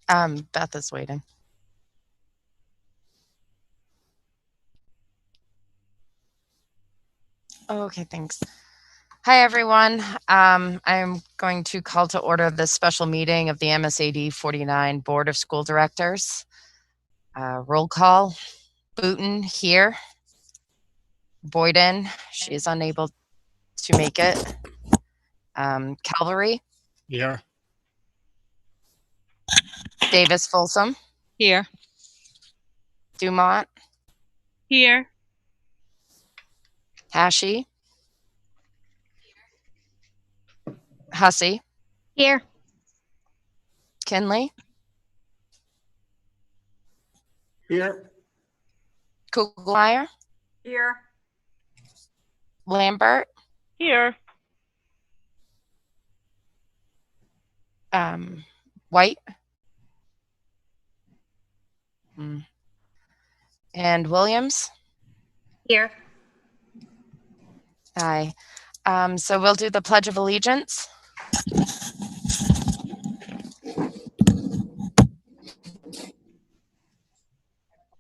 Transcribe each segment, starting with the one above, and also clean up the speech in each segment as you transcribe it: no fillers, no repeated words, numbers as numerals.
Beth is waiting. Okay, thanks. Hi, everyone. I'm going to call to order this special meeting of the MSAD 49 Board of School Directors. Roll call. Booton here. Boyden, she is unable to make it. Calvary. Here. Davis Folsom. Here. Dumont. Here. Hashi. Hussey. Here. Kinley. Here. Kugelmeyer. Here. Lambert. Here. White. And Williams. Here. Aye. So we'll do the Pledge of Allegiance.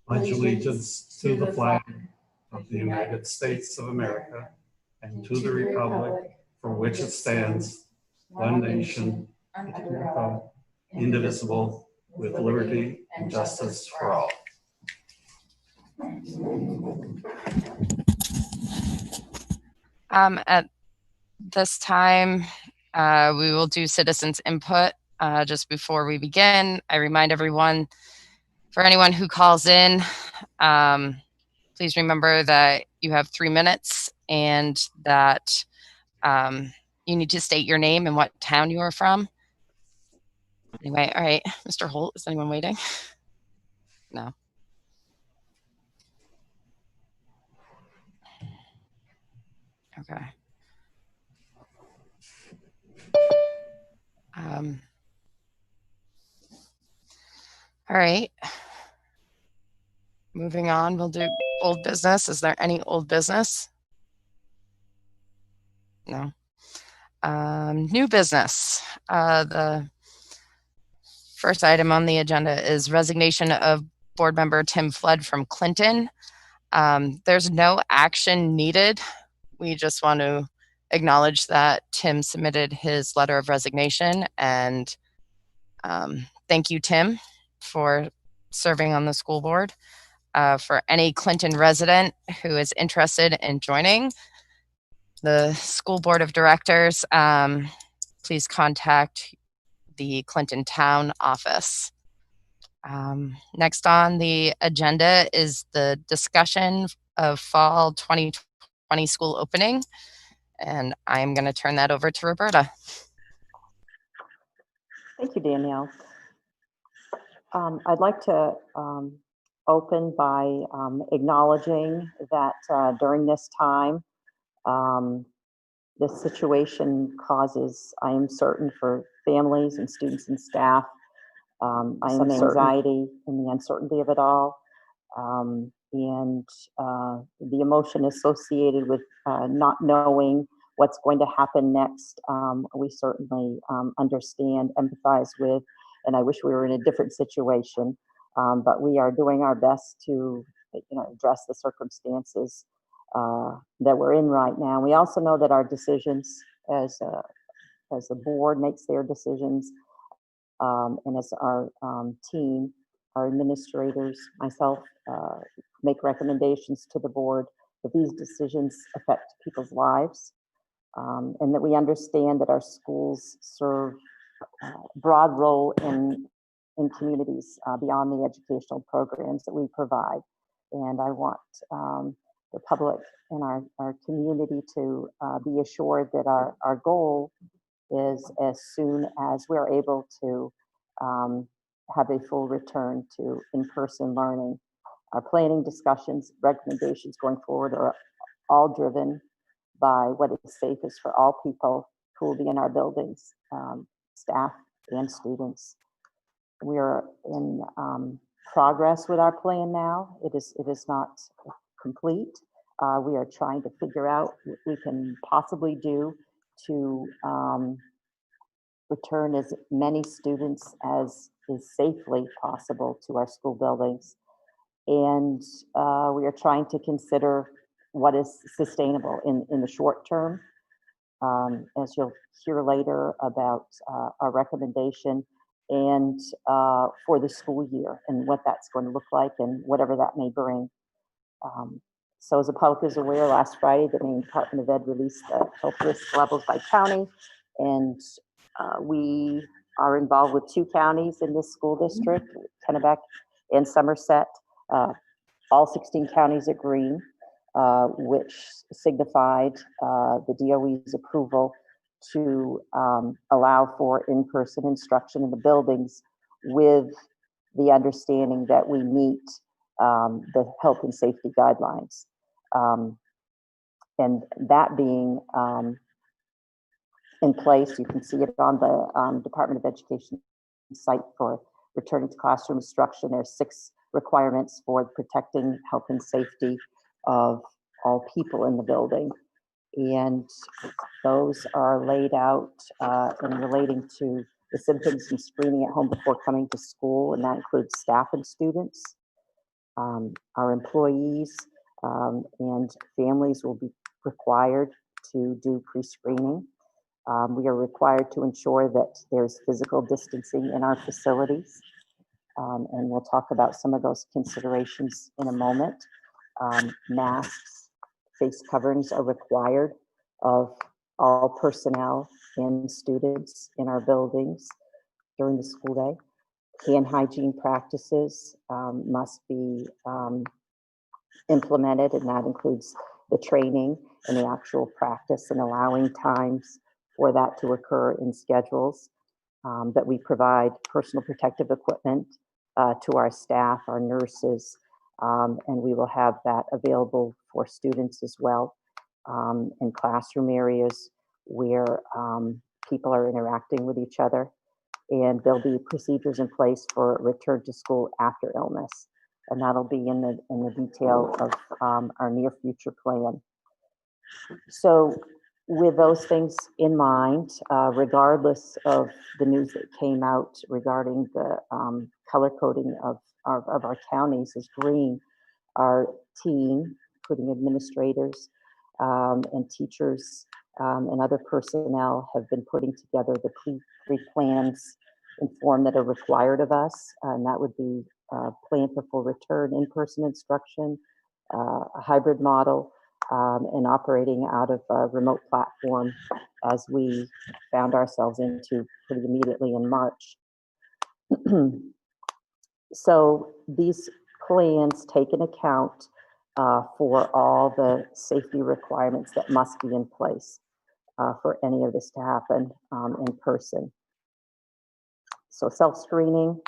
Pledge allegiance to the flag of the United States of America and to the republic for which it stands, one nation, under God, indivisible, with liberty and justice for all. At this time, we will do citizens input. Just before we begin, I remind everyone, for anyone who calls in, please remember that you have 3 minutes and that you need to state your name and what town you are from. Anyway, all right, Mr. Holt, is anyone waiting? No. Okay. All right. Moving on, we'll do old business. Is there any old business? No. New business. The first item on the agenda is resignation of board member Tim Flood from Clinton. There's no action needed. We just want to acknowledge that Tim submitted his letter of resignation, and thank you, Tim, for serving on the school board. For any Clinton resident who is interested in joining the school board of directors, please contact the Clinton Town office. Next on the agenda is the discussion of fall 2020 school opening, and I'm going to turn that over to Roberta. Thank you, Danielle. I'd like to open by acknowledging that during this time, this situation causes, I am certain, for families and students and staff, some anxiety in the uncertainty of it all, and the emotion associated with not knowing what's going to happen next. We certainly understand, empathize with, and I wish we were in a different situation, but we are doing our best to address the circumstances that we're in right now. We also know that our decisions as a board makes their decisions, and as our team, our administrators, myself, make recommendations to the board, that these decisions affect people's lives, and that we understand that our schools serve a broad role in communities beyond the educational programs that we provide. And I want the public and our community to be assured that our goal is, as soon as we're able to have a full return to in-person learning. Our planning discussions, recommendations going forward are all driven by what is safest for all people who will be in our buildings, staff and students. We are in progress with our plan now. It is not complete. We are trying to figure out what we can possibly do to return as many students as is safely possible to our school buildings. And we are trying to consider what is sustainable in the short term. As you'll hear later about our recommendation, and for the school year and what that's going to look like and whatever that may bring. So as the public is aware, last Friday, the Maine Department of Ed released the health risk levels by county, and we are involved with 2 counties in this school district, Kennebec and Somerset. All 16 counties are green, which signified the DOE's approval to allow for in-person instruction in the buildings, with the understanding that we meet the health and safety guidelines. And that being in place, you can see it on the Department of Education site for returning to classroom instruction. There are 6 requirements for protecting health and safety of all people in the building. And those are laid out in relating to the symptoms and screening at home before coming to school, and that includes staff and students. Our employees and families will be required to do pre-screening. We are required to ensure that there's physical distancing in our facilities. And we'll talk about some of those considerations in a moment. Masks, face coverings are required of all personnel and students in our buildings during the school day. Hand hygiene practices must be implemented, and that includes the training and the actual practice, and allowing times for that to occur in schedules. That we provide personal protective equipment to our staff, our nurses, and we will have that available for students as well in classroom areas where people are interacting with each other. And there'll be procedures in place for return to school after illness, and that'll be in the detail of our near future plan. So with those things in mind, regardless of the news that came out regarding the color coding of our counties as green, our team, including administrators and teachers and other personnel, have been putting together the pre-plans in form that are required of us, and that would be plan for full return, in-person instruction, a hybrid model, and operating out of a remote platform, as we found ourselves into pretty immediately in March. So these plans take into account for all the safety requirements that must be in place for any of this to happen in person. So self-screening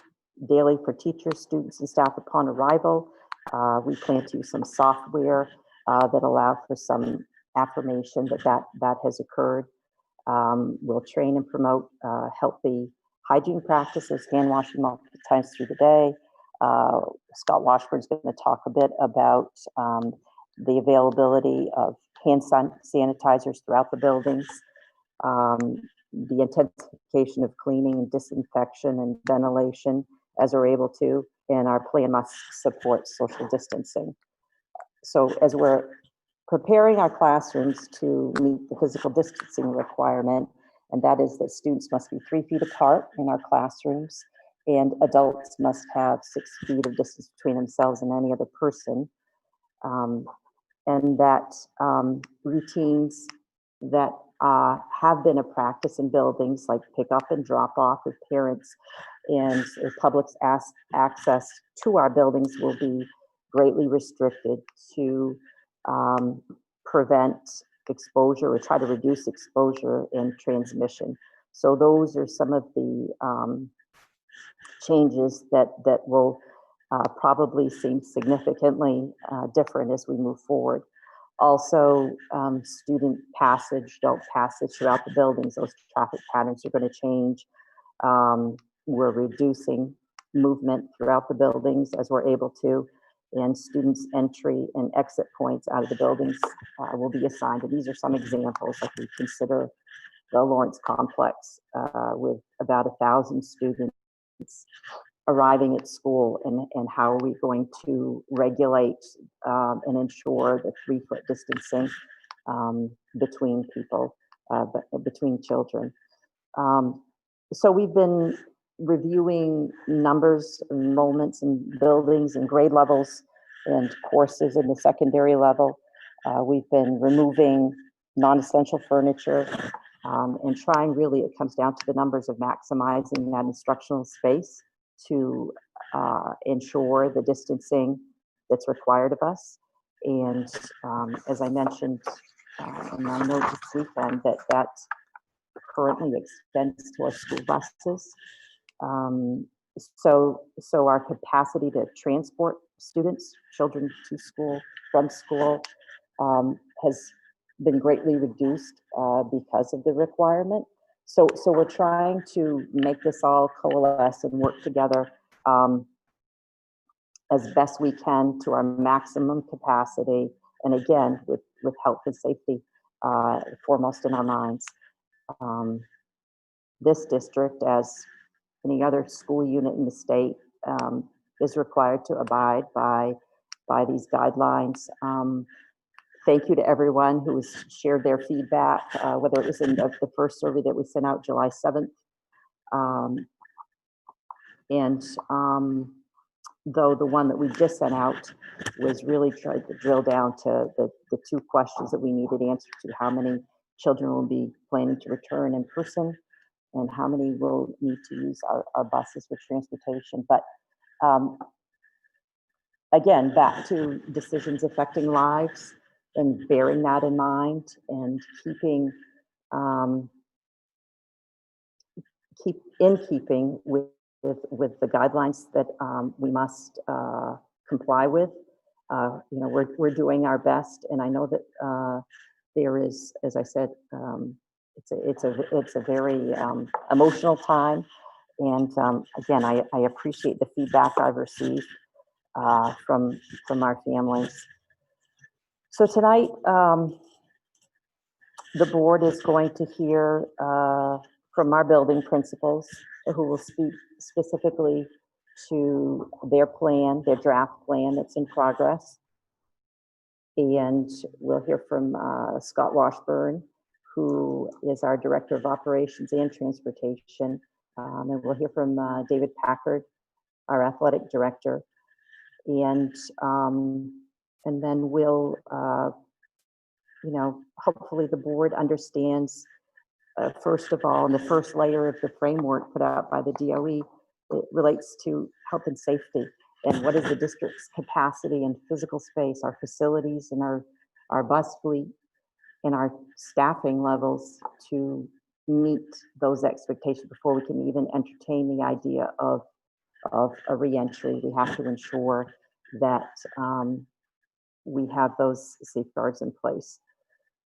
daily for teachers, students, and staff upon arrival. We plan to use some software that allow for some affirmation that has occurred. We'll train and promote healthy hygiene practices, hand washing multiple times through the day. Scott Washburn's going to talk a bit about the availability of hand sanitizers throughout the buildings, the intensification of cleaning and disinfection and ventilation as we're able to, and our plan must support social distancing. So as we're preparing our classrooms to meet the physical distancing requirement, and that is that students must be 3 feet apart in our classrooms, and adults must have 6 feet of distance between themselves and any other person, and that routines that have been a practice in buildings, like pick up and drop off with parents and the public's access to our buildings, will be greatly restricted to prevent exposure or try to reduce exposure and transmission. So those are some of the changes that will probably seem significantly different as we move forward. Also, student passage, adult passage throughout the buildings, those traffic patterns are going to change. We're reducing movement throughout the buildings as we're able to, and students' entry and exit points out of the buildings will be assigned. And these are some examples. Like, we consider the Lawrence complex with about 1,000 students arriving at school, and how are we going to regulate and ensure the 3-foot distancing between people, between children. So we've been reviewing numbers, enrollments in buildings and grade levels and courses in the secondary level. We've been removing non-essential furniture and trying, really, it comes down to the numbers of maximizing that instructional space to ensure the distancing that's required of us. And as I mentioned in my note this weekend, that currently extends to our school buses. So our capacity to transport students, children to school, from school, has been greatly reduced because of the requirement. So we're trying to make this all coalesce and work together as best we can to our maximum capacity, and again, with health and safety foremost in our minds. This district, as any other school unit in the state, is required to abide by these guidelines. Thank you to everyone who has shared their feedback, whether it was in the first survey that we sent out July 7th. Though the one that we just sent out was really tried to drill down to the 2 questions that we needed answered to: how many children will be planning to return in person, and how many will need to use our buses for transportation. But again, back to decisions affecting lives and bearing that in mind, and keeping keeping with the guidelines that we must comply with. We're doing our best, and I know that there is, as I said, it's a very emotional time, and again, I appreciate the feedback I've received from our families. So tonight, the board is going to hear from our building principals, who will speak specifically to their plan, their draft plan that's in progress. And we'll hear from Scott Washburn, who is our Director of Operations and Transportation. And we'll hear from David Packard, our Athletic Director. And then we'll, hopefully the board understands, first of all, in the first layer of the framework put out by the DOE, it relates to health and safety, and what is the district's capacity and physical space, our facilities and our bus fleet and our staffing levels to meet those expectations before we can even entertain the idea of a reentry. We have to ensure that we have those safeguards in place.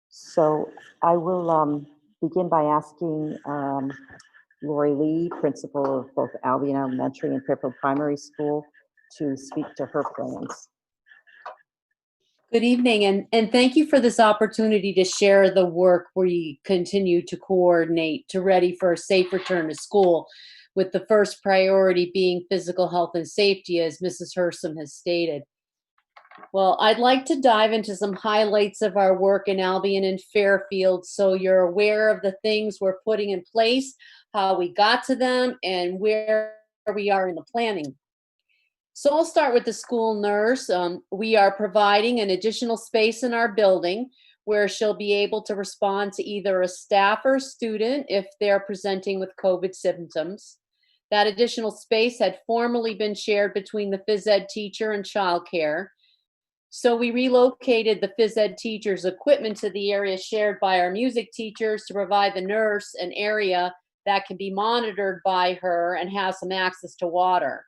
So I will begin by asking Lori Lee, principal of both Albion Elementary and Fairfield Primary School, to speak to her plans. Good evening, and thank you for this opportunity to share the work we continue to coordinate to ready for a safe return to school, with the first priority being physical health and safety, as Mrs. Hersom has stated. Well, I'd like to dive into some highlights of our work in Albion and Fairfield so you're aware of the things we're putting in place, how we got to them, and where we are in the planning. So I'll start with the school nurse. We are providing an additional space in our building where she'll be able to respond to either a staff or student if they're presenting with COVID symptoms. That additional space had formerly been shared between the phys ed teacher and childcare. So we relocated the phys ed teacher's equipment to the area shared by our music teachers to provide the nurse an area that can be monitored by her and has some access to water.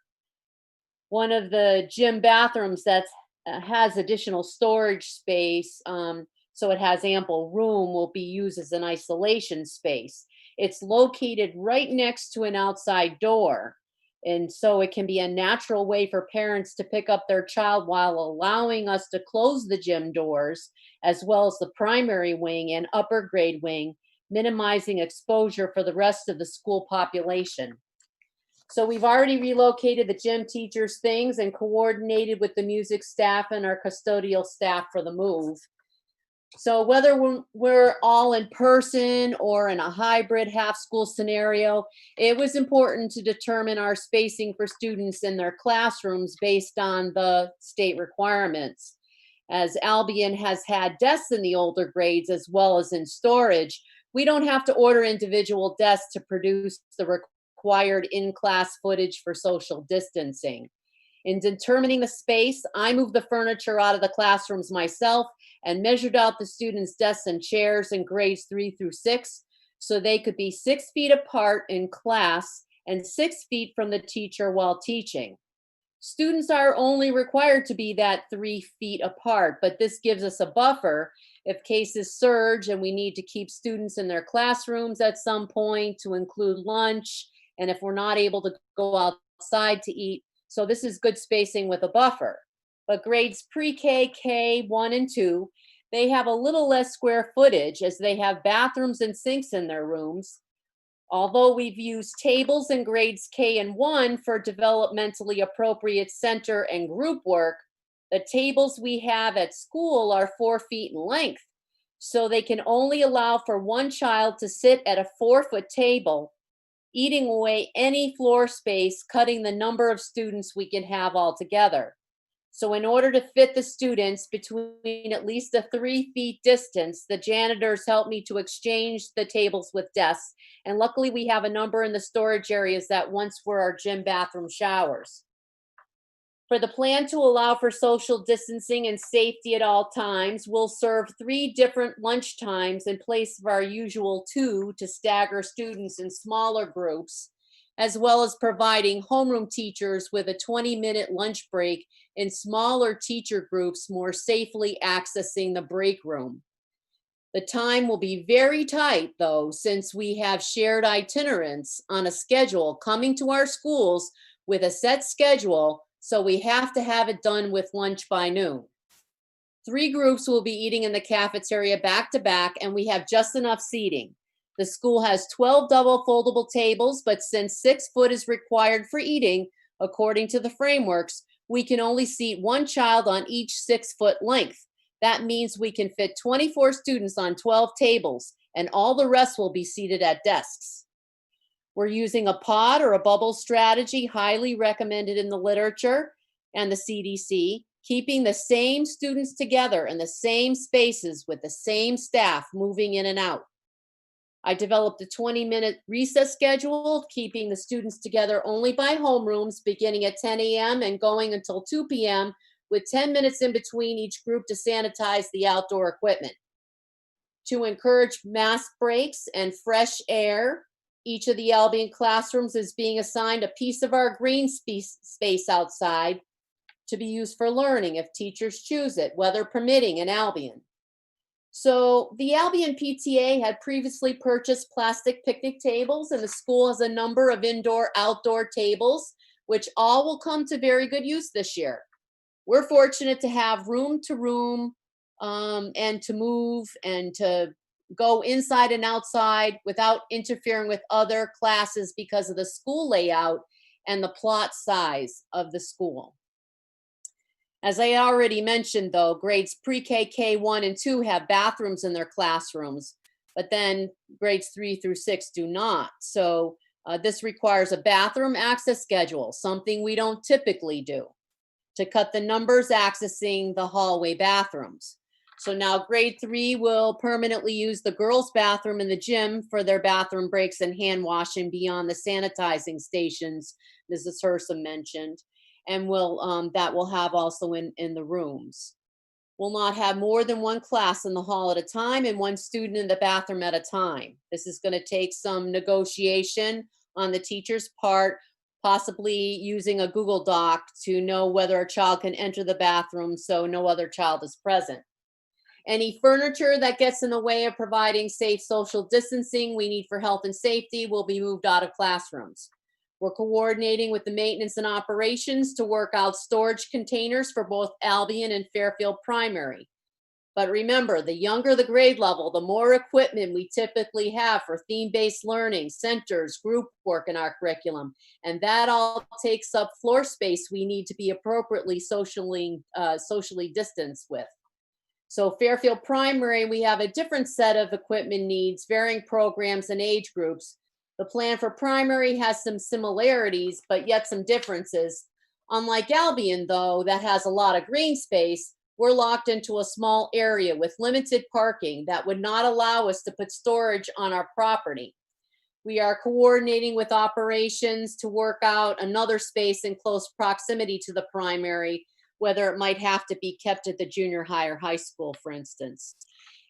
One of the gym bathrooms that has additional storage space, so it has ample room, will be used as an isolation space. It's located right next to an outside door, and so it can be a natural way for parents to pick up their child while allowing us to close the gym doors, as well as the primary wing and upper grade wing, minimizing exposure for the rest of the school population. So we've already relocated the gym teachers' things and coordinated with the music staff and our custodial staff for the move. So whether we're all in person or in a hybrid half-school scenario, it was important to determine our spacing for students in their classrooms based on the state requirements. As Albion has had desks in the older grades as well as in storage, we don't have to order individual desks to produce the required in-class footage for social distancing. In determining the space, I moved the furniture out of the classrooms myself and measured out the students' desks and chairs in grades 3 through 6 so they could be 6 feet apart in class and 6 feet from the teacher while teaching. Students are only required to be that 3 feet apart, but this gives us a buffer if cases surge and we need to keep students in their classrooms at some point to include lunch, and if we're not able to go outside to eat. So this is good spacing with a buffer. But grades pre-K, K1 and 2, they have a little less square footage as they have bathrooms and sinks in their rooms. Although we've used tables in grades K and 1 for developmentally appropriate center and group work, the tables we have at school are 4 feet in length. So they can only allow for one child to sit at a 4-foot table, eating away any floor space, cutting the number of students we can have altogether. So in order to fit the students between at least a 3 feet distance, the janitors helped me to exchange the tables with desks. And luckily we have a number in the storage areas that once were our gym, bathroom, showers. For the plan to allow for social distancing and safety at all times, we'll serve 3 different lunch times in place of our usual 2 to stagger students in smaller groups, as well as providing homeroom teachers with a 20-minute lunch break in smaller teacher groups more safely accessing the break room. The time will be very tight, though, since we have shared itinerants on a schedule coming to our schools with a set schedule, so we have to have it done with lunch by noon. 3 groups will be eating in the cafeteria back to back, and we have just enough seating. The school has 12 double foldable tables, but since 6 foot is required for eating, according to the frameworks, we can only seat 1 child on each 6-foot length. That means we can fit 24 students on 12 tables, and all the rest will be seated at desks. We're using a pod or a bubble strategy, highly recommended in the literature and the CDC, keeping the same students together in the same spaces with the same staff moving in and out. I developed a 20-minute recess schedule, keeping the students together only by homerooms, beginning at 10 a.m. and going until 2 p.m., with 10 minutes in between each group to sanitize the outdoor equipment. To encourage mask breaks and fresh air, each of the Albion classrooms is being assigned a piece of our green space outside to be used for learning if teachers choose it, weather permitting in Albion. So the Albion PTA had previously purchased plastic picnic tables, and the school has a number of indoor-outdoor tables, which all will come to very good use this year. We're fortunate to have room to room and to move and to go inside and outside without interfering with other classes because of the school layout and the plot size of the school. As I already mentioned, though, grades pre-K, K1 and 2 have bathrooms in their classrooms, but then grades 3 through 6 do not. So this requires a bathroom access schedule, something we don't typically do, to cut the numbers accessing the hallway bathrooms. So now grade 3 will permanently use the girls' bathroom in the gym for their bathroom breaks and hand washing beyond the sanitizing stations Mrs. Hersom mentioned, and that will have also in the rooms. We'll not have more than 1 class in the hall at a time and 1 student in the bathroom at a time. This is going to take some negotiation on the teacher's part, possibly using a Google Doc to know whether a child can enter the bathroom so no other child is present. Any furniture that gets in the way of providing safe social distancing we need for health and safety will be moved out of classrooms. We're coordinating with the maintenance and operations to work out storage containers for both Albion and Fairfield Primary. But remember, the younger the grade level, the more equipment we typically have for theme-based learning, centers, group work in our curriculum. And that all takes up floor space we need to be appropriately socially distanced with. So Fairfield Primary, we have a different set of equipment needs, varying programs and age groups. The plan for primary has some similarities, but yet some differences. Unlike Albion, though, that has a lot of green space, we're locked into a small area with limited parking that would not allow us to put storage on our property. We are coordinating with operations to work out another space in close proximity to the primary, whether it might have to be kept at the junior high or high school, for instance.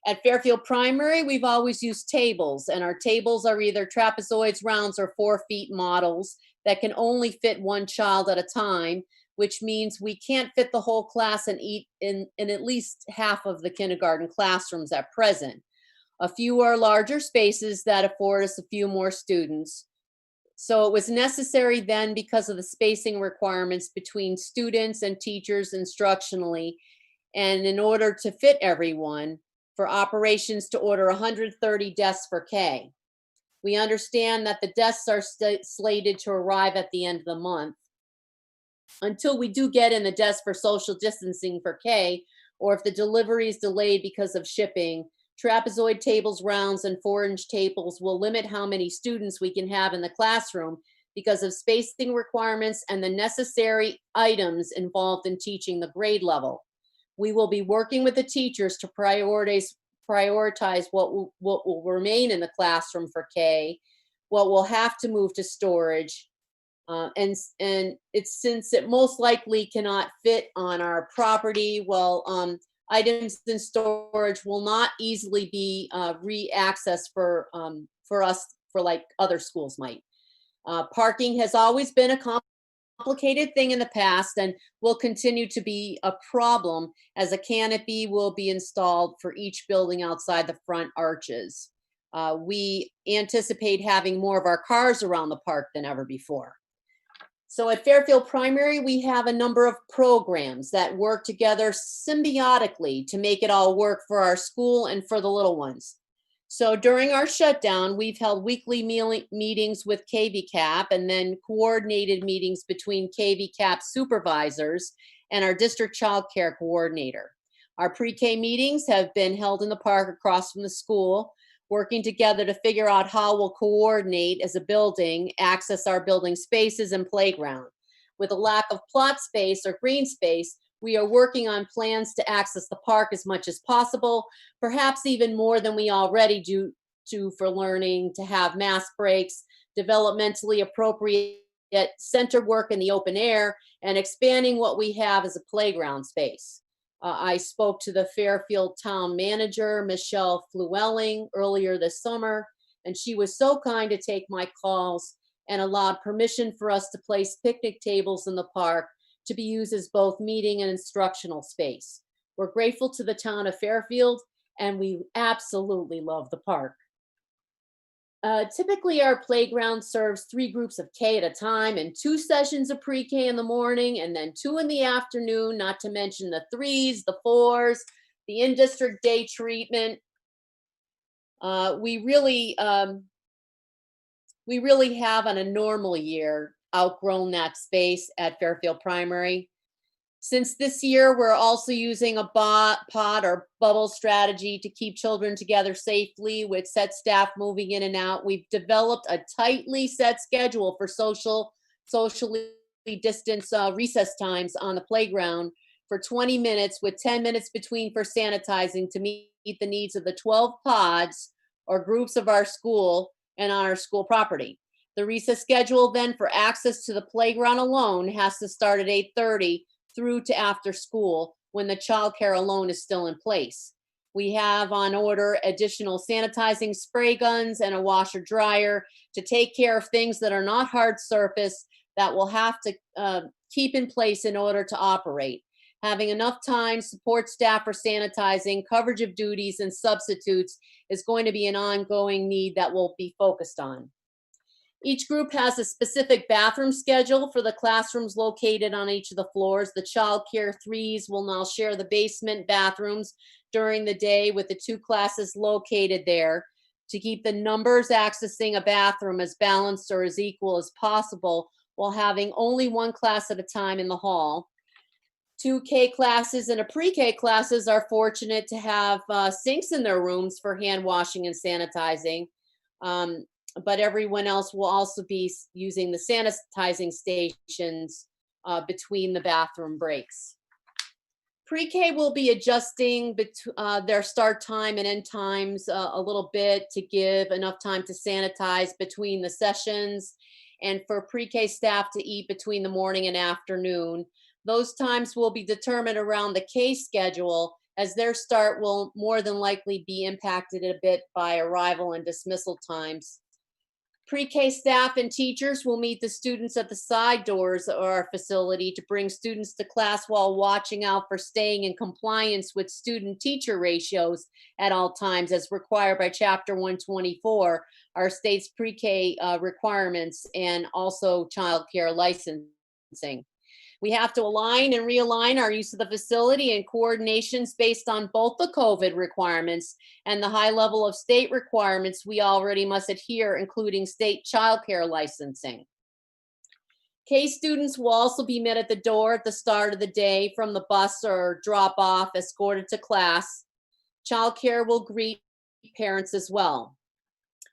At Fairfield Primary, we've always used tables, and our tables are either trapezoids, rounds, or 4 feet models that can only fit one child at a time, which means we can't fit the whole class in at least half of the kindergarten classrooms at present. A few are larger spaces that afford us a few more students. So it was necessary then, because of the spacing requirements between students and teachers instructionally, and in order to fit everyone, for operations to order 130 desks for K. We understand that the desks are slated to arrive at the end of the month. Until we do get in the desk for social distancing for K, or if the delivery is delayed because of shipping, trapezoid tables, rounds, and 4-inch tables will limit how many students we can have in the classroom because of spacing requirements and the necessary items involved in teaching the grade level. We will be working with the teachers to prioritize what will remain in the classroom for K, what will have to move to storage, and it's, since it most likely cannot fit on our property, items in storage will not easily be re-accessed for us, for like other schools might. Parking has always been a complicated thing in the past and will continue to be a problem, as a canopy will be installed for each building outside the front arches. We anticipate having more of our cars around the park than ever before. So at Fairfield Primary, we have a number of programs that work together symbiotically to make it all work for our school and for the little ones. So during our shutdown, we've held weekly meetings with KVCAP and then coordinated meetings between KVCAP supervisors and our district child care coordinator. Our pre-K meetings have been held in the park across from the school, working together to figure out how we'll coordinate as a building, access our building spaces and playground. With a lack of plot space or green space, we are working on plans to access the park as much as possible, perhaps even more than we already do for learning, to have mask breaks, developmentally appropriate center work in the open air, and expanding what we have as a playground space. I spoke to the Fairfield town manager, Michelle Flewelling, earlier this summer, and she was so kind to take my calls and allowed permission for us to place picnic tables in the park to be used as both meeting and instructional space. We're grateful to the town of Fairfield, and we absolutely love the park. Typically, our playground serves 3 groups of K at a time and 2 sessions of pre-K in the morning and then 2 in the afternoon, not to mention the 3s, the 4s, the in-district day treatment. We really have, on a normal year, outgrown that space at Fairfield Primary. Since this year, we're also using a pod or bubble strategy to keep children together safely with set staff moving in and out. We've developed a tightly set schedule for socially distanced recess times on the playground for 20 minutes with 10 minutes between for sanitizing to meet the needs of the 12 pods or groups of our school and on our school property. The recess schedule then for access to the playground alone has to start at 8:30 through to after school, when the childcare alone is still in place. We have on order additional sanitizing spray guns and a washer dryer to take care of things that are not hard surface that we'll have to keep in place in order to operate. Having enough time, support staff for sanitizing, coverage of duties and substitutes is going to be an ongoing need that we'll be focused on. Each group has a specific bathroom schedule for the classrooms located on each of the floors. The child care 3s will now share the basement bathrooms during the day with the 2 classes located there to keep the numbers accessing a bathroom as balanced or as equal as possible while having only 1 class at a time in the hall. 2 K classes and a pre-K classes are fortunate to have sinks in their rooms for hand washing and sanitizing. But everyone else will also be using the sanitizing stations between the bathroom breaks. Pre-K will be adjusting their start time and end times a little bit to give enough time to sanitize between the sessions and for pre-K staff to eat between the morning and afternoon. Those times will be determined around the K schedule, as their start will more than likely be impacted a bit by arrival and dismissal times. Pre-K staff and teachers will meet the students at the side doors of our facility to bring students to class while watching out for staying in compliance with student-teacher ratios at all times as required by Chapter 124, our state's pre-K requirements, and also child care licensing. We have to align and realign our use of the facility and coordinations based on both the COVID requirements and the high level of state requirements we already must adhere, including state child care licensing. K students will also be met at the door at the start of the day from the bus or drop off, escorted to class. Child care will greet parents as well.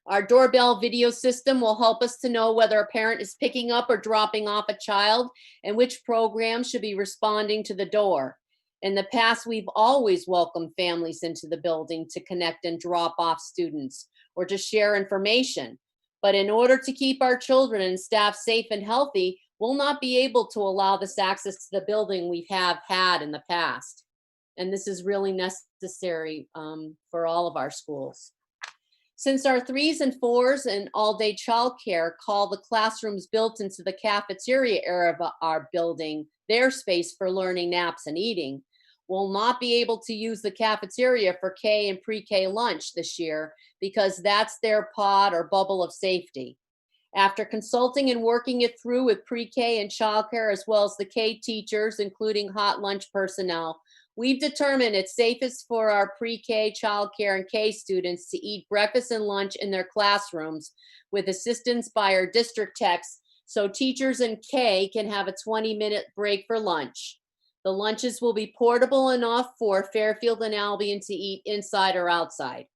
Our doorbell video system will help us to know whether a parent is picking up or dropping off a child and which program should be responding to the door. In the past, we've always welcomed families into the building to connect and drop off students or to share information. But in order to keep our children and staff safe and healthy, we'll not be able to allow this access to the building we have had in the past. And this is really necessary for all of our schools. Since our 3s and 4s and all-day childcare call the classrooms built into the cafeteria area of our building their space for learning, naps, and eating, we'll not be able to use the cafeteria for K and pre-K lunch this year because that's their pod or bubble of safety. After consulting and working it through with pre-K and childcare as well as the K teachers, including hot lunch personnel, we've determined it's safest for our pre-K, childcare, and K students to eat breakfast and lunch in their classrooms with assistance by our district techs so teachers in K can have a 20-minute break for lunch. The lunches will be portable enough for Fairfield and Albion to eat inside or outside.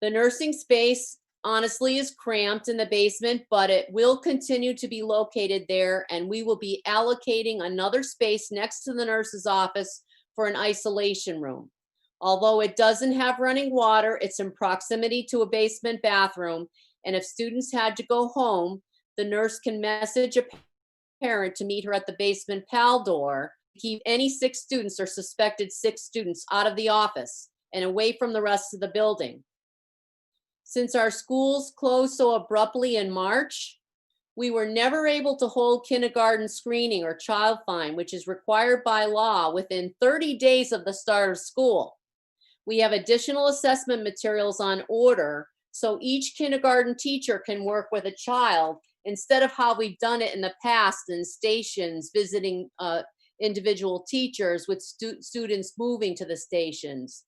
The nursing space honestly is cramped in the basement, but it will continue to be located there, and we will be allocating another space next to the nurse's office for an isolation room. Although it doesn't have running water, it's in proximity to a basement bathroom, and if students had to go home, the nurse can message a parent to meet her at the basement PAL door to keep any sick students or suspected sick students out of the office and away from the rest of the building. Since our schools closed so abruptly in March, we were never able to hold kindergarten screening or child find, which is required by law within 30 days of the start of school. We have additional assessment materials on order, so each kindergarten teacher can work with a child instead of how we've done it in the past in stations, visiting individual teachers with students moving to the stations.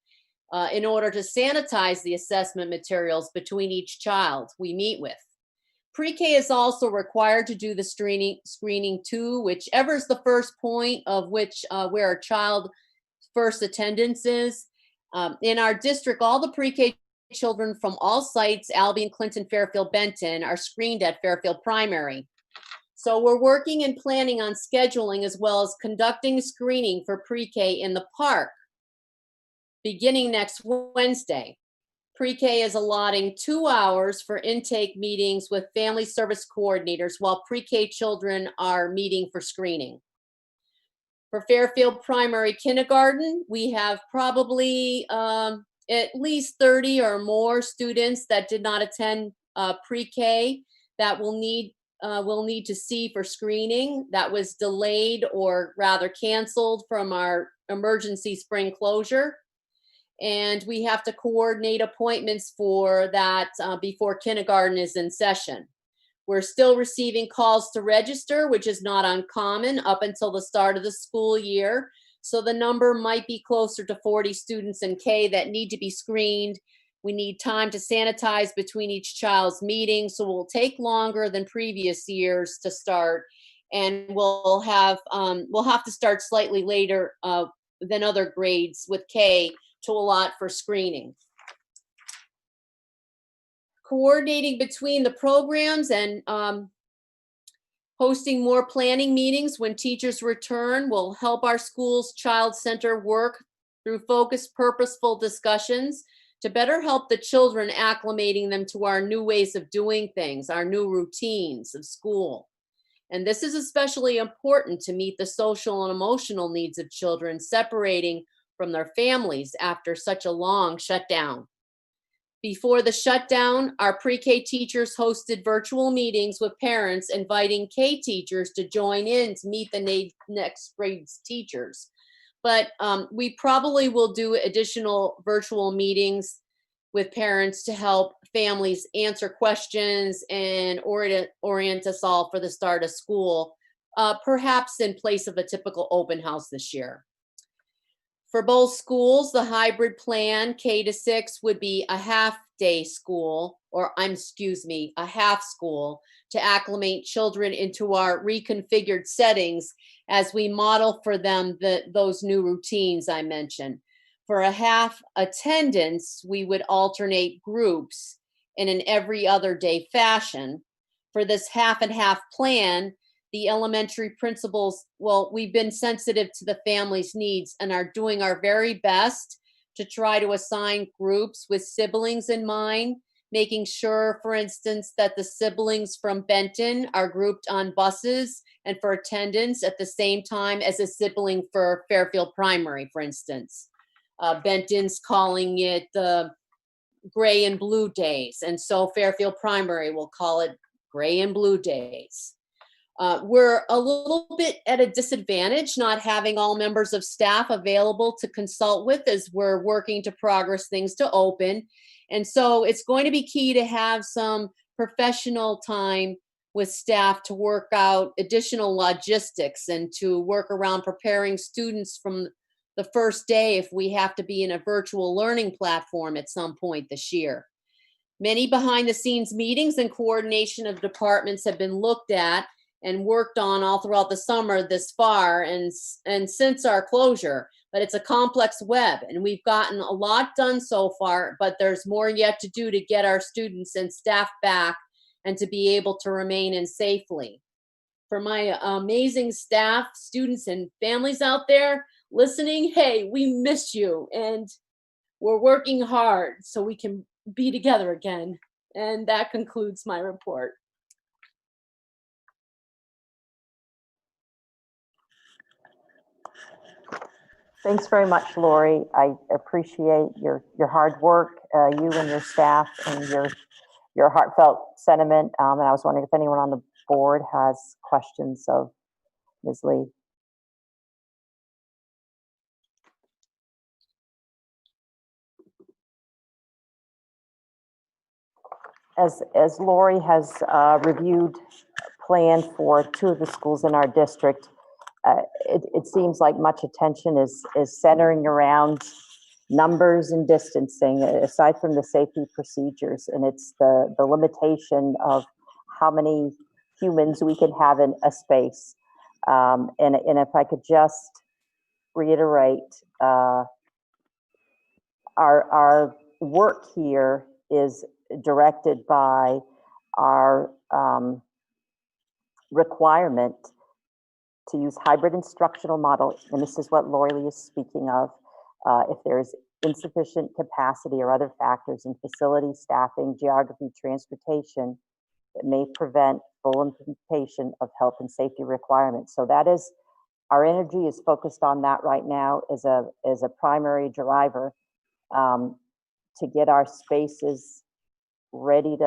In order to sanitize the assessment materials between each child we meet with. Pre-K is also required to do the screening too, whichever is the first point of which where a child first attendance is. In our district, all the pre-K children from all sites, Albion, Clinton, Fairfield, Benton, are screened at Fairfield Primary. So we're working and planning on scheduling as well as conducting screening for pre-K in the park beginning next Wednesday. Pre-K is allotting 2 hours for intake meetings with family service coordinators while pre-K children are meeting for screening. For Fairfield Primary Kindergarten, we have probably at least 30 or more students that did not attend pre-K that we'll need to see for screening that was delayed or rather canceled from our emergency spring closure. And we have to coordinate appointments for that before kindergarten is in session. We're still receiving calls to register, which is not uncommon up until the start of the school year. So the number might be closer to 40 students in K that need to be screened. We need time to sanitize between each child's meeting, so we'll take longer than previous years to start, and we'll have to start slightly later than other grades with K to allot for screening. Coordinating between the programs and hosting more planning meetings when teachers return will help our school's child center work through focused, purposeful discussions to better help the children, acclimating them to our new ways of doing things, our new routines of school. And this is especially important to meet the social and emotional needs of children separating from their families after such a long shutdown. Before the shutdown, our pre-K teachers hosted virtual meetings with parents, inviting K teachers to join in to meet the next grade's teachers. But we probably will do additional virtual meetings with parents to help families answer questions and orient us all for the start of school, perhaps in place of a typical open house this year. For both schools, the hybrid plan, K-6, would be a half-day school, a half school, to acclimate children into our reconfigured settings as we model for them those new routines I mentioned. For a half attendance, we would alternate groups in an every other day fashion. For this half and half plan, the elementary principals, well, we've been sensitive to the family's needs and are doing our very best to try to assign groups with siblings in mind, making sure, for instance, that the siblings from Benton are grouped on buses and for attendance at the same time as a sibling for Fairfield Primary, for instance. Benton's calling it the gray and blue days, and so Fairfield Primary will call it gray and blue days. We're a little bit at a disadvantage not having all members of staff available to consult with as we're working to progress things to open. And so it's going to be key to have some professional time with staff to work out additional logistics and to work around preparing students from the first day if we have to be in a virtual learning platform at some point this year. Many behind the scenes meetings and coordination of departments have been looked at and worked on all throughout the summer this far and since our closure, but it's a complex web and we've gotten a lot done so far, but there's more yet to do to get our students and staff back and to be able to remain in safely. For my amazing staff, students, and families out there listening, hey, we miss you and we're working hard so we can be together again. And that concludes my report. Thanks very much, Lori. I appreciate your hard work, you and your staff, and your heartfelt sentiment. And I was wondering if anyone on the board has questions of Ms. Lee. As Lori has reviewed plan for 2 of the schools in our district, it seems like much attention is centering around numbers and distancing, aside from the safety procedures, and it's the limitation of how many humans we can have in a space. And if I could just reiterate, our work here is directed by our requirement to use hybrid instructional model, and this is what Lori Lee is speaking of. If there's insufficient capacity or other factors in facility, staffing, geography, transportation that may prevent full implementation of health and safety requirements. So that is, our energy is focused on that right now as a primary driver to get our spaces ready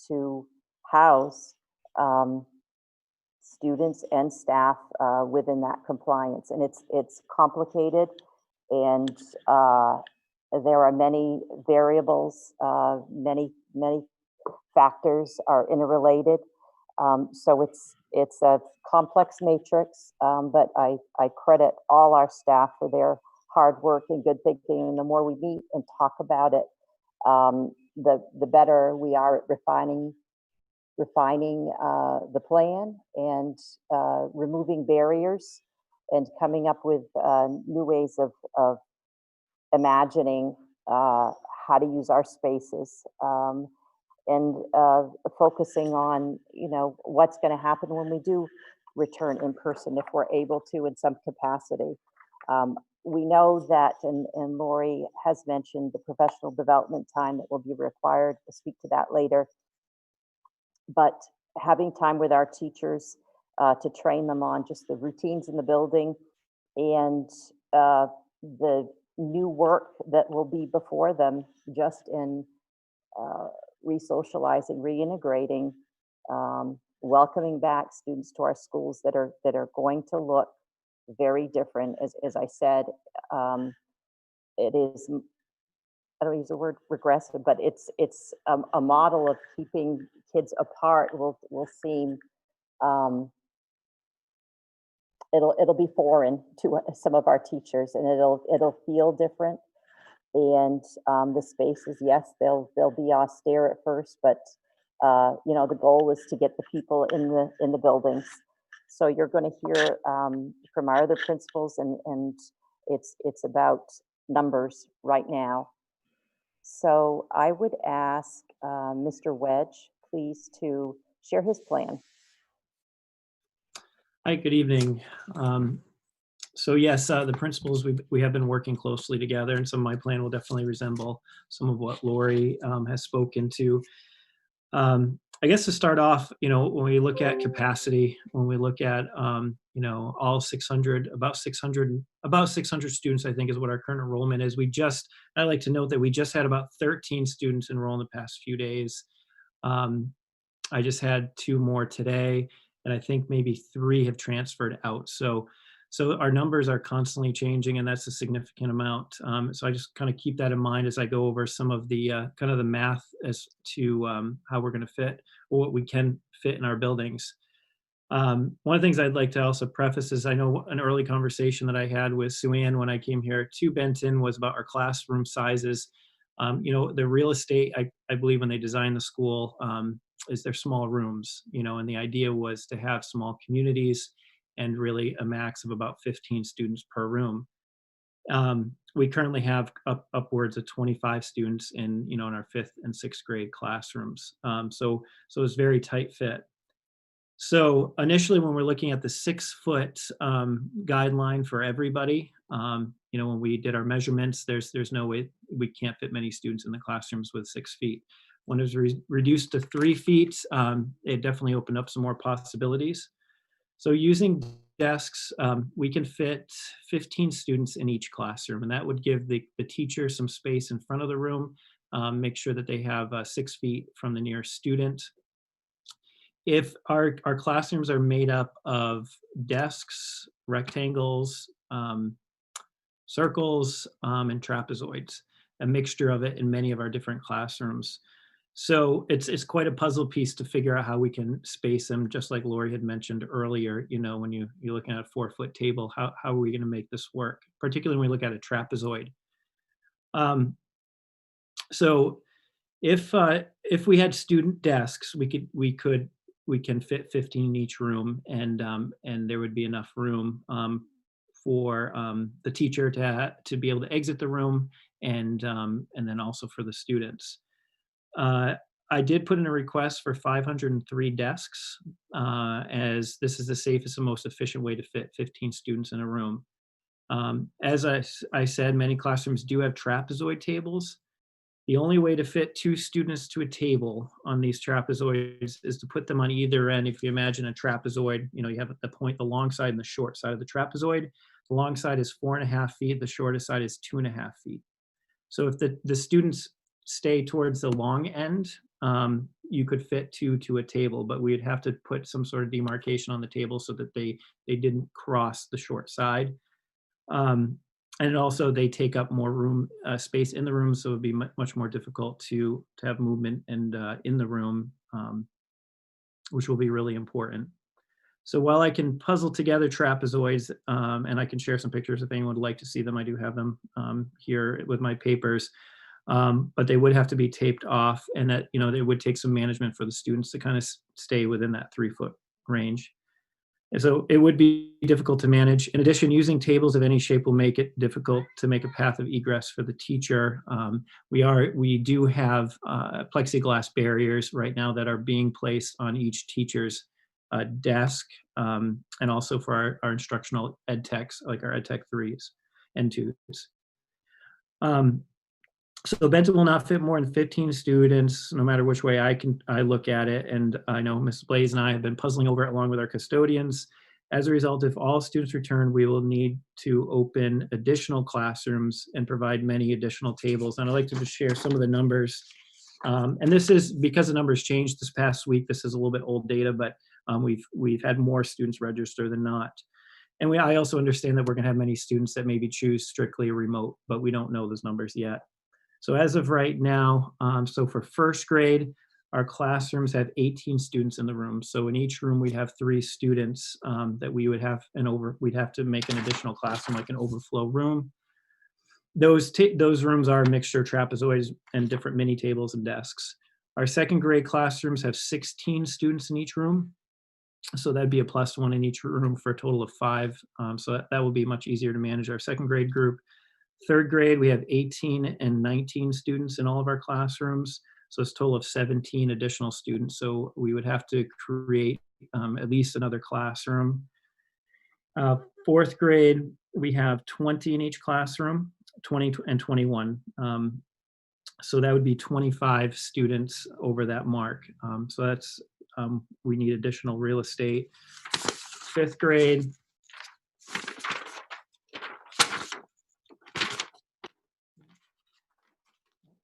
to house students and staff within that compliance. And it's complicated, and there are many variables, many factors are interrelated. So it's a complex matrix, but I credit all our staff for their hard work and good thinking. And the more we meet and talk about it, the better we are at refining the plan and removing barriers and coming up with new ways of imagining how to use our spaces, and focusing on, what's going to happen when we do return in person, if we're able to in some capacity. We know that, and Lori has mentioned the professional development time that will be required. We'll speak to that later. But having time with our teachers to train them on just the routines in the building and the new work that will be before them, just in re-socializing, reintegrating, welcoming back students to our schools that are going to look very different. As I said, it is, I don't use the word regressive, but it's a model of keeping kids apart will seem, it'll be foreign to some of our teachers, and it'll feel different. And the spaces, yes, they'll be austere at first, but the goal is to get the people in the buildings. So you're going to hear from our other principals, and it's about numbers right now. So I would ask Mr. Wedge, please, to share his plan. Hi, good evening. So yes, the principals, we have been working closely together, and some of my plan will definitely resemble some of what Lori has spoken to. I guess to start off, when we look at capacity, when we look at, all 600, about 600 students, I think is what our current enrollment is. I'd like to note that we just had about 13 students enroll in the past few days. I just had 2 more today, and I think maybe 3 have transferred out. So our numbers are constantly changing, and that's a significant amount. So I just kind of keep that in mind as I go over some of the kind of the math as to how we're going to fit, or what we can fit in our buildings. One of the things I'd like to also preface is, I know an early conversation that I had with Sue Ann when I came here to Benton was about our classroom sizes. The real estate, I believe when they designed the school, is their small rooms, and the idea was to have small communities and really a max of about 15 students per room. We currently have upwards of 25 students in our 5th and 6th grade classrooms. So it's very tight fit. So initially, when we're looking at the 6-foot guideline for everybody, when we did our measurements, there's no way we can't fit many students in the classrooms with 6 feet. When it was reduced to 3 feet, it definitely opened up some more possibilities. So using desks, we can fit 15 students in each classroom, and that would give the teacher some space in front of the room, make sure that they have 6 feet from the nearest student. If our classrooms are made up of desks, rectangles, circles, and trapezoids, a mixture of it in many of our different classrooms. So it's quite a puzzle piece to figure out how we can space them, just like Lori had mentioned earlier. When you're looking at a 4-foot table, how are we going to make this work, particularly when we look at a trapezoid? So if we had student desks, we can fit 15 in each room, and there would be enough room for the teacher to be able to exit the room, and then also for the students. I did put in a request for 503 desks, as this is the safest and most efficient way to fit 15 students in a room. As I said, many classrooms do have trapezoid tables. The only way to fit 2 students to a table on these trapezoids is to put them on either end. If you imagine a trapezoid, you have the long side and the short side of the trapezoid. The long side is 4.5 feet, the shortest side is 2.5 feet. So if the students stay towards the long end, you could fit 2 to a table, but we'd have to put some sort of demarcation on the table so that they didn't cross the short side. And also they take up more room space in the room, so it'd be much more difficult to have movement and in the room, which will be really important. So while I can puzzle together trapezoids, and I can share some pictures if anyone would like to see them, I do have them here with my papers, but they would have to be taped off, and that, it would take some management for the students to kind of stay within that 3-foot range. And so it would be difficult to manage. In addition, using tables of any shape will make it difficult to make a path of egress for the teacher. We do have plexiglass barriers right now that are being placed on each teacher's desk, and also for our instructional ed techs, like our ed tech 3s and 2s. So Benton will not fit more than 15 students, no matter which way I look at it. And I know Mrs. Blaze and I have been puzzling over it along with our custodians. As a result, if all students return, we will need to open additional classrooms and provide many additional tables. And I'd like to just share some of the numbers. And this is because the numbers changed this past week. This is a little bit old data, but we've had more students register than not. And I also understand that we're going to have many students that maybe choose strictly remote, but we don't know those numbers yet. So as of right now, so for first grade, our classrooms have 18 students in the room. So in each room, we'd have 3 students that we would have we'd have to make an additional classroom, like an overflow room. Those rooms are a mixture of trapezoids and different mini tables and desks. Our second grade classrooms have 16 students in each room. So that'd be a +1 in each room for a total of 5. So that will be much easier to manage our second grade group. Third grade, we have 18 and 19 students in all of our classrooms. So it's a total of 17 additional students. So we would have to create at least another classroom. Fourth grade, we have 20 in each classroom, 20 and 21. So that would be 25 students over that mark. So that's, we need additional real estate. Fifth grade,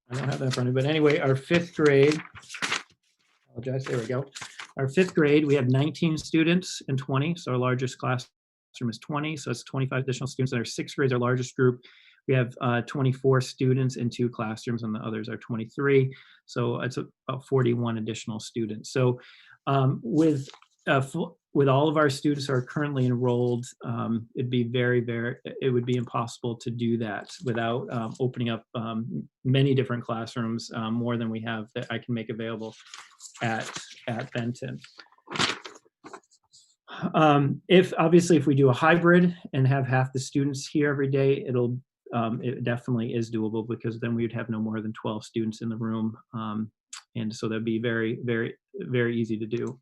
I don't have that in front of me, but anyway, our fifth grade, apologize, there we go. Our fifth grade, we have 19 students and 20, so our largest classroom is 20, so it's 25 additional students. And our sixth grade is our largest group. We have 24 students in 2 classrooms, and the others are 23, so it's about 41 additional students. So with all of our students who are currently enrolled, it'd be it would be impossible to do that without opening up many different classrooms, more than we have that I can make available at Benton. If we do a hybrid and have half the students here every day, it definitely is doable, because then we would have no more than 12 students in the room. And so that'd be very, very, very easy to do.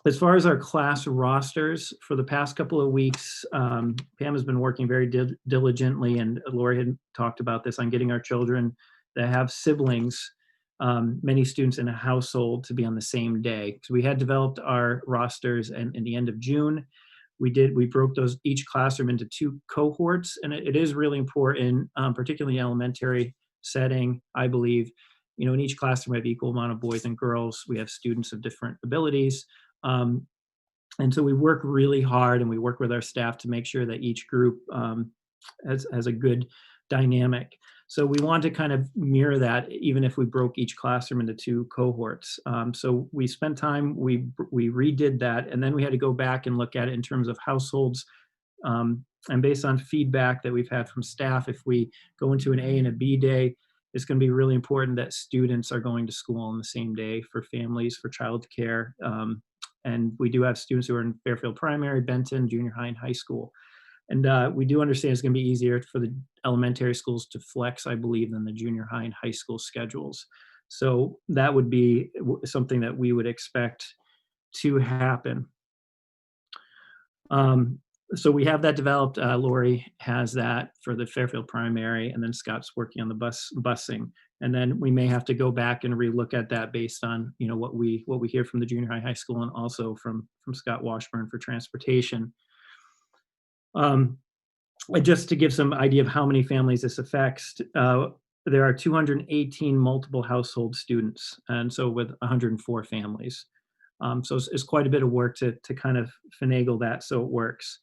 As far as our class rosters, for the past couple of weeks, Pam has been working very diligently, and Lori had talked about this, on getting our children that have siblings, many students in a household, to be on the same day. So we had developed our rosters, and in the end of June, we broke each classroom into 2 cohorts, and it is really important, particularly in elementary setting, I believe. In each classroom we have equal amount of boys and girls. We have students of different abilities. And so we work really hard, and we work with our staff to make sure that each group has a good dynamic. So we want to kind of mirror that, even if we broke each classroom into 2 cohorts. So we spent time, we redid that, and then we had to go back and look at it in terms of households. And based on feedback that we've had from staff, if we go into an A and a B day, it's going to be really important that students are going to school on the same day, for families, for childcare. And we do have students who are in Fairfield Primary, Benton, junior high, and high school. And we do understand it's going to be easier for the elementary schools to flex, I believe, than the junior high and high school schedules. So that would be something that we would expect to happen. So we have that developed. Lori has that for the Fairfield Primary, and then Scott's working on the busing. And then we may have to go back and relook at that based on what we hear from the junior high, high school, and also from Scott Washburn for transportation. Just to give some idea of how many families this affects, there are 218 multiple household students, and so with 104 families. So it's quite a bit of work to kind of finagle that so it works.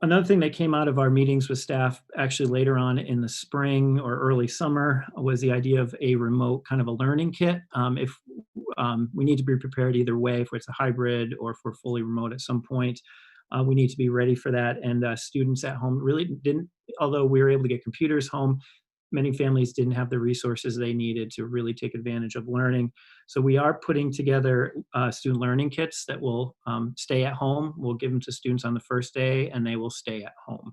Another thing that came out of our meetings with staff actually later on in the spring or early summer was the idea of a remote kind of a learning kit. If we need to be prepared either way, if it's a hybrid or if we're fully remote at some point. We need to be ready for that. And students at home really didn't, although we were able to get computers home, many families didn't have the resources they needed to really take advantage of learning. So we are putting together student learning kits that will stay at home. We'll give them to students on the first day, and they will stay at home.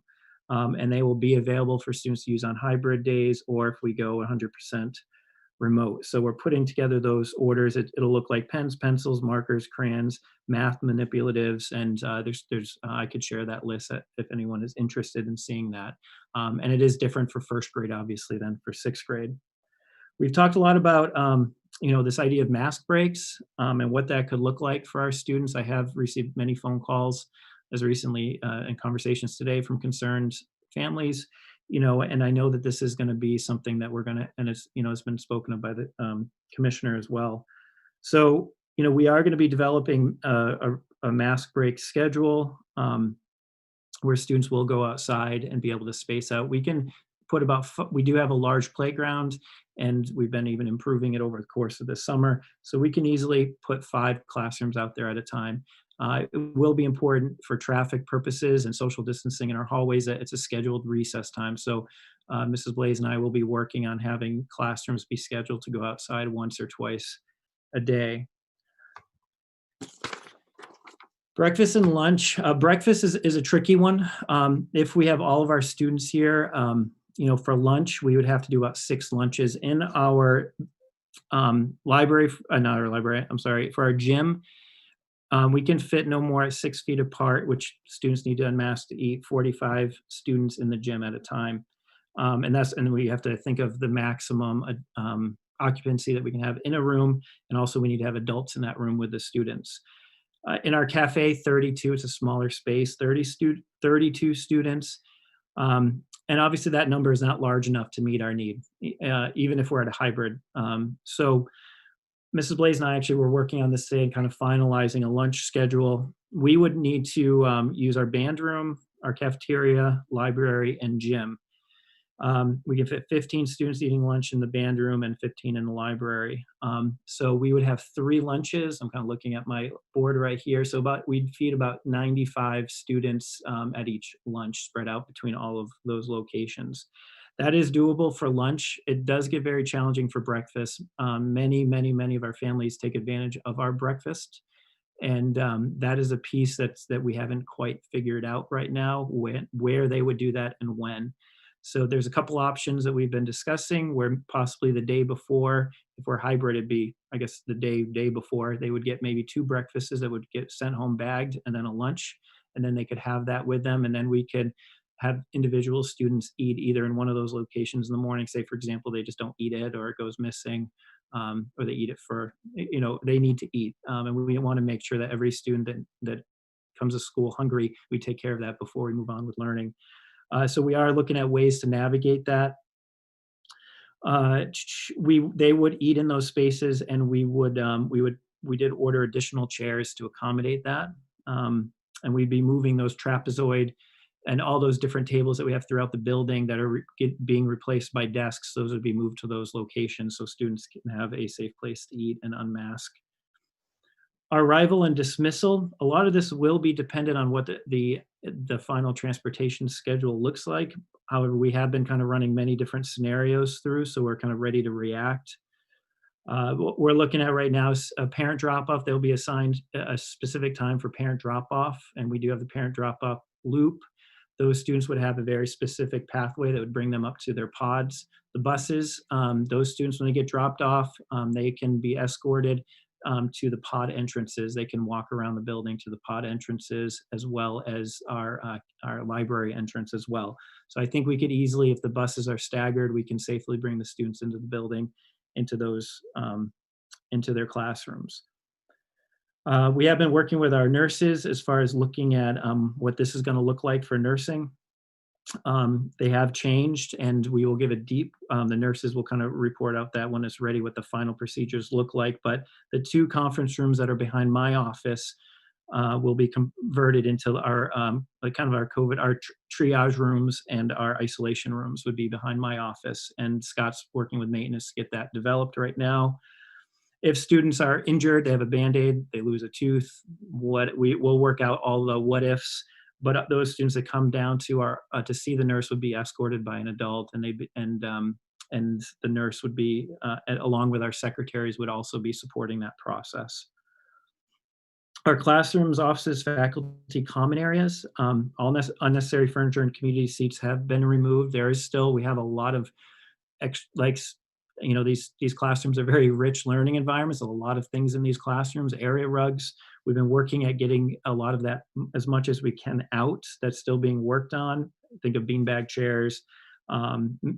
And they will be available for students to use on hybrid days, or if we go 100% remote. So we're putting together those orders. It'll look like pens, pencils, markers, crayons, math manipulatives, and I could share that list if anyone is interested in seeing that. And it is different for first grade, obviously, than for sixth grade. We've talked a lot about this idea of mask breaks and what that could look like for our students. I have received many phone calls as recently in conversations today from concerned families. And I know that this is going to be something that we're going to, and it's been spoken of by the commissioner as well. So, we are going to be developing a mask break schedule where students will go outside and be able to space out. We can put we do have a large playground, and we've been even improving it over the course of the summer. So we can easily put 5 classrooms out there at a time. It will be important for traffic purposes and social distancing in our hallways that it's a scheduled recess time. So Mrs. Blaze and I will be working on having classrooms be scheduled to go outside once or twice a day. Breakfast and lunch. Breakfast is a tricky one. If we have all of our students here, for lunch, we would have to do about 6 lunches in our library, not our library, I'm sorry, for our gym. We can fit no more at 6 feet apart, which students need to unmask to eat 45 students in the gym at a time. And we have to think of the maximum occupancy that we can have in a room. And also we need to have adults in that room with the students. In our cafe, 32, it's a smaller space, 32 students. And obviously that number is not large enough to meet our need, even if we're at a hybrid. So Mrs. Blaze and I actually were working on this today and kind of finalizing a lunch schedule. We would need to use our band room, our cafeteria, library, and gym. We can fit 15 students eating lunch in the band room and 15 in the library. So we would have 3 lunches. I'm kind of looking at my board right here. So we'd feed about 95 students at each lunch, spread out between all of those locations. That is doable for lunch. It does get very challenging for breakfast. Many of our families take advantage of our breakfast. And that is a piece that we haven't quite figured out right now, where they would do that and when. So there's a couple options that we've been discussing where possibly the day before, if we're hybrid, it'd be, I guess, the day before, they would get maybe 2 breakfasts that would get sent home bagged and then a lunch, and then they could have that with them. And then we could have individual students eat either in one of those locations in the morning. Say, for example, they just don't eat it or it goes missing, or they eat it for, they need to eat. And we want to make sure that every student that comes to school hungry, we take care of that before we move on with learning. So we are looking at ways to navigate that. They would eat in those spaces, and we did order additional chairs to accommodate that. And we'd be moving those trapezoid and all those different tables that we have throughout the building that are being replaced by desks. Those would be moved to those locations so students can have a safe place to eat and unmask. Our arrival and dismissal, a lot of this will be dependent on what the final transportation schedule looks like. However, we have been kind of running many different scenarios through, so we're kind of ready to react. What we're looking at right now is a parent drop-off. They'll be assigned a specific time for parent drop-off, and we do have the parent drop-off loop. Those students would have a very specific pathway that would bring them up to their pods. The buses, those students, when they get dropped off, they can be escorted to the pod entrances. They can walk around the building to the pod entrances, as well as our library entrance as well. So I think we could easily, if the buses are staggered, we can safely bring the students into the building, into their classrooms. We have been working with our nurses as far as looking at what this is going to look like for nursing. They have changed, and we will give the nurses will kind of report out that when it's ready what the final procedures look like. But the 2 conference rooms that are behind my office will be converted into our triage rooms, and our isolation rooms would be behind my office. And Scott's working with maintenance to get that developed right now. If students are injured, they have a Band-Aid, they lose a tooth, we'll work out all the what ifs. But those students that come down to our to see the nurse would be escorted by an adult, and the nurse would be along with our secretaries would also be supporting that process. Our classrooms, offices, faculty, common areas, all unnecessary furniture and community seats have been removed. There is still, we have a lot of these classrooms are very rich learning environments, a lot of things in these classrooms, area rugs. We've been working at getting a lot of that as much as we can out. That's still being worked on. Think of beanbag chairs,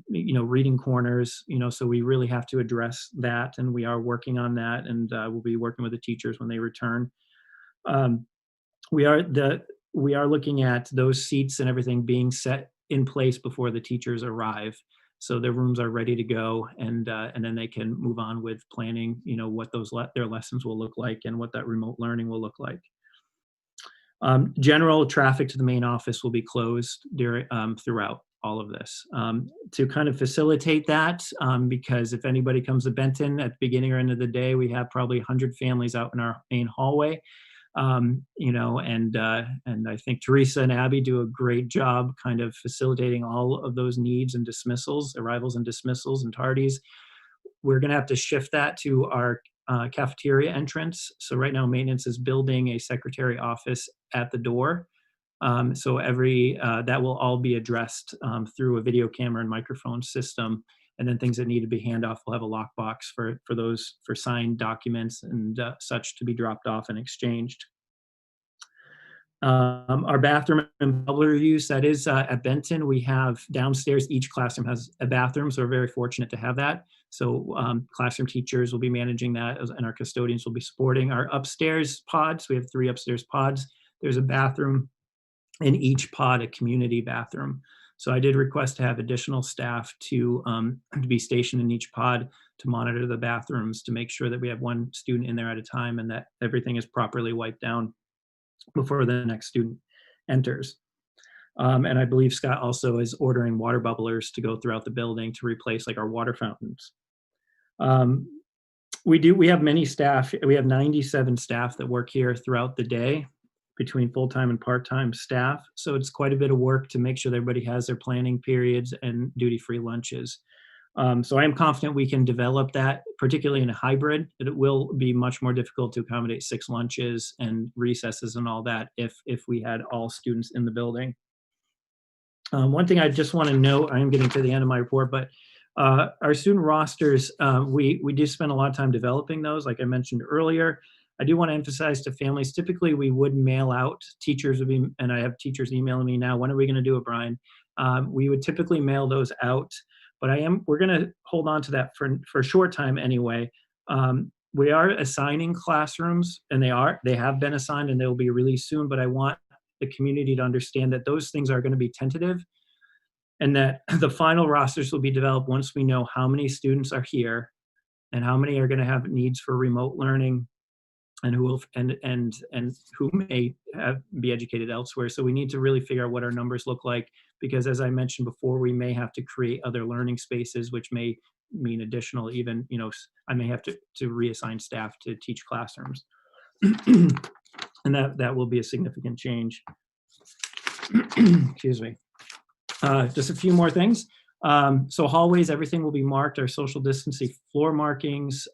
reading corners, so we really have to address that, and we are working on that, and we'll be working with the teachers when they return. We are looking at those seats and everything being set in place before the teachers arrive, so their rooms are ready to go, and then they can move on with planning, what their lessons will look like and what that remote learning will look like. General traffic to the main office will be closed throughout all of this to kind of facilitate that, because if anybody comes to Benton at the beginning or end of the day, we have probably 100 families out in our main hallway. And I think Teresa and Abby do a great job kind of facilitating all of those needs and dismissals, arrivals and dismissals and tardies. We're going to have to shift that to our cafeteria entrance. So right now maintenance is building a secretary office at the door. So that will all be addressed through a video camera and microphone system. And then things that need to be handed off will have a lockbox for signed documents and such to be dropped off and exchanged. Our bathroom and bubbler use, that is at Benton, we have downstairs, each classroom has a bathroom, so we're very fortunate to have that. So classroom teachers will be managing that, and our custodians will be supporting our upstairs pods. We have 3 upstairs pods. There's a bathroom in each pod, a community bathroom. So I did request to have additional staff to be stationed in each pod to monitor the bathrooms, to make sure that we have 1 student in there at a time and that everything is properly wiped down before the next student enters. And I believe Scott also is ordering water bubblers to go throughout the building to replace our water fountains. We have many staff. We have 97 staff that work here throughout the day, between full-time and part-time staff. So it's quite a bit of work to make sure that everybody has their planning periods and duty-free lunches. So I am confident we can develop that, particularly in a hybrid. It will be much more difficult to accommodate 6 lunches and recesses and all that if we had all students in the building. One thing I just want to note, I am getting to the end of my report, but our student rosters, we do spend a lot of time developing those, like I mentioned earlier. I do want to emphasize to families, typically we would mail out, teachers would be, and I have teachers emailing me now, when are we going to do it, Brian? We would typically mail those out, but we're going to hold on to that for a short time anyway. We are assigning classrooms, and they have been assigned and they will be released soon, but I want the community to understand that those things are going to be tentative, and that the final rosters will be developed once we know how many students are here and how many are going to have needs for remote learning, and who will and who may be educated elsewhere. So we need to really figure out what our numbers look like, because as I mentioned before, we may have to create other learning spaces, which may mean additional, even, I may have to reassign staff to teach classrooms. And that will be a significant change. Excuse me. Just a few more things. So hallways, everything will be marked. Our social distancing floor markings,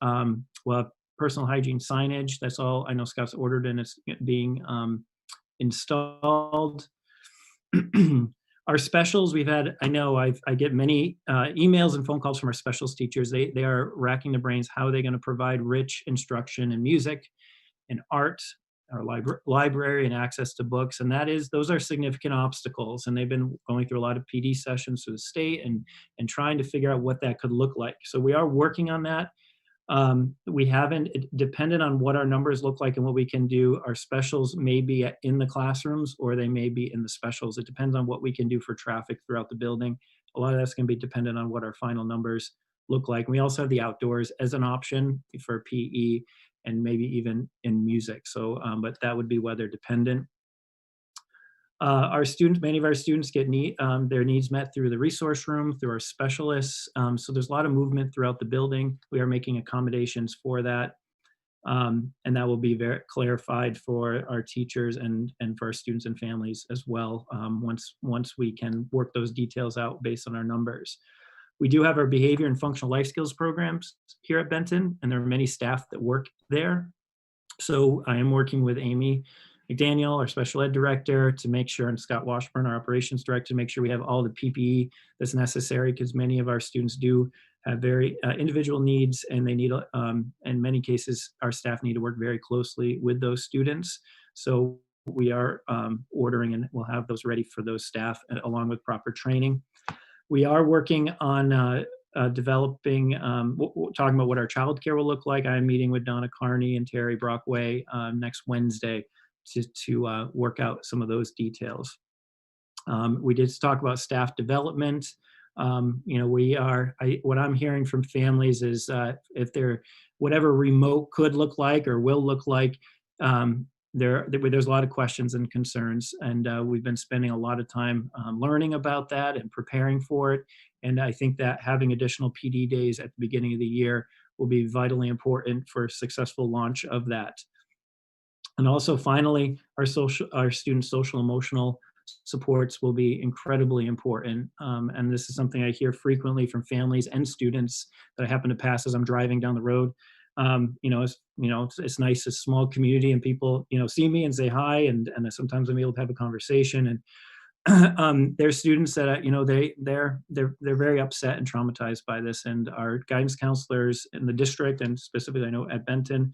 we'll have personal hygiene signage. That's all I know Scott's ordered and it's being installed. Our specials, I get many emails and phone calls from our specials teachers. They are racking their brains. How are they going to provide rich instruction in music and art, our library and access to books? And those are significant obstacles. And they've been going through a lot of PD sessions through the state and trying to figure out what that could look like. So we are working on that. We haven't, dependent on what our numbers look like and what we can do, our specials may be in the classrooms or they may be in the specials. It depends on what we can do for traffic throughout the building. A lot of that's going to be dependent on what our final numbers look like. We also have the outdoors as an option for PE and maybe even in music. So, but that would be weather dependent. Many of our students get their needs met through the resource room, through our specialists. So there's a lot of movement throughout the building. We are making accommodations for that. And that will be very clarified for our teachers and for our students and families as well, once we can work those details out based on our numbers. We do have our behavior and functional life skills programs here at Benton, and there are many staff that work there. So I am working with Amy McDaniel, our special ed director, to make sure, and Scott Washburn, our operations director, to make sure we have all the PPE that's necessary, because many of our students do have very individual needs, and they need, in many cases, our staff need to work very closely with those students. So we are ordering, and we'll have those ready for those staff, along with proper training. We are working on developing, talking about what our childcare will look like. I'm meeting with Donna Carney and Terry Brockway next Wednesday to work out some of those details. We did talk about staff development. What I'm hearing from families is if they're, whatever remote could look like or will look like, there's a lot of questions and concerns, and we've been spending a lot of time learning about that and preparing for it. And I think that having additional PD days at the beginning of the year will be vitally important for a successful launch of that. And also, finally, our student social emotional supports will be incredibly important. And this is something I hear frequently from families and students that I happen to pass as I'm driving down the road. It's nice, a small community, and people, see me and say hi, and sometimes I'm able to have a conversation. And there's students that, they're very upset and traumatized by this. And our guidance counselors in the district, and specifically I know at Benton,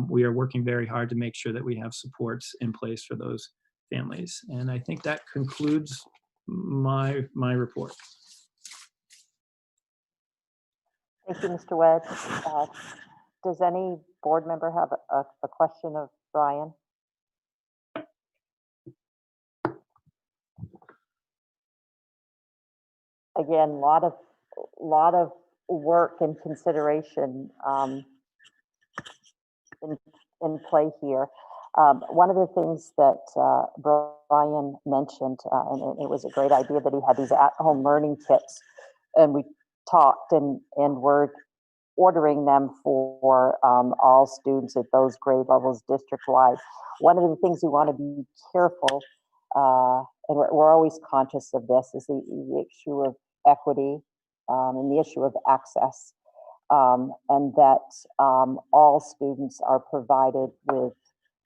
we are working very hard to make sure that we have supports in place for those families. And I think that concludes my report. Thank you, Mr. Wedd. Does any board member have a question of Brian? Again, a lot of work and consideration in play here. One of the things that Brian mentioned, and it was a great idea, that he had these at-home learning kits, and we talked and we're ordering them for all students at those grade levels district-wide. One of the things we want to be careful, and we're always conscious of this, is the issue of equity and the issue of access, and that all students are provided with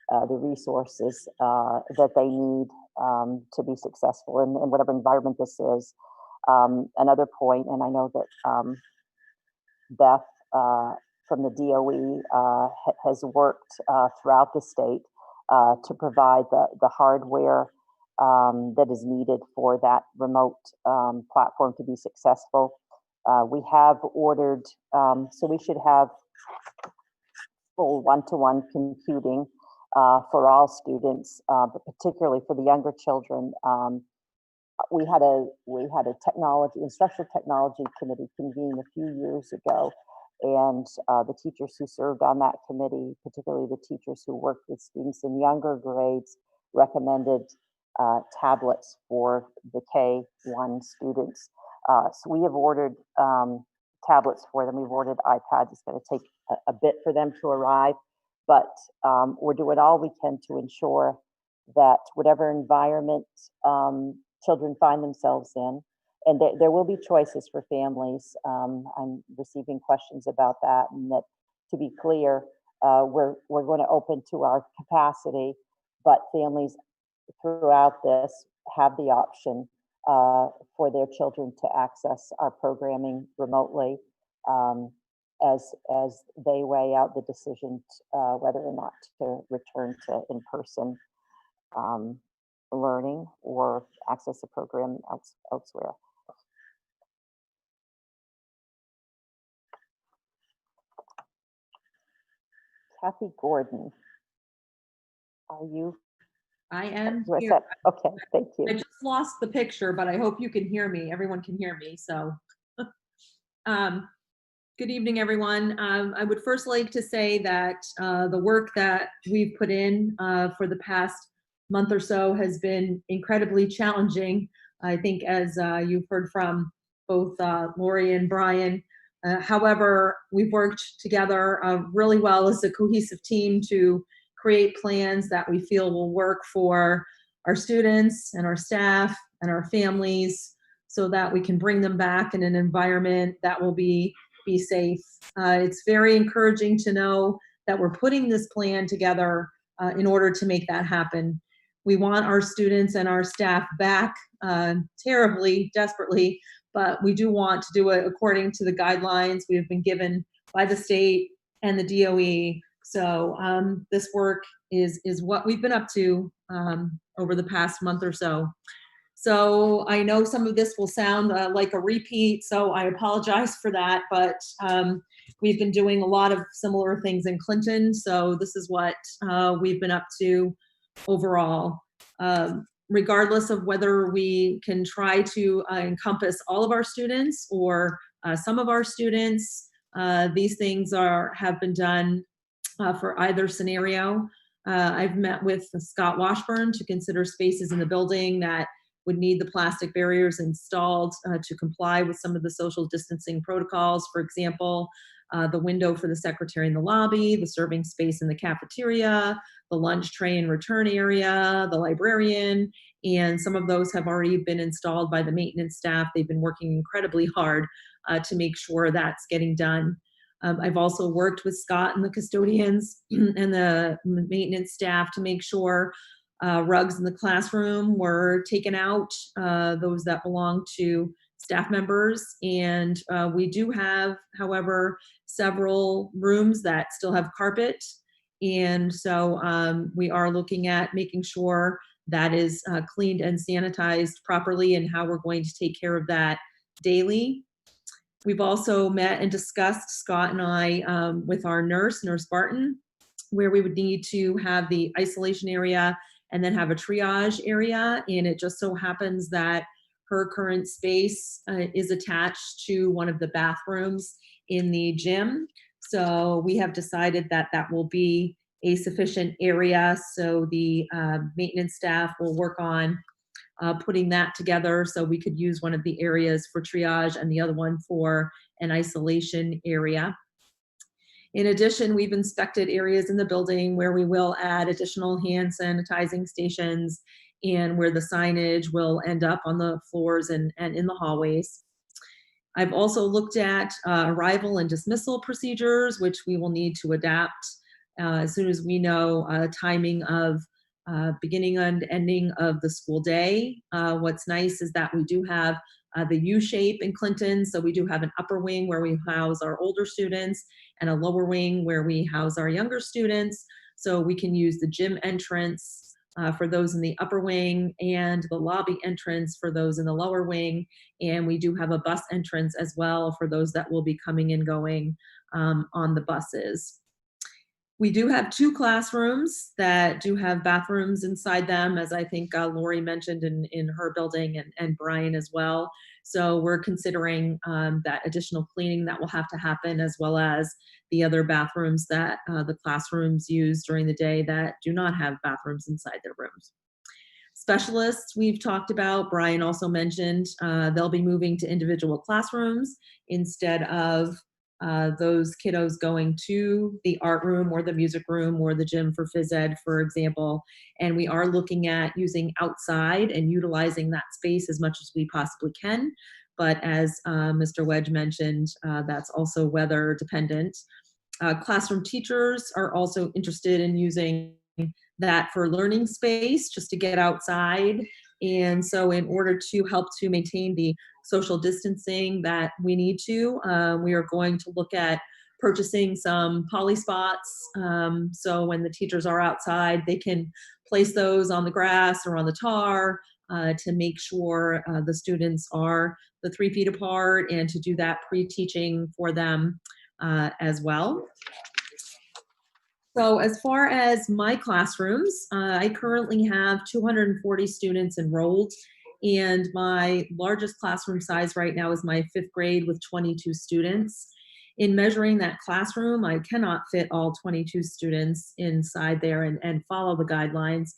the resources that they need to be successful in whatever environment this is. Another point, and I know that Beth from the DOE has worked throughout the state to provide the hardware that is needed for that remote platform to be successful. We have ordered, so we should have full one-to-one computing for all students, but particularly for the younger children. We had a instructional technology committee convene a few years ago, and the teachers who served on that committee, particularly the teachers who worked with students in younger grades, recommended tablets for the K-1 students. So we have ordered tablets for them. We've ordered iPads. It's going to take a bit for them to arrive, but we're doing all we can to ensure that whatever environment children find themselves in, and there will be choices for families. I'm receiving questions about that, and that, to be clear, we're going to open to our capacity, but families throughout this have the option for their children to access our programming remotely as they weigh out the decision whether or not to return to in-person learning or access the program elsewhere. Kathy Gordon, are you? I am What's here. that? Okay, thank you. I just lost the picture, but I hope you can hear me. Everyone can hear me, so. Good evening, everyone. I would first like to say that the work that we've put in for the past month or so has been incredibly challenging. I think as you've heard from both Lori and Brian. However, we've worked together really well as a cohesive team to create plans that we feel will work for our students and our staff and our families so that we can bring them back in an environment that will be safe. It's very encouraging to know that we're putting this plan together in order to make that happen. We want our students and our staff back terribly, desperately, but we do want to do it according to the guidelines we have been given by the state and the DOE. So this work is what we've been up to over the past month or so. So I know some of this will sound like a repeat, so I apologize for that, but we've been doing a lot of similar things in Clinton, so this is what we've been up to overall. Regardless of whether we can try to encompass all of our students or some of our students, these things have been done for either scenario. I've met with Scott Washburn to consider spaces in the building that would need the plastic barriers installed to comply with some of the social distancing protocols. For example, the window for the secretary in the lobby, the serving space in the cafeteria, the lunch tray and return area, the librarian, and some of those have already been installed by the maintenance staff. They've been working incredibly hard to make sure that's getting done. I've also worked with Scott and the custodians and the maintenance staff to make sure rugs in the classroom were taken out, those that belong to staff members. And we do have, however, several rooms that still have carpet. And so we are looking at making sure that is cleaned and sanitized properly and how we're going to take care of that daily. We've also met and discussed, Scott and I, with our Nurse Barton, where we would need to have the isolation area and then have a triage area. And it just so happens that her current space is attached to one of the bathrooms in the gym. So we have decided that that will be a sufficient area. So the maintenance staff will work on putting that together so we could use one of the areas for triage and the other one for an isolation area. In addition, we've inspected areas in the building where we will add additional hand sanitizing stations and where the signage will end up on the floors and in the hallways. I've also looked at arrival and dismissal procedures, which we will need to adapt as soon as we know timing of beginning and ending of the school day. What's nice is that we do have the U shape in Clinton. So we do have an upper wing where we house our older students and a lower wing where we house our younger students. So we can use the gym entrance for those in the upper wing and the lobby entrance for those in the lower wing. And we do have a bus entrance as well for those that will be coming and going on the buses. We do have 2 classrooms that do have bathrooms inside them, as I think Lori mentioned in her building and Brian as well. So we're considering that additional cleaning that will have to happen, as well as the other bathrooms that the classrooms use during the day that do not have bathrooms inside their rooms. Specialists we've talked about, Brian also mentioned, they'll be moving to individual classrooms instead of those kiddos going to the art room or the music room or the gym for phys ed, for example. And we are looking at using outside and utilizing that space as much as we possibly can. But as Mr. Wedge mentioned, that's also weather dependent. Classroom teachers are also interested in using that for learning space, just to get outside. And so in order to help to maintain the social distancing that we need to, we are going to look at purchasing some poly spots. So when the teachers are outside, they can place those on the grass or on the tar to make sure the students are the 3 feet apart, and to do that pre-teaching for them as well. So as far as my classrooms, I currently have 240 students enrolled, and my largest classroom size right now is my 5th grade with 22 students. In measuring that classroom, I cannot fit all 22 students inside there and follow the guidelines.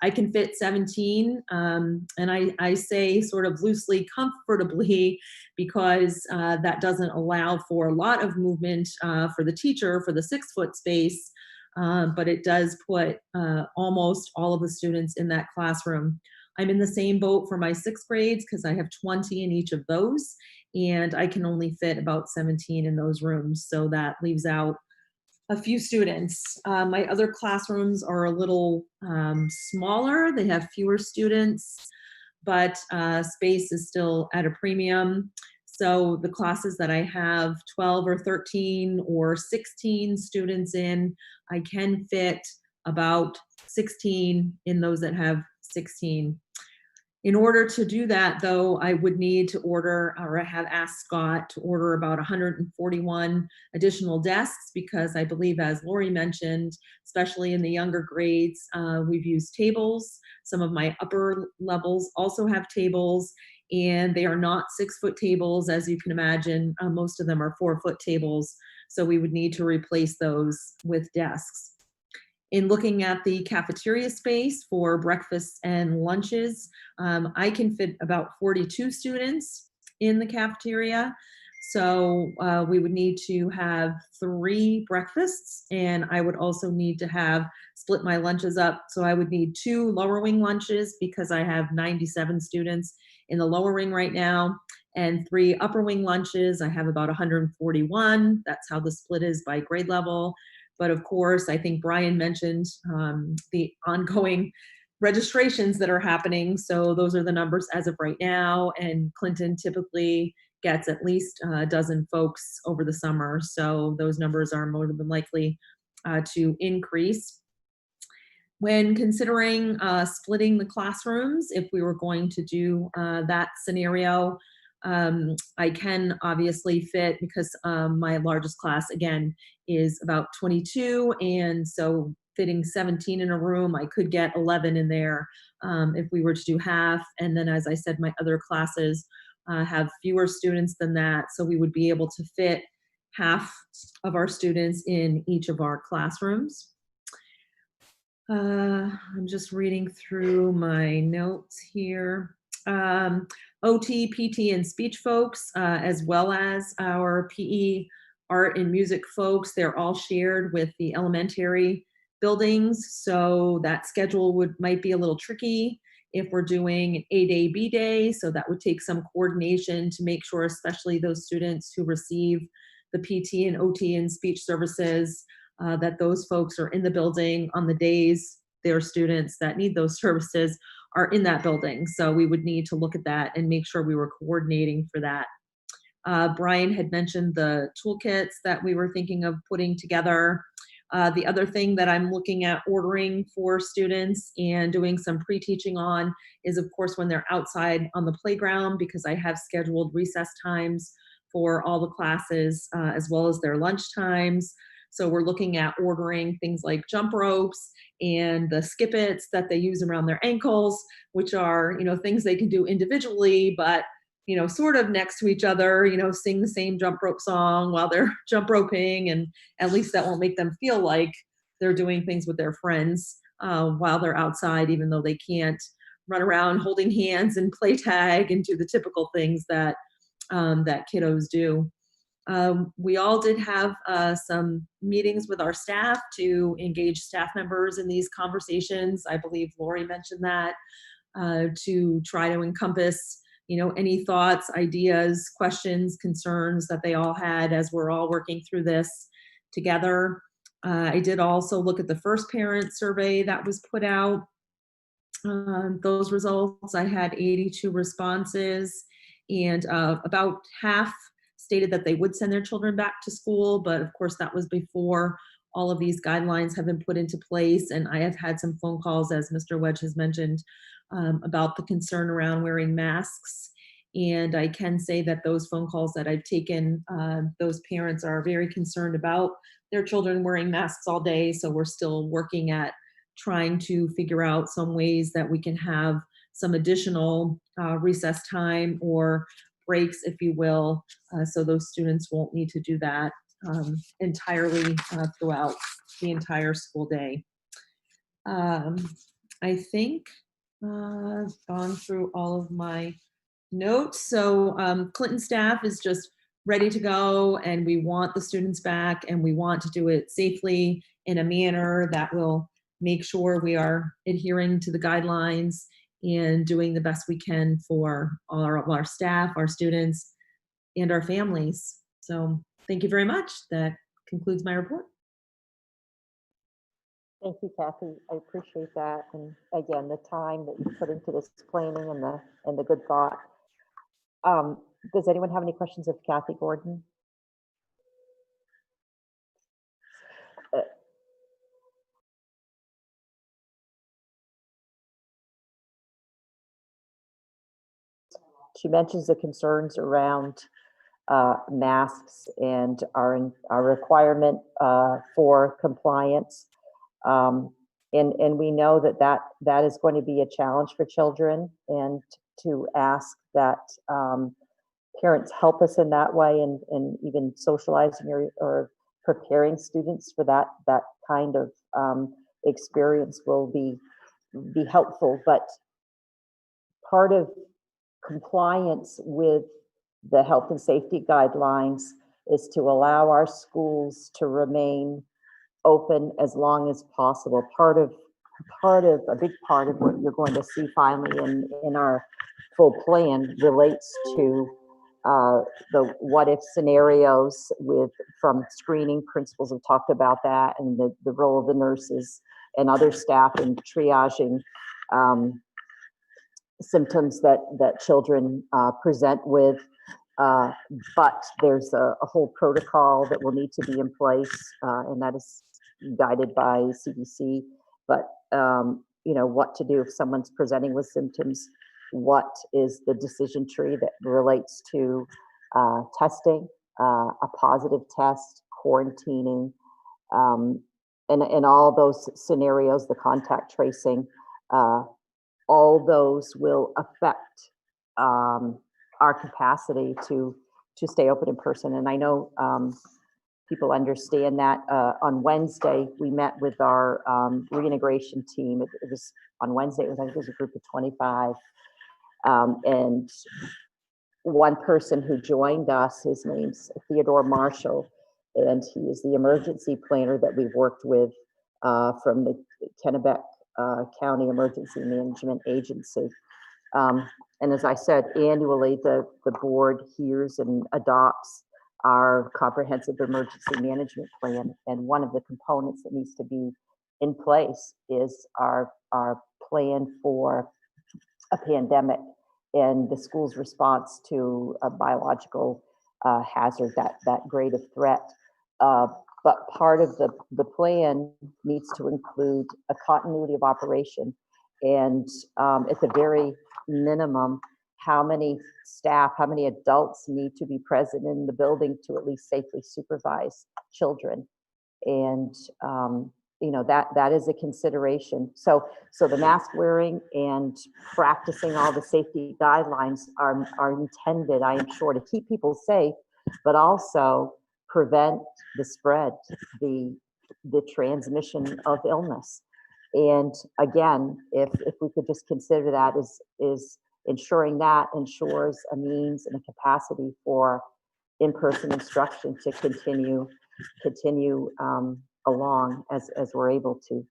I can fit 17, and I say sort of loosely comfortably because that doesn't allow for a lot of movement for the teacher for the 6-foot space, but it does put almost all of the students in that classroom. I'm in the same boat for my 6th grades because I have 20 in each of those, and I can only fit about 17 in those rooms, so that leaves out a few students. My other classrooms are a little smaller. They have fewer students, but space is still at a premium. So the classes that I have 12 or 13 or 16 students in, I can fit about 16 in those that have 16. In order to do that, though, I would need to order, or I have asked Scott to order about 141 additional desks because I believe, as Lori mentioned, especially in the younger grades, we've used tables. Some of my upper levels also have tables, and they are not 6-foot tables, as you can imagine. Most of them are 4-foot tables, so we would need to replace those with desks. In looking at the cafeteria space for breakfasts and lunches, I can fit about 42 students in the cafeteria. So we would need to have 3 breakfasts, and I would also need to have split my lunches up. So I would need 2 lower wing lunches because I have 97 students in the lower wing right now, and 3 upper wing lunches. I have about 141. That's how the split is by grade level. But of course, I think Brian mentioned the ongoing registrations that are happening. So those are the numbers as of right now. And Clinton typically gets at least a dozen folks over the summer. So those numbers are more than likely to increase. When considering splitting the classrooms, if we were going to do that scenario, I can obviously fit, because my largest class, again, is about 22, and so fitting 17 in a room, I could get 11 in there if we were to do half. And then, as I said, my other classes have fewer students than that, so we would be able to fit half of our students in each of our classrooms. I'm just reading through my notes here. OT, PT, and speech folks, as well as our PE, art, and music folks, they're all shared with the elementary buildings. So that schedule might be a little tricky if we're doing an A-day, B-day. So that would take some coordination to make sure, especially those students who receive the PT and OT and speech services, that those folks are in the building on the days their students that need those services are in that building. So we would need to look at that and make sure we were coordinating for that. Brian had mentioned the toolkits that we were thinking of putting together. The other thing that I'm looking at ordering for students and doing some pre-teaching on is, of course, when they're outside on the playground, because I have scheduled recess times for all the classes, as well as their lunch times. So we're looking at ordering things like jump ropes and the skippets that they use around their ankles, which are, things they can do individually, but, sort of next to each other, sing the same jump rope song while they're jump roping. And at least that won't make them feel like they're doing things with their friends while they're outside, even though they can't run around holding hands and play tag and do the typical things that that kiddos do. We all did have some meetings with our staff to engage staff members in these conversations. I believe Lori mentioned that, to try to encompass, any thoughts, ideas, questions, concerns that they all had as we're all working through this together. I did also look at the first parent survey that was put out. Those results, I had 82 responses, and about half stated that they would send their children back to school, but of course that was before all of these guidelines have been put into place. And I have had some phone calls, as Mr. Wedge has mentioned, about the concern around wearing masks. And I can say that those phone calls that I've taken, those parents are very concerned about their children wearing masks all day. So we're still working at trying to figure out some ways that we can have some additional recess time or breaks, if you will, so those students won't need to do that entirely throughout the entire school day. I think I've gone through all of my notes. So Clinton staff is just ready to go, and we want the students back, and we want to do it safely in a manner that will make sure we are adhering to the guidelines and doing the best we can for all our staff, our students, and our families. So thank you very much. That concludes my report. Thank you, Kathy. I appreciate that. And again, the time that you put into this planning and the good thought. Does anyone have any questions of Kathy Gordon? She mentions the concerns around masks and our requirement for compliance. And we know that is going to be a challenge for children, and to ask that parents help us in that way, and even socializing or preparing students for that kind of experience will be helpful. But part of compliance with the health and safety guidelines is to allow our schools to remain open as long as possible. A big part of what you're going to see finally in our full plan relates to the what if scenarios from screening. Principals have talked about that, and the role of the nurses and other staff in triaging symptoms that children present with. But there's a whole protocol that will need to be in place, and that is guided by CDC. But what to do if someone's presenting with symptoms, what is the decision tree that relates to testing, a positive test, quarantining, and all those scenarios, the contact tracing, all those will affect our capacity to stay open in person. And I know people understand that. On Wednesday, we met with our reintegration team. It was on Wednesday. I think it was a group of 25. And one person who joined us, his name's Theodore Marshall, and he is the emergency planner that we've worked with from the Kennebec County Emergency Management Agency. And as I said, annually, the board hears and adopts our comprehensive emergency management plan. And one of the components that needs to be in place is our plan for a pandemic and the school's response to a biological hazard, that grade of threat. But part of the plan needs to include a continuity of operation, and at the very minimum, how many staff, how many adults need to be present in the building to at least safely supervise children. And that is a consideration. So the mask wearing and practicing all the safety guidelines are intended, I am sure, to keep people safe, but also prevent the spread, the transmission of illness. And again, if we could just consider that is ensuring that ensures a means and a capacity for in-person instruction to continue along as we're able to.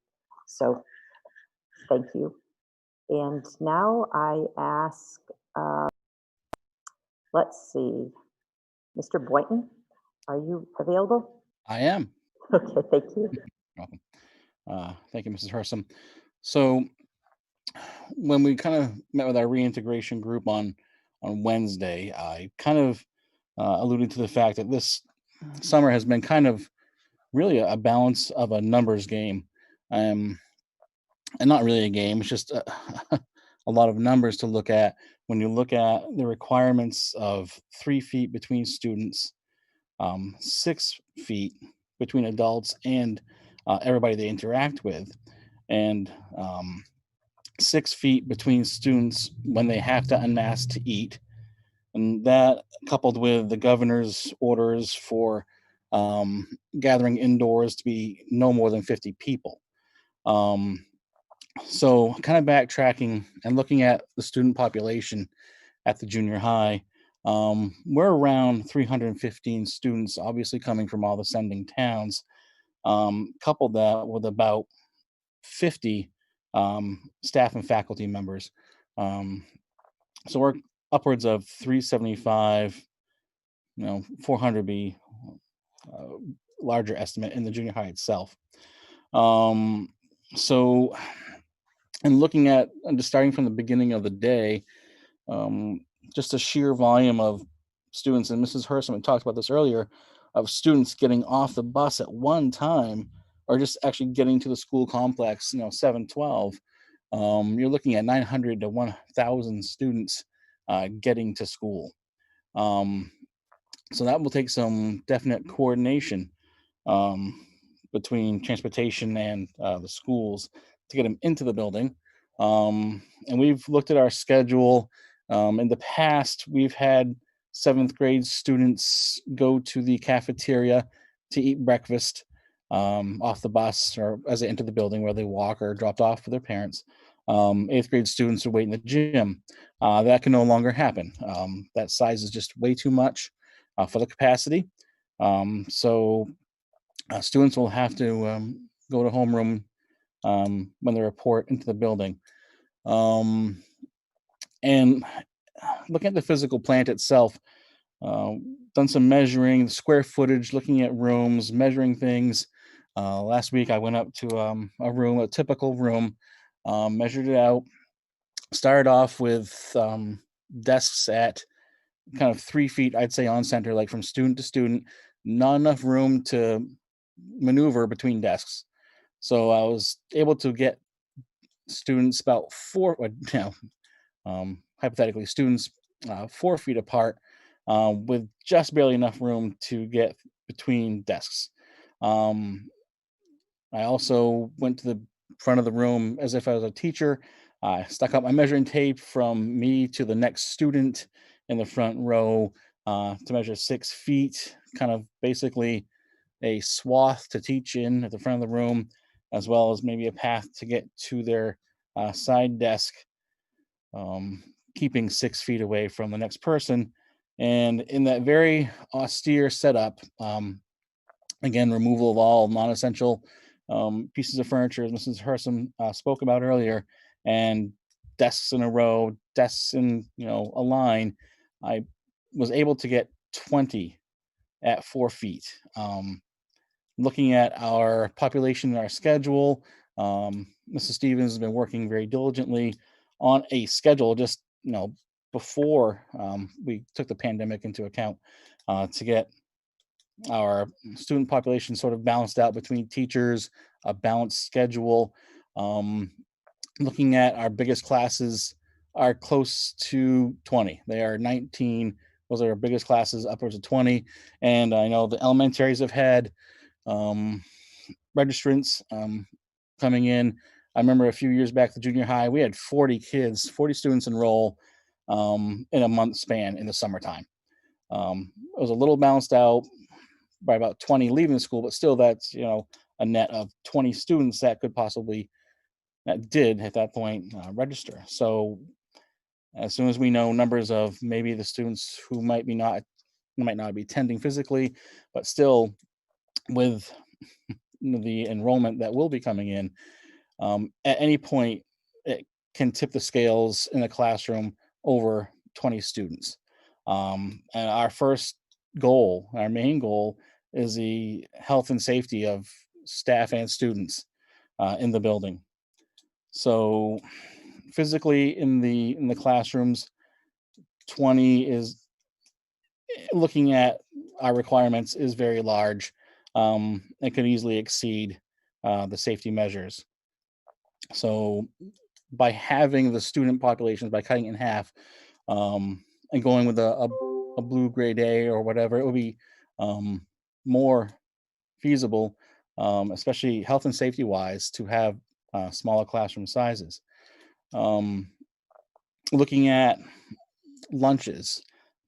So thank you. And now I ask, let's see, Mr. Boynton, are you available? I am. Okay, thank you. Welcome. Thank you, Mrs. Hersom. So when we kind of met with our reintegration group on Wednesday, I kind of alluded to the fact that this summer has been kind of really a balance of a numbers game, and not really a game. It's just a lot of numbers to look at when you look at the requirements of 3 feet between students, 6 feet between adults and everybody they interact with, and 6 feet between students when they have to unmask to eat. And that, coupled with the governor's orders for gathering indoors to be no more than 50 people. So kind of backtracking and looking at the student population at the junior high, we're around 315 students, obviously coming from all the sending towns. Couple that with about 50 staff and faculty members. So we're upwards of 375, 400 be larger estimate in the junior high itself. So, and looking at, and just starting from the beginning of the day, just a sheer volume of students, and Mrs. Herson talked about this earlier, of students getting off the bus at one time, or just actually getting to the school complex, 712. You're looking at 900 to 1,000 students getting to school. So that will take some definite coordination between transportation and the schools to get them into the building. And we've looked at our schedule. In the past, we've had 7th grade students go to the cafeteria to eat breakfast off the bus or as they enter the building, where they walk or dropped off for their parents. 8th grade students are waiting in the gym. That can no longer happen. That size is just way too much for the capacity. So students will have to go to homeroom when they report into the building. And looking at the physical plant itself, done some measuring, square footage, looking at rooms, measuring things. Last week I went up to a typical room, measured it out, started off with desks at kind of 3 feet, I'd say, on center, like from student to student, not enough room to maneuver between desks. So I was able to get students about hypothetically, students 4 feet apart with just barely enough room to get between desks. I also went to the front of the room as if I was a teacher. I stuck out my measuring tape from me to the next student in the front row to measure 6 feet, kind of basically a swath to teach in at the front of the room, as well as maybe a path to get to their side desk, keeping 6 feet away from the next person. And in that very austere setup, again, removal of all non-essential pieces of furniture, as Mrs. Herson spoke about earlier, and desks in a row, desks in a line, I was able to get 20 at 4 feet. Looking at our population and our schedule, Mrs. Stevens has been working very diligently on a schedule just before we took the pandemic into account to get our student population sort of balanced out between teachers, a balanced schedule. Looking at our biggest classes are close to 20. They are 19. Those are our biggest classes, upwards of 20. And I know the elementaries have had registrants coming in. I remember a few years back, the junior high, we had 40 kids, 40 students enroll in a month span in the summertime. It was a little balanced out by about 20 leaving school, but still that's, a net of 20 students that did at that point register. So as soon as we know numbers of maybe the students who might not be attending physically, but still with the enrollment that will be coming in, at any point it can tip the scales in the classroom over 20 students. And our main goal is the health and safety of staff and students in the building. So physically in the classrooms, 20 is, looking at our requirements, is very large. It could easily exceed the safety measures. So by having the student populations, by cutting it in half and going with a blue grade A or whatever, it would be more feasible, especially health and safety wise, to have smaller classroom sizes. Looking at lunches,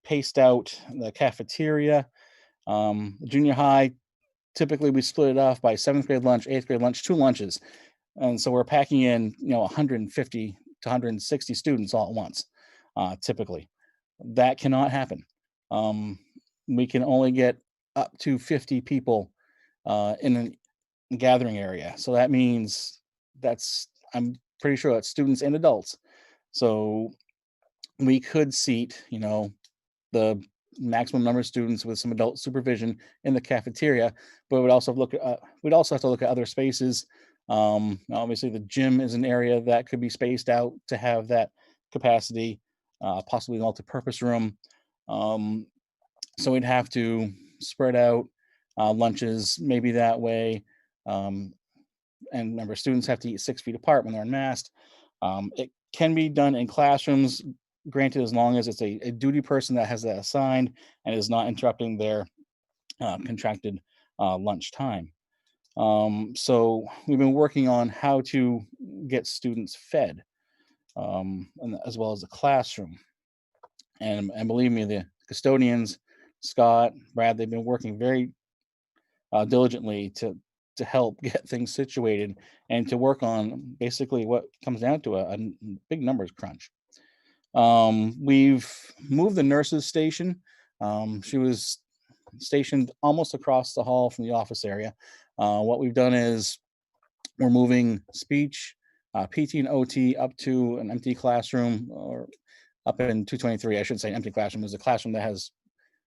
paced out the cafeteria, junior high, typically we split it off by 7th grade lunch, 8th grade lunch, 2 lunches. And so we're packing in, 150 to 160 students all at once, typically. That cannot happen. We can only get up to 50 people in a gathering area. So that means I'm pretty sure that's students and adults. So we could seat, the maximum number of students with some adult supervision in the cafeteria, but we'd also have to look at other spaces. Obviously, the gym is an area that could be spaced out to have that capacity, possibly a multi-purpose room. So we'd have to spread out lunches maybe that way. And remember, students have to eat 6 feet apart when they're unmasked. It can be done in classrooms, granted, as long as it's a duty person that has that assigned and is not interrupting their contracted lunch time. So we've been working on how to get students fed, and as well as the classroom. And believe me, the custodians, Scott, Brad, they've been working very diligently to help get things situated and to work on basically what comes down to a big numbers crunch. We've moved the nurses station. She was stationed almost across the hall from the office area. What we've done is we're moving speech, PT and OT up to an empty classroom, or up in 223. I should say an empty classroom. There's a classroom that has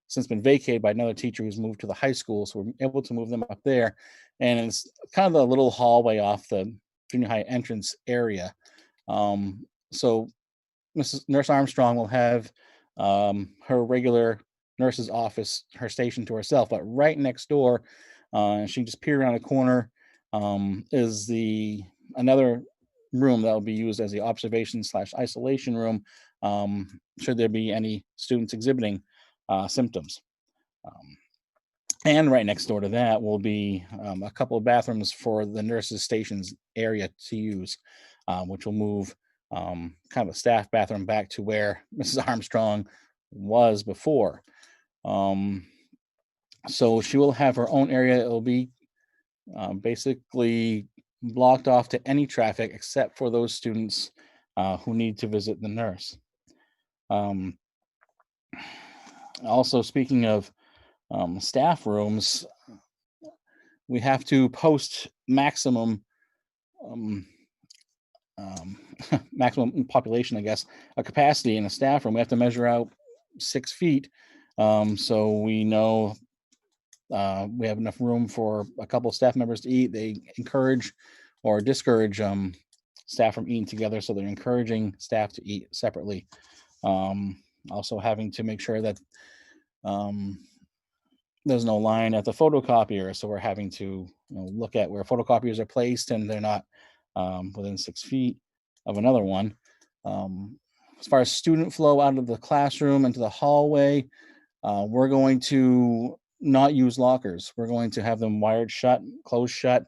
since been vacated by another teacher who's moved to the high school. So we're able to move them up there. And it's kind of a little hallway off the junior high entrance area. So Nurse Armstrong will have her regular nurse's office, her station to herself, but right next door, she can just peer around a corner, is another room that will be used as the observation/isolation room, should there be any students exhibiting symptoms. And right next door to that will be a couple of bathrooms for the nurses' stations area to use, which will move kind of a staff bathroom back to where Mrs. Armstrong was before. So she will have her own area. It will be basically blocked off to any traffic except for those students who need to visit the nurse. Also, speaking of staff rooms, we have to post maximum maximum population, I guess, a capacity in a staff room. We have to measure out 6 feet, so we know we have enough room for a couple of staff members to eat. They encourage or discourage staff from eating together, so they're encouraging staff to eat separately. Also having to make sure that there's no line at the photocopier, so we're having to look at where photocopiers are placed and they're not within 6 feet of another one. As far as student flow out of the classroom into the hallway, we're going to not use lockers. We're going to have them wired shut, closed shut.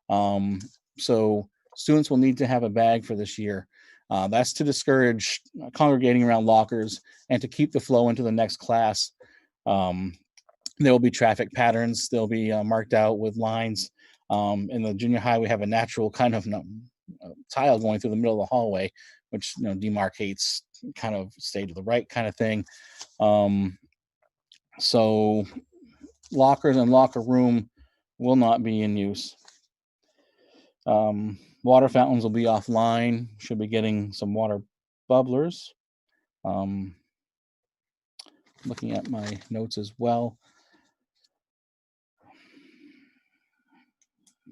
So students will need to have a bag for this year. That's to discourage congregating around lockers and to keep the flow into the next class. There will be traffic patterns. They'll be marked out with lines. In the junior high, we have a natural kind of tile going through the middle of the hallway, which demarcates kind of stay to the right kind of thing. So lockers and locker room will not be in use. Water fountains will be offline. Should be getting some water bubblers. Looking at my notes as well.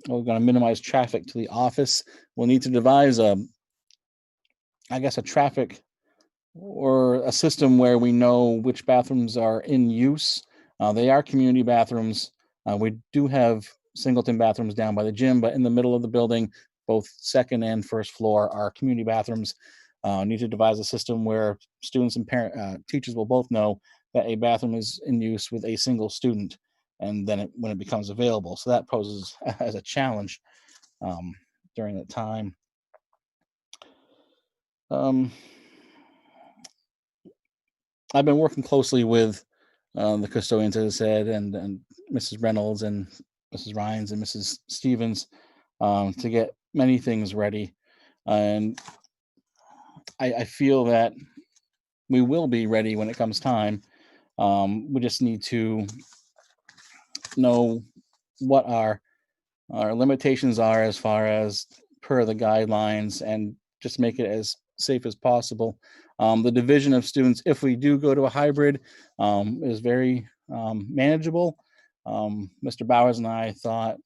We're going to minimize traffic to the office. We'll need to devise a traffic or a system where we know which bathrooms are in use. They are community bathrooms. We do have singleton bathrooms down by the gym, but in the middle of the building, both second and first floor are community bathrooms. Need to devise a system where students and teachers will both know that a bathroom is in use with a single student, and then when it becomes available. So that poses as a challenge during that time. I've been working closely with the custodians, as I said, and Mrs. Reynolds and Mrs. Ryans and Mrs. Stevens to get many things ready. And I feel that we will be ready when it comes time. We just need to know what our limitations are as far as per the guidelines, and just make it as safe as possible. The division of students, if we do go to a hybrid, is very manageable. Mr. Bowers and I thought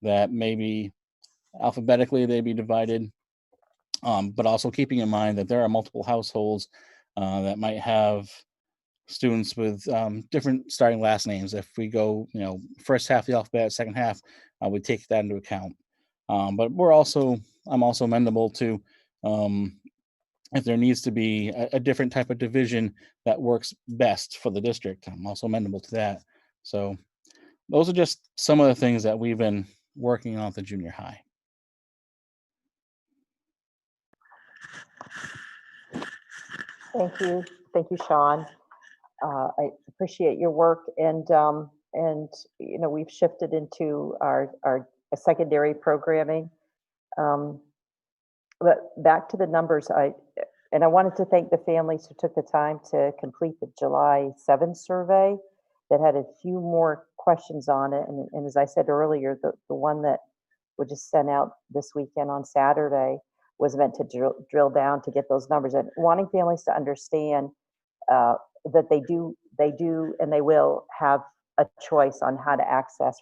that maybe alphabetically they'd be divided, but also keeping in mind that there are multiple households that might have students with different starting last names. If we go, first half of the alphabet, second half, we take that into account. But I'm also amenable to if there needs to be a different type of division that works best for the district. I'm also amenable to that. So those are just some of the things that we've been working on at the junior high. Thank you, Sean. I appreciate your work, and we've shifted into our secondary programming. But back to the numbers, I wanted to thank the families who took the time to complete the July 7th survey that had a few more questions on it. And as I said earlier, the one that was just sent out this weekend on Saturday was meant to drill down to get those numbers, and wanting families to understand that they do and they will have a choice on how to access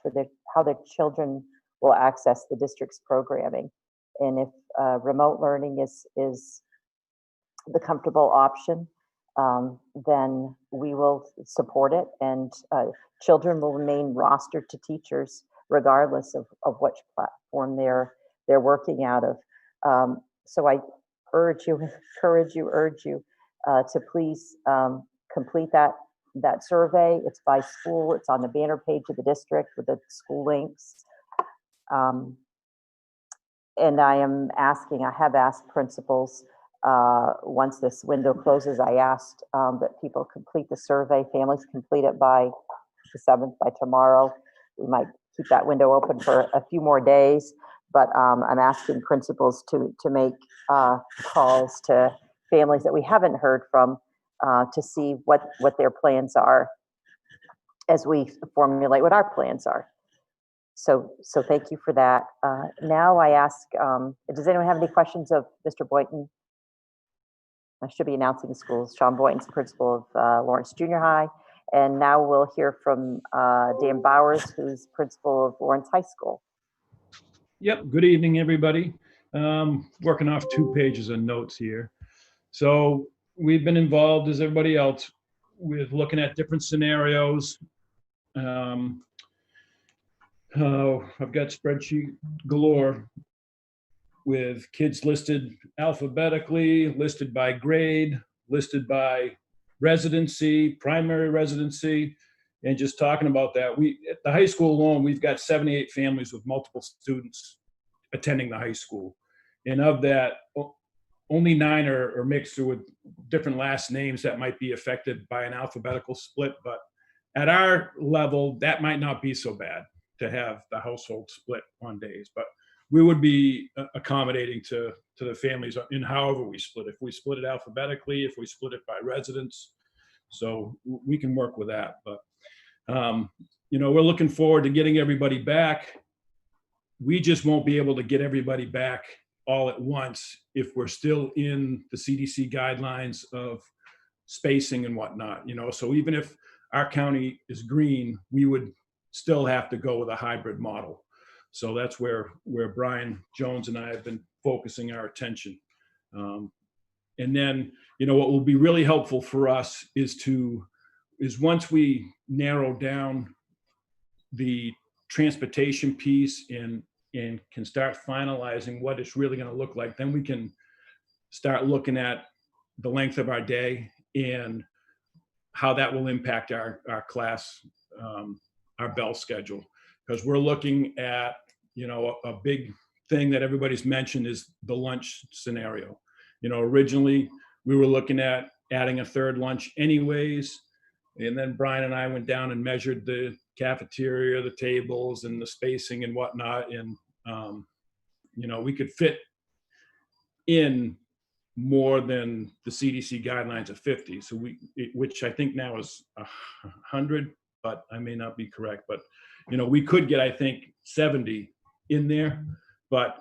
how their children will access the district's programming. And if remote learning is the comfortable option, then we will support it, and children will remain rostered to teachers regardless of which platform they're working out of. So I urge you to please complete that survey. It's by school. It's on the banner page of the district with the school links. And I have asked principals, once this window closes, I asked that people complete the survey, families complete it by the 7th, by tomorrow. We might keep that window open for a few more days, but I'm asking principals to make calls to families that we haven't heard from to see what their plans are as we formulate what our plans are. So thank you for that. Now I ask, does anyone have any questions of Mr. Boynton? I should be announcing the schools. Sean Boynton's principal of Lawrence Junior High. And now we'll hear from Dan Bowers, who's principal of Lawrence High School. Yep. Good evening, everybody. Working off 2 pages of notes here. So we've been involved, as everybody else, with looking at different scenarios. I've got spreadsheet galore with kids listed alphabetically, listed by grade, listed by residency, primary residency, and just talking about that. At the high school alone, we've got 78 families with multiple students attending the high school. And of that, only 9 are mixed with different last names that might be affected by an alphabetical split. But at our level, that might not be so bad to have the household split on days. But we would be accommodating to the families in however we split. If we split it alphabetically, if we split it by residence, so we can work with that. But we're looking forward to getting everybody back. We just won't be able to get everybody back all at once if we're still in the CDC guidelines of spacing and whatnot. So even if our county is green, we would still have to go with a hybrid model. So that's where Brian Jones and I have been focusing our attention. And then, what will be really helpful for us is once we narrow down the transportation piece and can start finalizing what it's really going to look like, then we can start looking at the length of our day and how that will impact our class, our bell schedule. Because we're looking at, a big thing that everybody's mentioned is the lunch scenario. Originally we were looking at adding a 3rd lunch anyways. And then Brian and I went down and measured the cafeteria, the tables and the spacing and whatnot. And we could fit in more than the CDC guidelines of 50. So which I think now is 100, but I may not be correct. But, we could get, I think, 70 in there. But,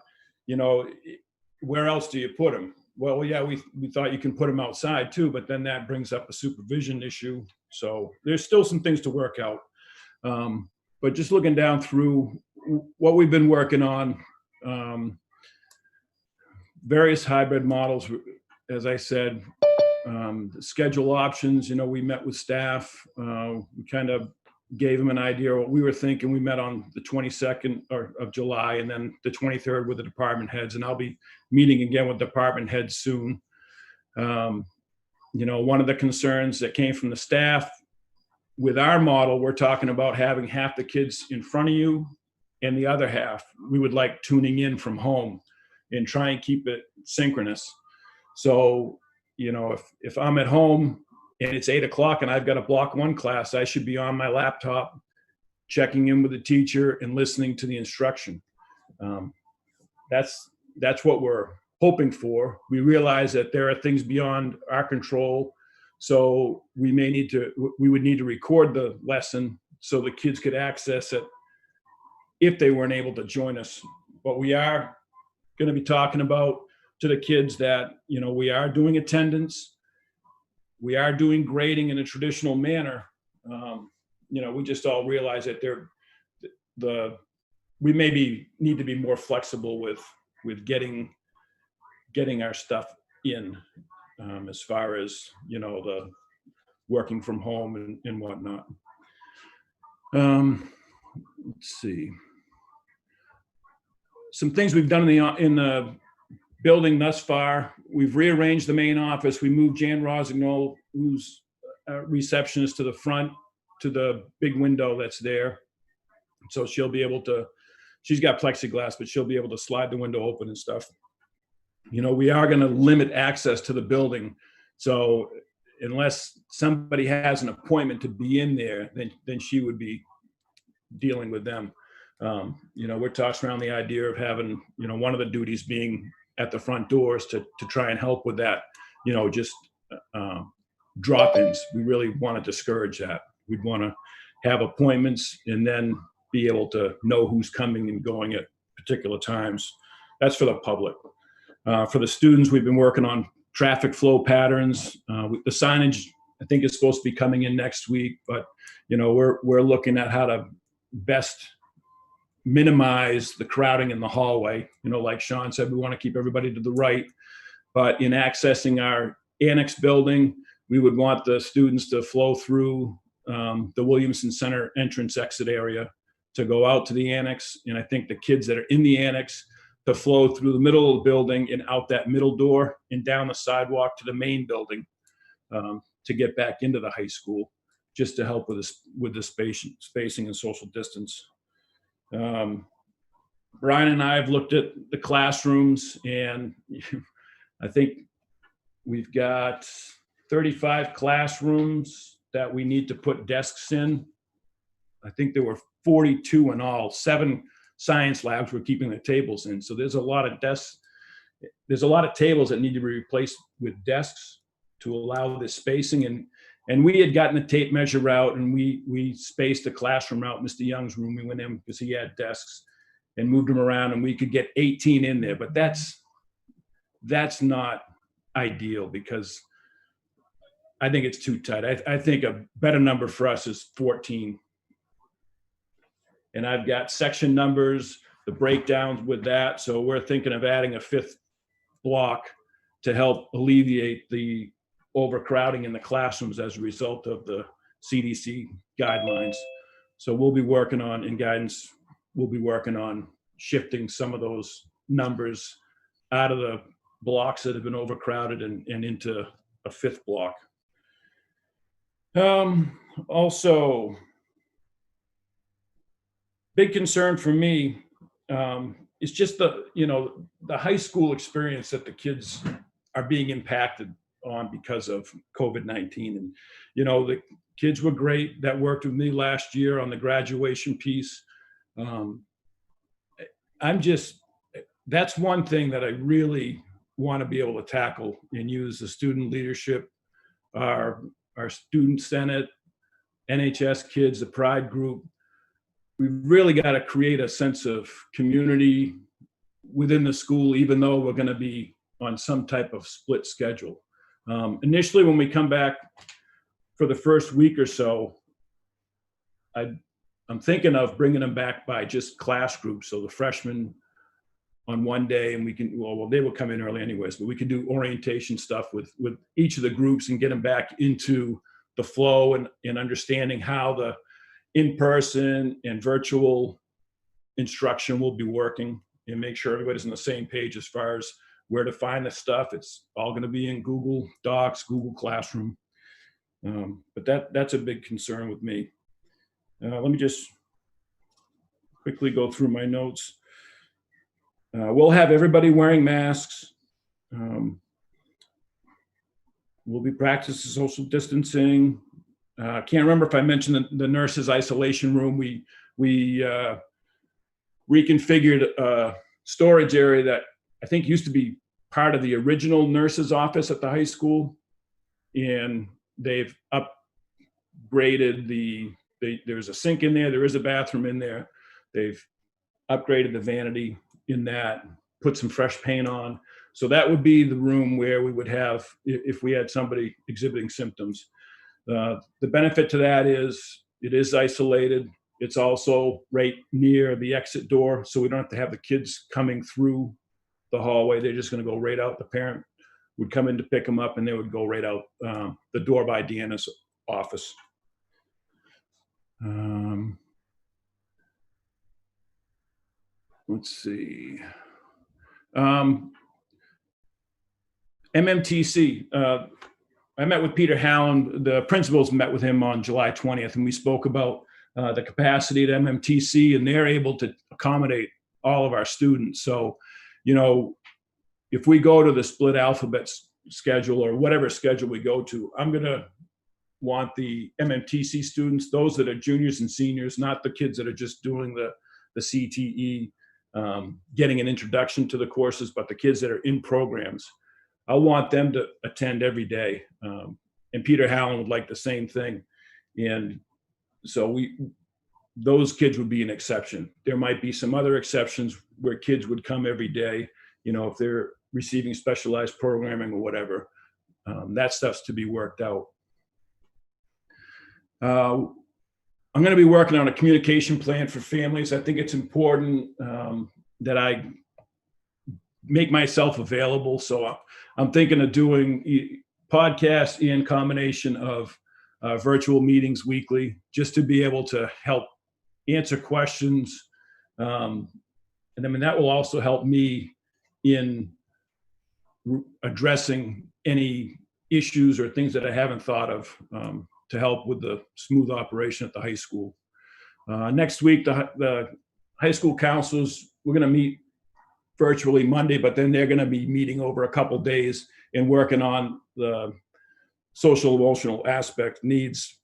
where else do you put them? Well, yeah, we thought you can put them outside too, but then that brings up a supervision issue. So there's still some things to work out. But just looking down through what we've been working on, various hybrid models, as I said, schedule options, we met with staff. We kind of gave them an idea of what we were thinking. We met on the 22nd of July and then the 23rd with the department heads, and I'll be meeting again with department heads soon. One of the concerns that came from the staff with our model, we're talking about having half the kids in front of you and the other half, we would like tuning in from home and try and keep it synchronous. So, if I'm at home and it's 8 o'clock and I've got a block 1 class, I should be on my laptop, checking in with the teacher and listening to the instruction. That's what we're hoping for. We realize that there are things beyond our control. So we would need to record the lesson so the kids could access it if they weren't able to join us. But we are going to be talking about to the kids that, we are doing attendance. We are doing grading in a traditional manner. We just all realize that we maybe need to be more flexible with getting our stuff in, as far as, the working from home and whatnot. Let's see. Some things we've done in the building thus far. We've rearranged the main office. We moved Jan Rosignol, who's a receptionist, to the front, to the big window that's there. So she'll be able to, she's got plexiglass, but she'll be able to slide the window open and stuff. We are going to limit access to the building. So unless somebody has an appointment to be in there, then she would be dealing with them. We're tossing around the idea of having, one of the duties being at the front doors to try and help with that, just drop-ins. We really want to discourage that. We'd want to have appointments and then be able to know who's coming and going at particular times. That's for the public. For the students, we've been working on traffic flow patterns. The signage, I think, is supposed to be coming in next week, but we're looking at how to best minimize the crowding in the hallway. Like Sean said, we want to keep everybody to the right, but in accessing our annex building, we would want the students to flow through the Williamson Center entrance exit area to go out to the annex. And I think the kids that are in the annex to flow through the middle of the building and out that middle door and down the sidewalk to the main building to get back into the high school, just to help with the spacing and social distance. Brian and I have looked at the classrooms, and I think we've got 35 classrooms that we need to put desks in. I think there were 42 in all. 7 science labs we're keeping the tables in. So there's a lot of desks. There's a lot of tables that need to be replaced with desks to allow this spacing. And we had gotten the tape measure out, and we spaced the classroom out. Mr. Young's room, we went in because he had desks and moved them around, and we could get 18 in there. But that's not ideal, because I think it's too tight. I think a better number for us is 14. And I've got section numbers, the breakdowns with that. So we're thinking of adding a 5th block to help alleviate the overcrowding in the classrooms as a result of the CDC guidelines. So we'll be working on, in guidance, we'll be working on shifting some of those numbers out of the blocks that have been overcrowded and into a 5th block. Also, big concern for me is just the high school experience that the kids are being impacted on because of COVID-19. And, the kids were great that worked with me last year on the graduation piece. I'm just that's one thing that I really want to be able to tackle and use the student leadership, our student senate, NHS kids, the pride group. We've really got to create a sense of community within the school, even though we're going to be on some type of split schedule. Initially, when we come back for the first week or so, I'm thinking of bringing them back by just class groups. So the freshmen on one day, and we can, well, they will come in early anyways, but we can do orientation stuff with each of the groups and get them back into the flow and understanding how the in-person and virtual instruction will be working, and make sure everybody's on the same page as far as where to find the stuff. It's all going to be in Google Docs, Google Classroom. But that's a big concern with me. Let me just quickly go through my notes. We'll have everybody wearing masks. We'll be practicing social distancing. Can't remember if I mentioned the nurses' isolation room. We reconfigured a storage area that I think used to be part of the original nurse's office at the high school, and they've upgraded there's a sink in there, there is a bathroom in there. They've upgraded the vanity in that, put some fresh paint on. So that would be the room where we would have, if we had somebody exhibiting symptoms. The benefit to that is it is isolated. It's also right near the exit door, so we don't have to have the kids coming through the hallway. They're just going to go right out. The parent would come in to pick them up, and they would go right out the door by Deanna's office. Let's see. MMTC. I met with Peter Howland. The principals met with him on July 20th, and we spoke about the capacity at MMTC, and they're able to accommodate all of our students. So, you know, if we go to the split alphabet schedule or whatever schedule we go to, I'm going to want the MMTC students, those that are juniors and seniors, not the kids that are just doing the CTE, getting an introduction to the courses, but the kids that are in programs. I want them to attend every day. And Peter Howland would like the same thing. And so those kids would be an exception. There might be some other exceptions where kids would come every day, you know, if they're receiving specialized programming or whatever. That stuff's to be worked out. I'm going to be working on a communication plan for families. I think it's important that I make myself available. So I'm thinking of doing podcasts in combination of virtual meetings weekly, just to be able to help answer questions. And I mean, that will also help me in addressing any issues or things that I haven't thought of to help with the smooth operation at the high school. Next week, the high school counselors, we're going to meet virtually Monday, but then they're going to be meeting over a couple days and working on the social emotional aspect needs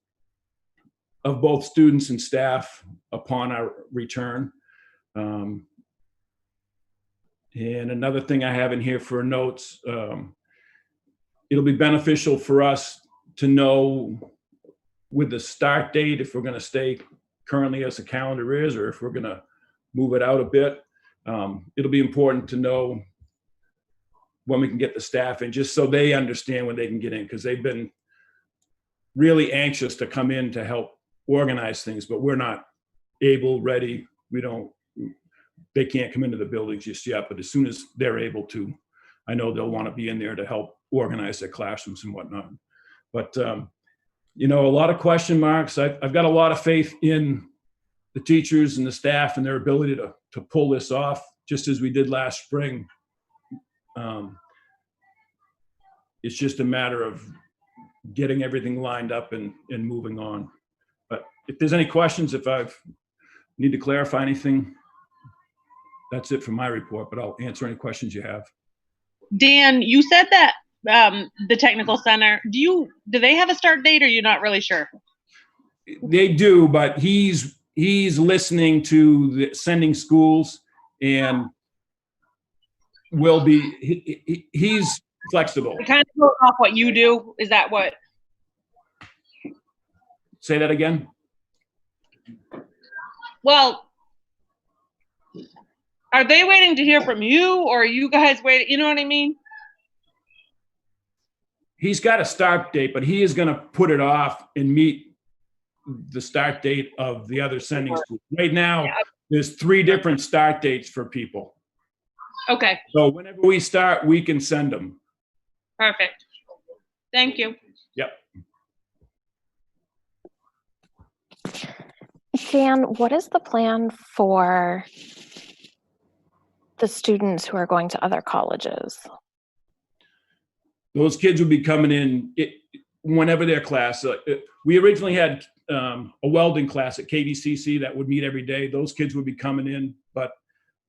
of both students and staff upon our return. And another thing I have in here for notes, it'll be beneficial for us to know with the start date if we're going to stay currently as the calendar is, or if we're going to move it out a bit. It'll be important to know when we can get the staff in, just so they understand when they can get in, because they've been really anxious to come in to help organize things, but we're not able, ready. They can't come into the building just yet, but as soon as they're able to, I know they'll want to be in there to help organize their classrooms and whatnot. But, you know, a lot of question marks. I've got a lot of faith in the teachers and the staff and their ability to pull this off, just as we did last spring. It's just a matter of getting everything lined up and moving on. But if there's any questions, if I need to clarify anything, that's it for my report, but I'll answer any questions you have. Dan, you said that the technical center, do they have a start date, or you're not really sure? They do, but he's listening to the sending schools, and will be, he's flexible. It kind of goes off what you do. Is that what? Say that again? Well, are they waiting to hear from you, or are you guys waiting? You know what I mean? He's got a start date, but he is going to put it off and meet the start date of the other sending school. Right now, there's 3 different start dates for people. Okay, So whenever we start, we can send them. perfect. Thank you. Yep. Dan, what is the plan for the students who are going to other colleges? Those kids will be coming in whenever their class. We originally had a welding class at KVCC that would meet every day. Those kids would be coming in, but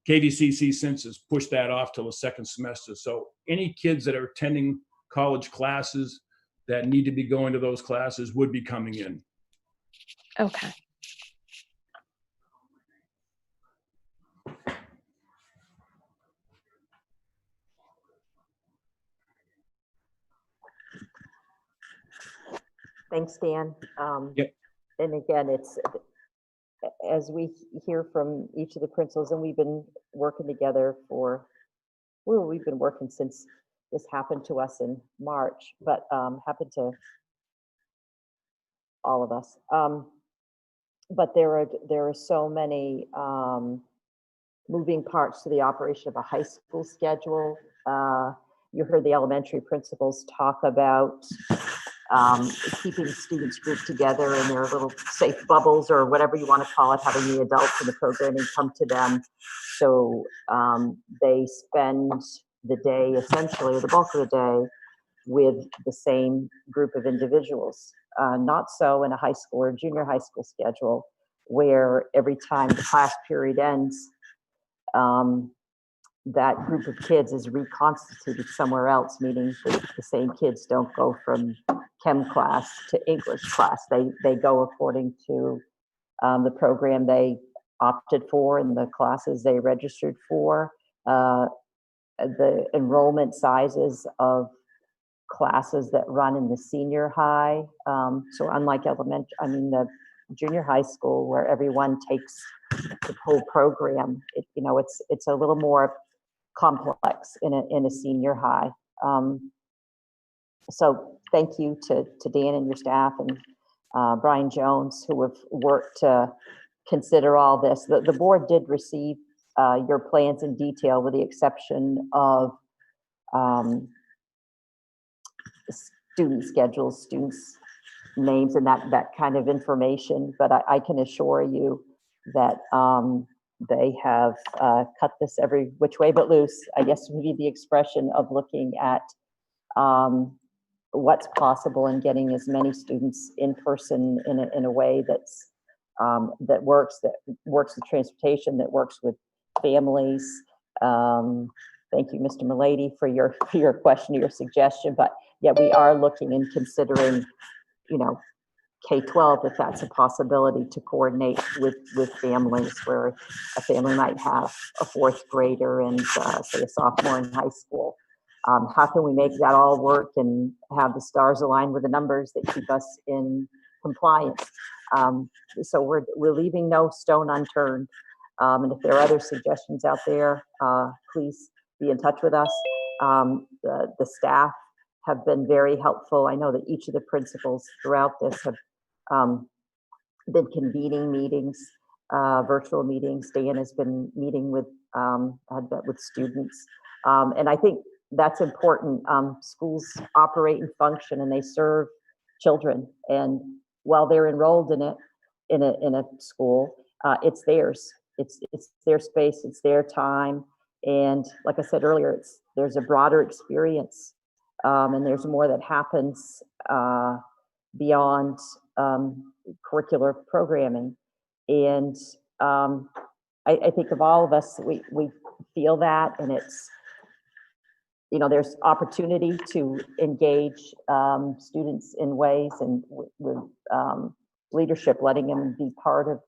KVCC since has pushed that off till the second semester. So any kids that are attending college classes that need to be going to those classes would be coming in. Okay. Thanks, Dan. Yep. And again, it's, as we hear from each of the principals, and we've been working together for, well, we've been working since this happened to us in March, but happened to all of us. But there are so many moving parts to the operation of a high school schedule. You heard the elementary principals talk about keeping students grouped together in their little safe bubbles, or whatever you want to call it, having the adults in the programming come to them. So they spend the day, essentially, or the bulk of the day, with the same group of individuals. Not so in a high school or junior high school schedule, where every time the class period ends, that group of kids is reconstituted somewhere else, meaning the same kids don't go from chem class to English class. They go according to the program they opted for and the classes they registered for. The enrollment sizes of classes that run in the senior high. So unlike the junior high school, where everyone takes the whole program, it's a little more complex in a senior high. So thank you to Dan and your staff, and Brian Jones, who have worked to consider all this. The board did receive your plans in detail, with the exception of student schedules, students' names, and that kind of information. But I can assure you that they have cut this every which way but loose, I guess would be the expression, of looking at what's possible and getting as many students in person in a way that's that works with transportation, that works with families. Thank you, Mr. Milady, for your question, your suggestion. But yeah, we are looking and considering, K-12, if that's a possibility, to coordinate with families, where a family might have a 4th grader and say a sophomore in high school. How can we make that all work and have the stars align with the numbers that keep us in compliance? So we're leaving no stone unturned. And if there are other suggestions out there, please be in touch with us. The staff have been very helpful. I know that each of the principals throughout this have been convening meetings, virtual meetings. Dan has been meeting with students. And I think that's important. Schools operate and function, and they serve children. And while they're enrolled in a school, it's theirs. It's their space. It's their time. And like I said earlier, there's a broader experience, and there's more that happens beyond curricular programming. And I think of all of us, we feel that, and it's, there's opportunity to engage students in ways, and with leadership, letting them be part of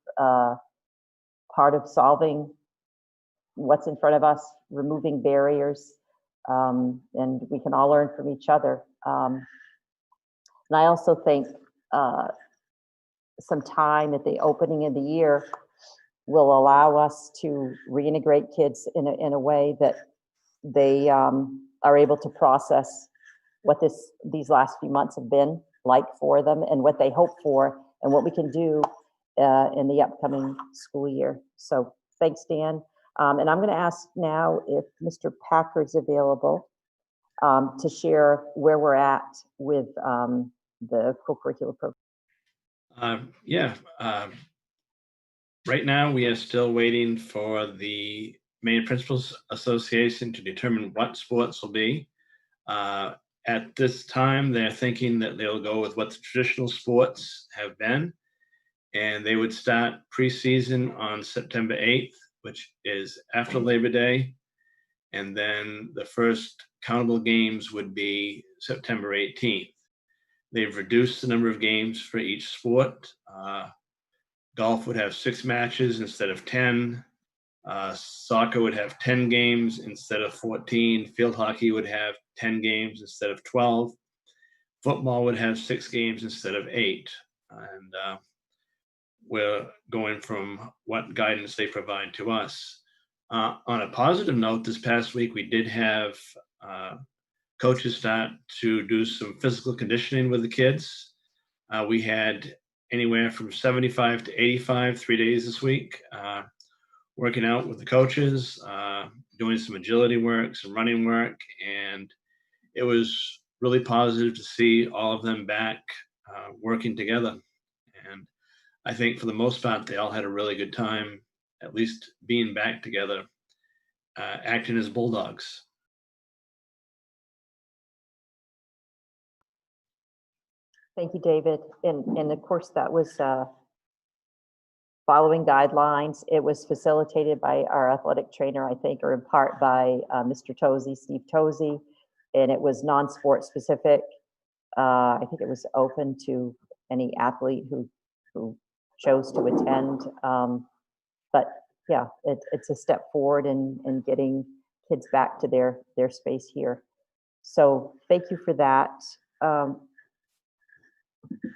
solving what's in front of us, removing barriers, and we can all learn from each other. And I also think some time at the opening of the year will allow us to reintegrate kids in a way that they are able to process what these last few months have been like for them, and what they hope for, and what we can do in the upcoming school year. So thanks, Dan. And I'm going to ask now if Mr. Packard's available to share where we're at with the co-curricular program. Right now, we are still waiting for the Maine Principals Association to determine what sports will be. At this time, they're thinking that they'll go with what the traditional sports have been, and they would start preseason on September 8th, which is after Labor Day, and then the first countable games would be September 18th. They've reduced the number of games for each sport. Golf would have 6 matches instead of 10. Soccer would have 10 games instead of 14. Field hockey would have 10 games instead of 12. Football would have 6 games instead of 8. And we're going from what guidance they provide to us. On a positive note, this past week we did have coaches start to do some physical conditioning with the kids. We had anywhere from 75 to 85 3 days this week, working out with the coaches, doing some agility work, some running work, and it was really positive to see all of them back working together. And I think for the most part, they all had a really good time, at least being back together, acting as bulldogs. Thank you, David. And of course, that was following guidelines. It was facilitated by our athletic trainer, I think, or in part by Mr. Tozy, Steve Tozy, and it was non-sport specific. I think it was open to any athlete who chose to attend. But yeah, it's a step forward in getting kids back to their space here. So thank you for that.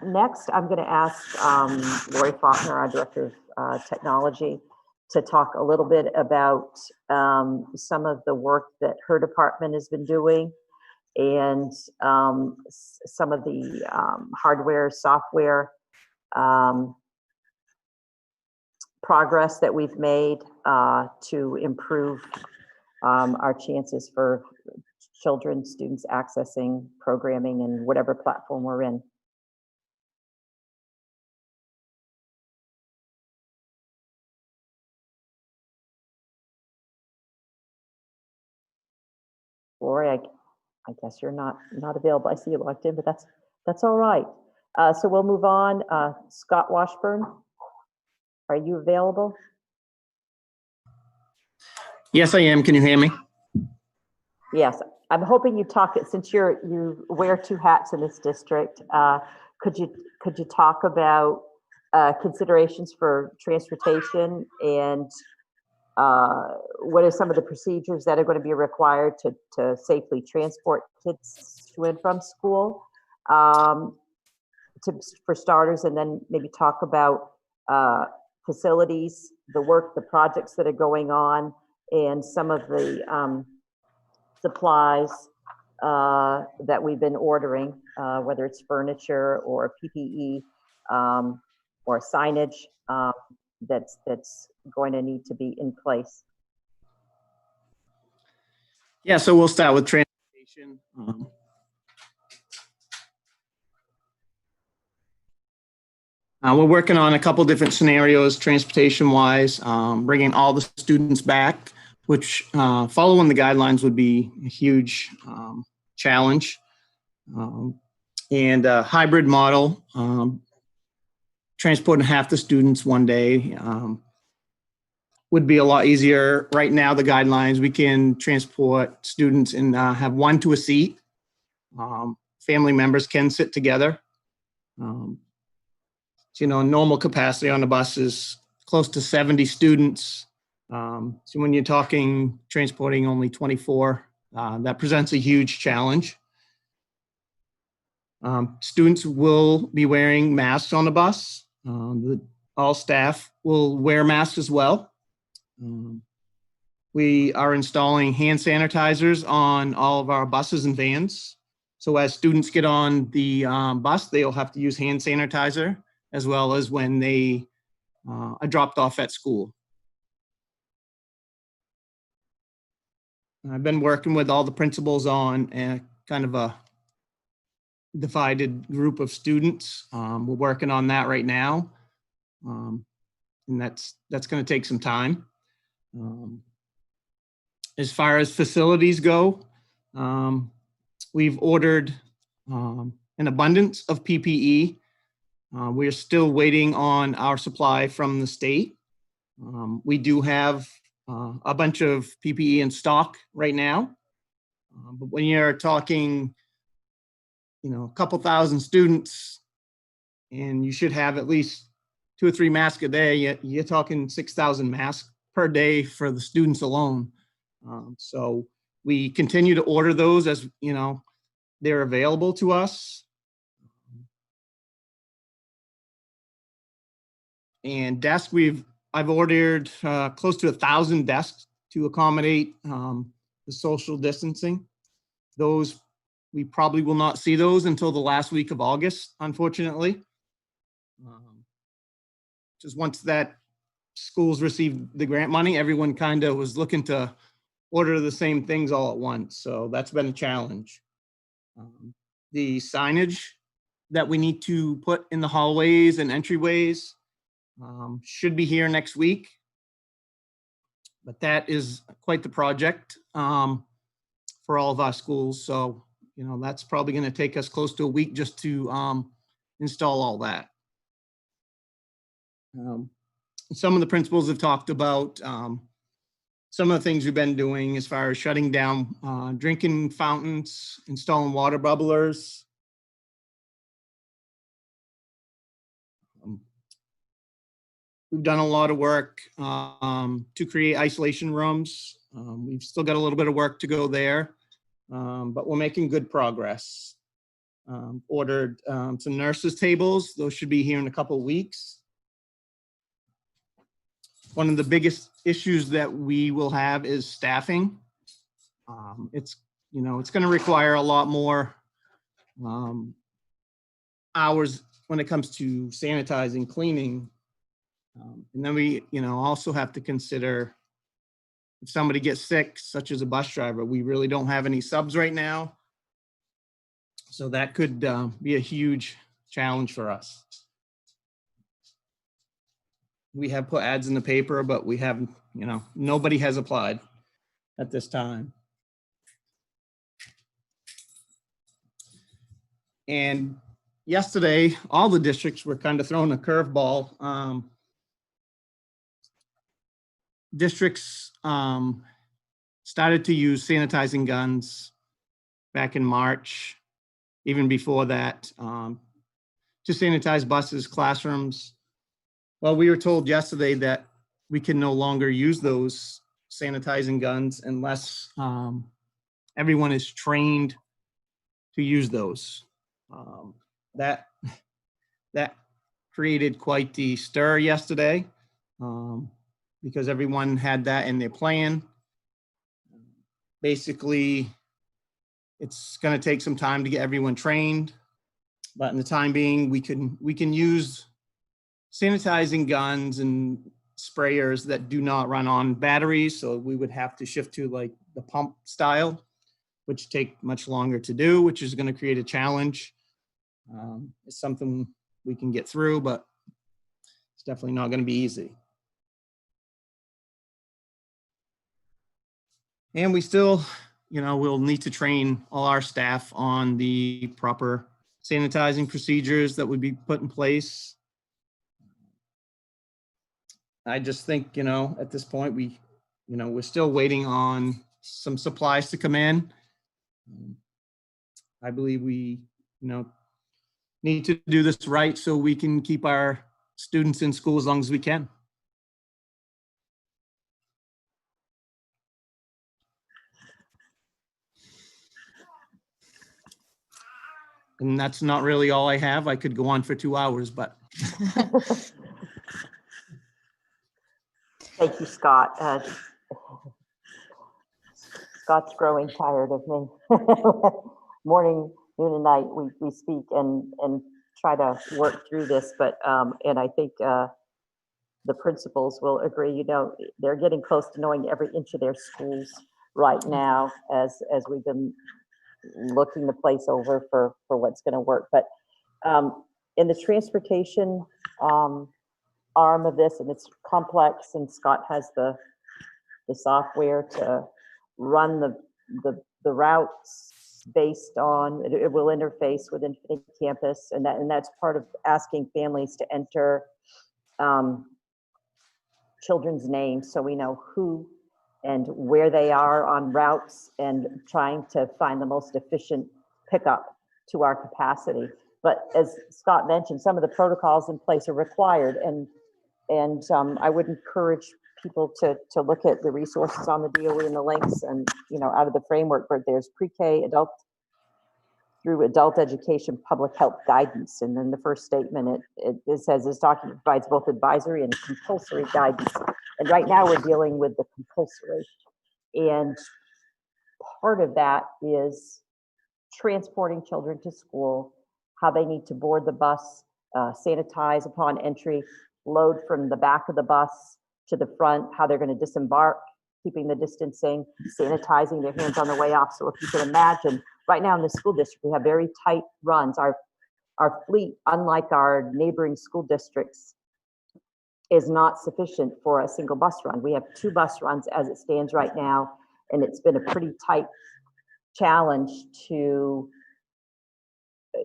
Next, I'm going to ask Lori Faulkner, our Director of Technology, to talk a little bit about some of the work that her department has been doing, and some of the hardware, software progress that we've made to improve our chances for children, students accessing programming and whatever platform we're in. Lori, I guess you're not available. I see you logged in, but that's all right. So we'll move on. Scott Washburn, are you available? Yes, I am. Can you hear me? Yes, I'm hoping you talk it since you wear 2 hats in this district. Could you talk about considerations for transportation, and what are some of the procedures that are going to be required to safely transport kids to and from school, for starters, and then maybe talk about facilities, the work, the projects that are going on, and some of the supplies that we've been ordering, whether it's furniture or PPE or signage that's going to need to be in place. Yeah, so we'll start with transportation. We're working on a couple different scenarios, transportation-wise, bringing all the students back, which following the guidelines would be a huge challenge. And a hybrid model, transporting half the students one day would be a lot easier. Right now, the guidelines, we can transport students and have 1 to a seat. Family members can sit together. Normal capacity on the bus is close to 70 students. So when you're talking transporting only 24, that presents a huge challenge. Students will be wearing masks on the bus. All staff will wear masks as well. We are installing hand sanitizers on all of our buses and vans. So as students get on the bus, they'll have to use hand sanitizer, as well as when they are dropped off at school. I've been working with all the principals on kind of a divided group of students. We're working on that right now. And that's going to take some time. As far as facilities go, we've ordered an abundance of PPE. We're still waiting on our supply from the state. We do have a bunch of PPE in stock right now. But when you're talking, a couple thousand students, and you should have at least 2 or 3 masks a day, you're talking 6,000 masks per day for the students alone. So we continue to order those as, they're available to us. And desks, I've ordered close to 1,000 desks to accommodate the social distancing. Those, we probably will not see those until the last week of August, unfortunately. Just once that schools received the grant money, everyone kind of was looking to order the same things all at once. So that's been a challenge. The signage that we need to put in the hallways and entryways should be here next week. But that is quite the project for all of our schools. So, that's probably going to take us close to a week just to install all that. Some of the principals have talked about some of the things we've been doing as far as shutting down drinking fountains, installing water bubblers. We've done a lot of work to create isolation rooms. We've still got a little bit of work to go there, but we're making good progress. Ordered some nurses' tables. Those should be here in a couple of weeks. One of the biggest issues that we will have is staffing. It's going to require a lot more hours when it comes to sanitizing, cleaning. And then we, also have to consider if somebody gets sick, such as a bus driver. We really don't have any subs right now. So that could be a huge challenge for us. We have put ads in the paper, but we haven't, nobody has applied at this time. And yesterday, all the districts were kind of throwing a curveball. Districts started to use sanitizing guns back in March, even before that, to sanitize buses, classrooms. Well, we were told yesterday that we can no longer use those sanitizing guns unless everyone is trained to use those. That created quite the stir yesterday because everyone had that in their plan. Basically, it's going to take some time to get everyone trained, but in the time being, we can use sanitizing guns and sprayers that do not run on batteries. So we would have to shift to like the pump style, which take much longer to do, which is going to create a challenge. It's something we can get through, but it's definitely not going to be easy. And we still, we'll need to train all our staff on the proper sanitizing procedures that would be put in place. I just think, at this point, we're still waiting on some supplies to come in. I believe we, need to do this right so we can keep our students in school as long as we can. And that's not really all I have. I could go on for 2 hours, but Thank you, Scott. Scott's growing tired of me. Morning, noon, and night, we speak and try to work through this, but and I think the principals will agree. You know, they're getting close to knowing every inch of their schools right now as we've been looking the place over for what's going to work. But in the transportation arm of this, and it's complex, and Scott has the software to run the routes based on it will interface with Infinite Campus, and that's part of asking families to enter children's names so we know who and where they are on routes, and trying to find the most efficient pickup to our capacity. But as Scott mentioned, some of the protocols in place are required, and I would encourage people to look at the resources on the DOE and the links, and out of the framework where there's pre-K, adult through adult education, public health guidance. And then the first statement, it says this document provides both advisory and compulsory guidance. And right now we're dealing with the compulsory. And part of that is transporting children to school, how they need to board the bus, sanitize upon entry, load from the back of the bus to the front, how they're going to disembark, keeping the distancing, sanitizing their hands on the way off. So if you can imagine, right now in the school district, we have very tight runs. Our fleet, unlike our neighboring school districts, is not sufficient for a single bus run. We have 2 bus runs as it stands right now, and it's been a pretty tight challenge to,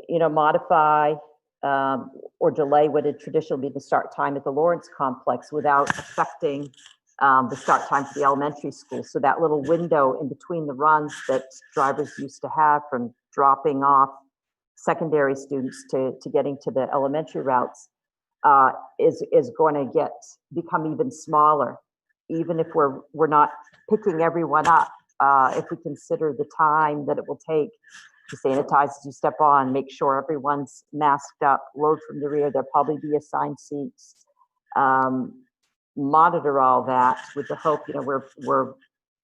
modify or delay what had traditionally been the start time at the Lawrence complex without affecting the start time for the elementary school. So that little window in between the runs that drivers used to have from dropping off secondary students to getting to the elementary routes is going to become even smaller, even if we're not picking everyone up. If we consider the time that it will take to sanitize as you step on, make sure everyone's masked up, load from the rear, there'll probably be assigned seats, monitor all that with the hope, we're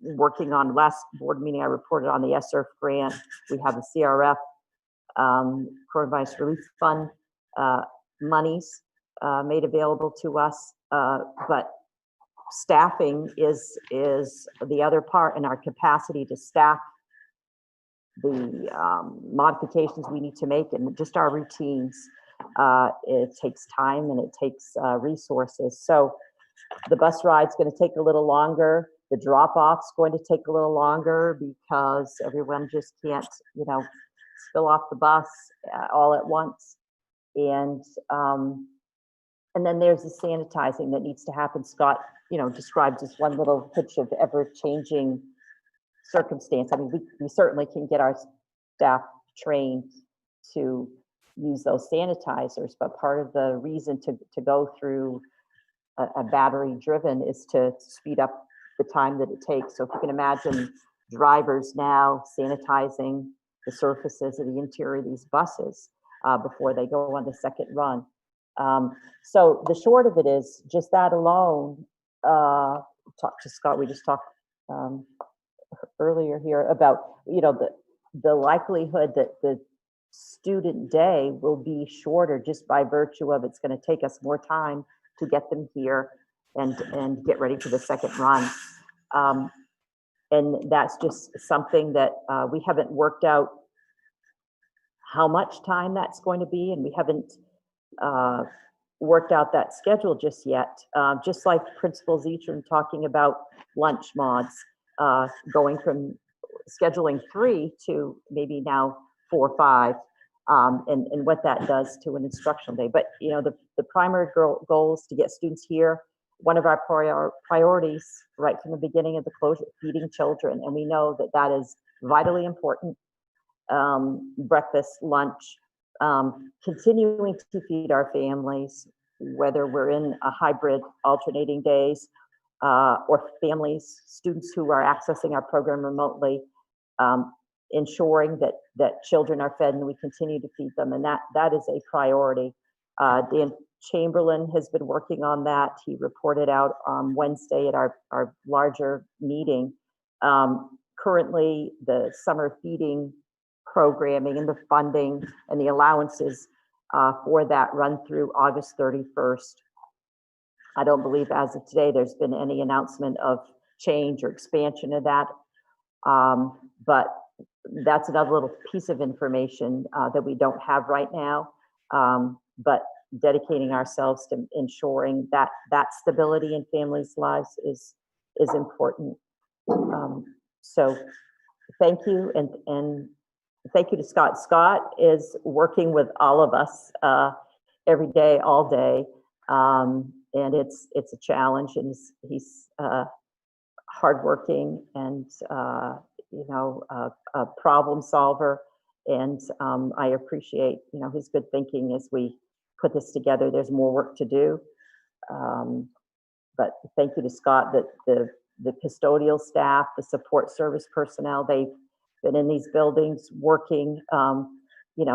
working on, last board meeting I reported on the SRF grant. We have the CRF coronavirus relief fund monies made available to us, but staffing is the other part, and our capacity to staff the modifications we need to make, and just our routines. It takes time and it takes resources. So the bus ride's going to take a little longer. The drop-off's going to take a little longer because everyone just can't, spill off the bus all at once. And then there's the sanitizing that needs to happen. Scott, described just one little pitch of ever-changing circumstance. I mean, we certainly can get our staff trained to use those sanitizers, but part of the reason to go through a battery driven is to speed up the time that it takes. So if you can imagine drivers now sanitizing the surfaces of the interior of these buses before they go on the second run. So the short of it is just that alone. Talk to Scott. We just talked earlier here about the likelihood that the student day will be shorter just by virtue of it's going to take us more time to get them here and get ready for the second run. And that's just something that we haven't worked out how much time that's going to be, and we haven't worked out that schedule just yet. Just like Principal Zetron talking about lunch mods, going from scheduling 3 to maybe now 4 or 5, and what that does to an instructional day. But the primary goal is to get students here. One of our priorities right from the beginning of the closure, feeding children, and we know that that is vitally important. Breakfast, lunch, continuing to feed our families, whether we're in a hybrid alternating days, or families, students who are accessing our program remotely. ensuring that children are fed and we continue to feed them, and that is a priority. Dan Chamberlain has been working on that. He reported out on Wednesday at our larger meeting. Currently, the summer feeding programming and the funding and the allowances for that run through August 31st. I don't believe as of today there's been any announcement of change or expansion of that, but that's another little piece of information that we don't have right now, but dedicating ourselves to ensuring that stability in families' lives is important. So thank you, and thank you to Scott. Scott is working with all of us every day, all day, and it's a challenge, and he's hardworking and a problem solver, and I appreciate his good thinking as we put this together. There's more work to do, but thank you to Scott, that the custodial staff, the support service personnel, they've been in these buildings working.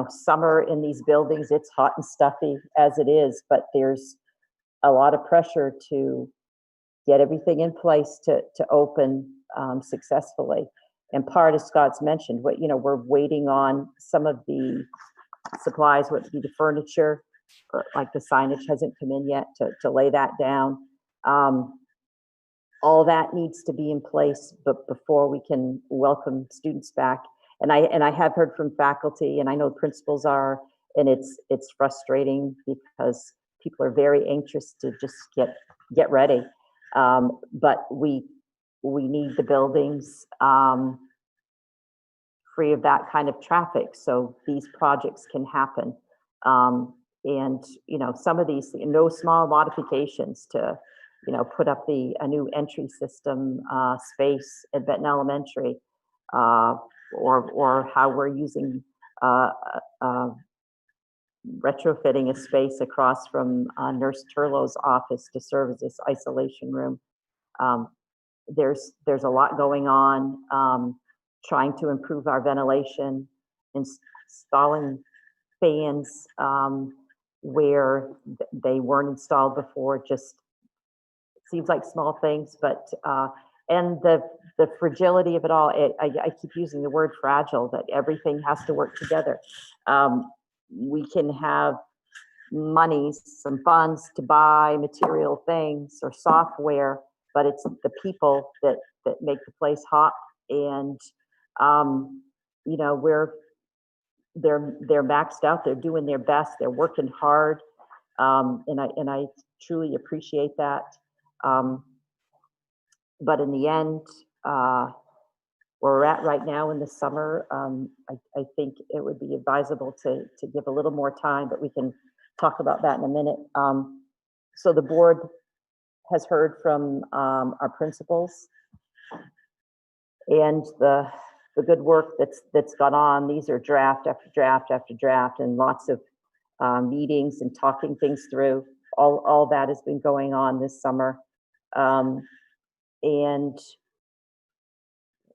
Summer in these buildings, it's hot and stuffy as it is, but there's a lot of pressure to get everything in place to open successfully. And part, as Scott's mentioned, we're waiting on some of the supplies, what would be the furniture, or like the signage hasn't come in yet to lay that down. All that needs to be in place, but before we can welcome students back. And I have heard from faculty, and I know principals are, and it's frustrating because people are very anxious to just get ready. But we need the buildings free of that kind of traffic so these projects can happen. And some of these, no small modifications to put up a new entry system space at Benton Elementary, or how we're using retrofitting a space across from Nurse Turlow's office to serve as this isolation room. There's a lot going on, trying to improve our ventilation, installing fans where they weren't installed before. Just seems like small things, but and the fragility of it all. I keep using the word fragile, that everything has to work together. We can have some funds to buy material things or software, but it's the people that make the place hot. And they're maxed out. They're doing their best. They're working hard, and I truly appreciate that. But in the end, where we're at right now in the summer, I think it would be advisable to give a little more time, but we can talk about that in a minute. So the board has heard from our principals, and the good work that's gone on. These are draft after draft after draft, and lots of meetings and talking things through. All that has been going on this summer, and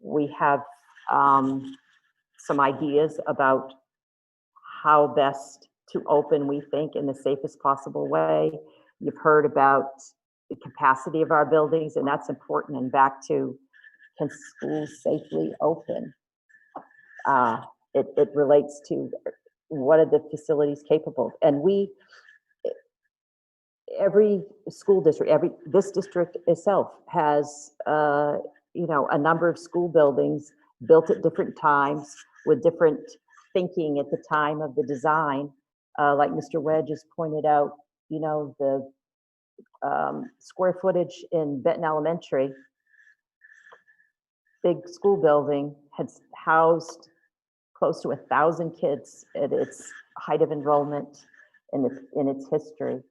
we have some ideas about how best to open, we think, in the safest possible way. You've heard about the capacity of our buildings, and that's important. And back to, can schools safely open? It relates to what are the facilities capable? And every school district, this district itself has a number of school buildings built at different times with different thinking at the time of the design. Like Mr. Wedge has pointed out, the square footage in Benton Elementary, big school building, had housed close to 1,000 kids at its height of enrollment in its history.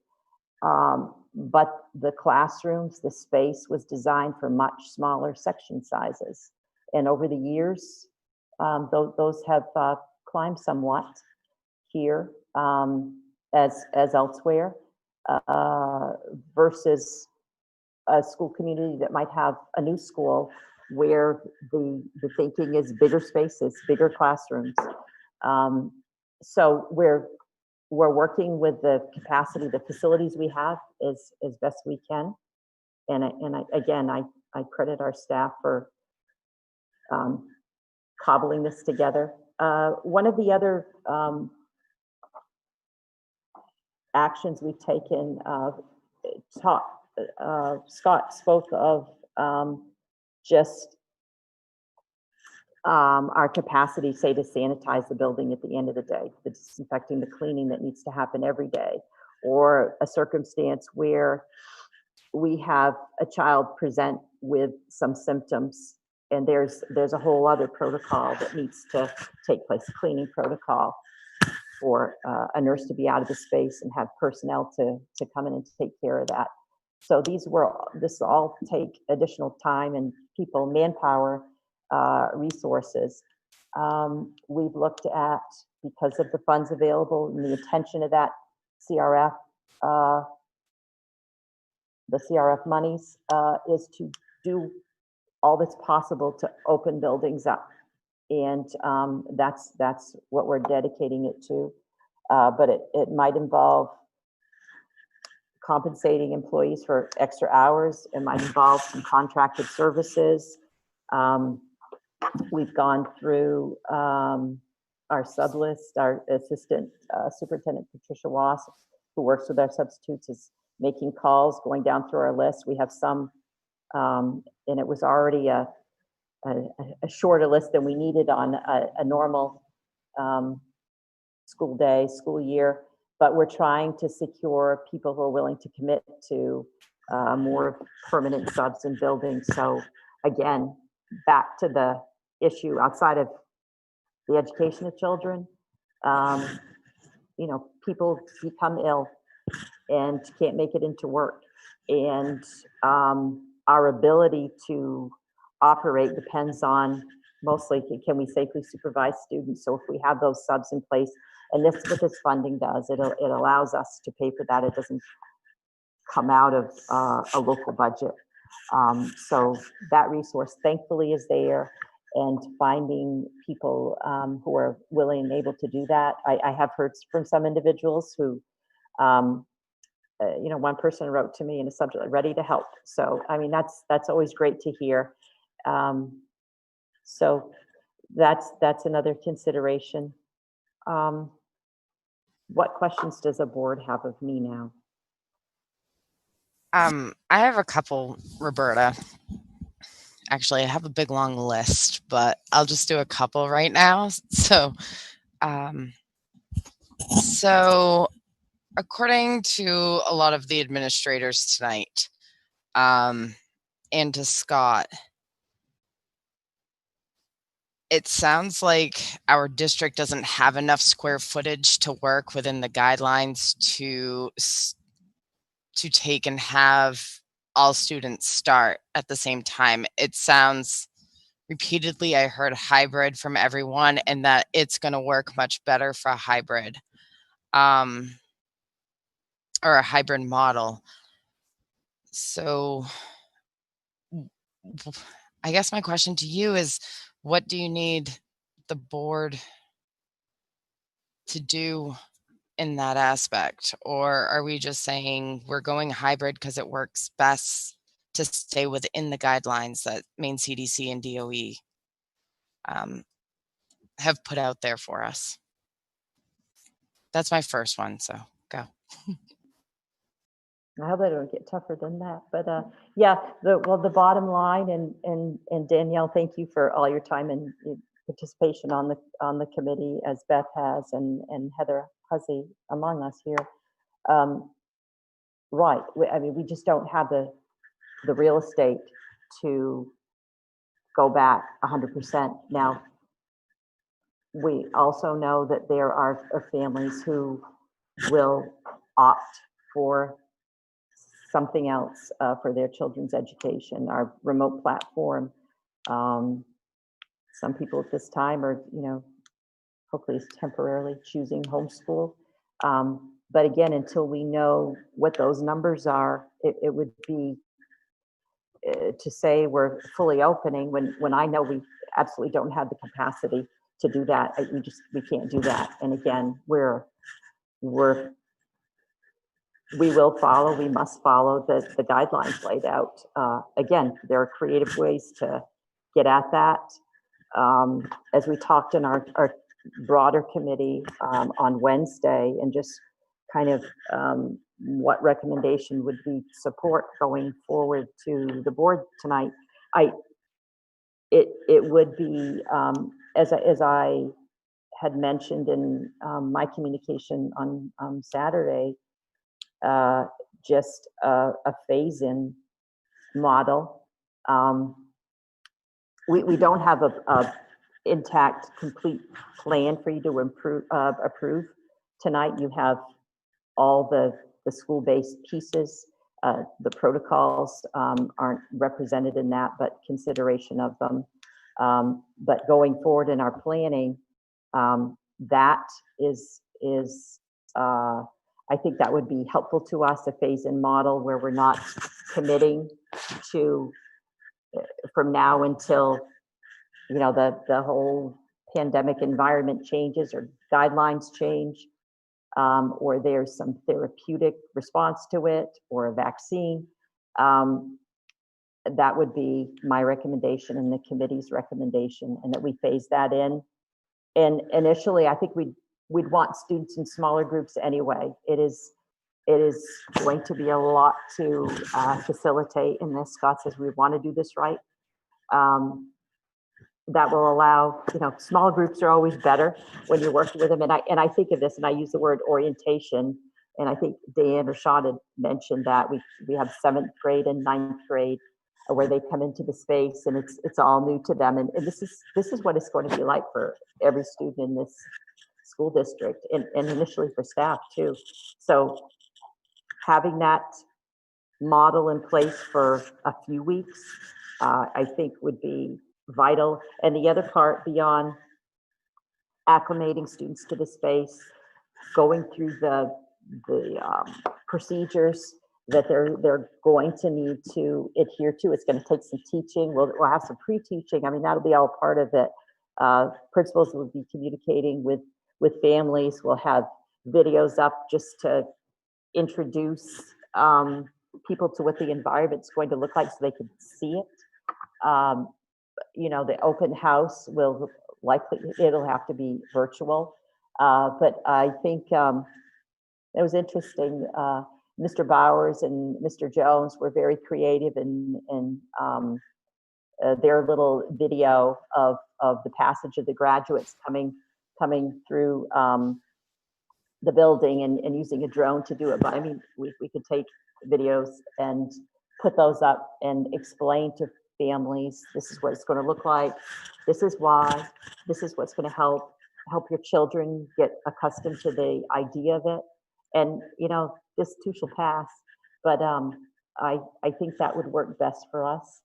But the classrooms, the space was designed for much smaller section sizes. And over the years, those have climbed somewhat here as elsewhere, versus a school community that might have a new school where the thinking is bigger spaces, bigger classrooms. So we're working with the capacity, the facilities we have as best we can. And I credit our staff for cobbling this together. One of the other actions we've taken, Scott spoke of just our capacity, say, to sanitize the building at the end of the day, the disinfecting, the cleaning that needs to happen every day, or a circumstance where we have a child present with some symptoms and there's a whole other protocol that needs to take place, cleaning protocol for a nurse to be out of the space and have personnel to come in and take care of that. So this all take additional time and people, manpower, resources. We've looked at, because of the funds available and the attention of that CRF, the CRF monies, is to do all that's possible to open buildings up. And that's what we're dedicating it to. But it might involve compensating employees for extra hours. It might involve some contracted services. We've gone through our sub list. Our assistant superintendent, Patricia Wass, who works with our substitutes, is making calls, going down through our list. We have some, and it was already a shorter list than we needed on a normal school day, school year, but we're trying to secure people who are willing to commit to more permanent subs in buildings. So again, back to the issue outside of the education of children, people become ill and can't make it into work. And our ability to operate depends on mostly, can we safely supervise students? So if we have those subs in place, and this what this funding does, it allows us to pay for that. It doesn't come out of a local budget. So that resource thankfully is there, and finding people who are willing and able to do that. I have heard from some individuals who, one person wrote to me in a subject, ready to help. So, I mean, that's always great to hear. So that's another consideration. What questions does a board have of me now? I have a couple, Roberta. Actually, I have a big long list, but I'll just do a couple right now. So, according to a lot of the administrators tonight, and to Scott, it sounds like our district doesn't have enough square footage to work within the guidelines to take and have all students start at the same time. It sounds repeatedly, I heard hybrid from everyone, and that it's going to work much better for a hybrid, or a hybrid model. So I guess my question to you is, what do you need the board to do in that aspect? Or are we just saying we're going hybrid because it works best to stay within the guidelines that Maine CDC and DOE have put out there for us? That's my first one, so go. I hope they don't get tougher than that, but yeah, the bottom line, and Danielle, thank you for all your time and participation on the committee, as Beth has, and Heather Huzzy among us here. Right, we just don't have the real estate to go back 100%. Now, we also know that there are families who will opt for something else for their children's education. Our remote platform, some people at this time are, hopefully temporarily choosing homeschool. But again, until we know what those numbers are, it would be to say we're fully opening when I know we absolutely don't have the capacity to do that. We can't do that. And again, we must follow the guidelines laid out. Again, there are creative ways to get at that. As we talked in our broader committee on Wednesday, and just kind of what recommendation would we support going forward to the board tonight. It would be, as I had mentioned in my communication on Saturday, just a phase-in model. We don't have a intact, complete plan for you to approve tonight. You have all the school-based pieces. The protocols aren't represented in that, but consideration of them. But going forward in our planning, that is I think that would be helpful to us, a phase-in model where we're not committing to from now until the whole pandemic environment changes or guidelines change, or there's some therapeutic response to it or a vaccine. That would be my recommendation and the committee's recommendation, and that we phase that in. And initially, I think we'd want students in smaller groups anyway. It is going to be a lot to facilitate in this. Scott says we want to do this right. That will allow, small groups are always better when you're working with them. And I think of this, and I use the word orientation, and I think Dan or Sean had mentioned that we have 7th grade and 9th grade where they come into the space and it's all new to them. And this is what it's going to be like for every student in this school district, and initially for staff too. So having that model in place for a few weeks, I think would be vital. And the other part, beyond acclimating students to the space, going through the procedures that they're going to need to adhere to. It's going to take some teaching. We'll have some pre-teaching. I mean, that'll be all part of it. Principals will be communicating with families. We'll have videos up just to introduce people to what the environment's going to look like so they can see it. The open house it'll have to be virtual. But I think it was interesting. Mr. Bowers and Mr. Jones were very creative in their little video of the passage of the graduates coming through the building and using a drone to do it. But I mean, we could take videos and put those up and explain to families, this is what it's going to look like, this is why, this is what's going to help your children get accustomed to the idea of it. And this too shall pass, but I think that would work best for us.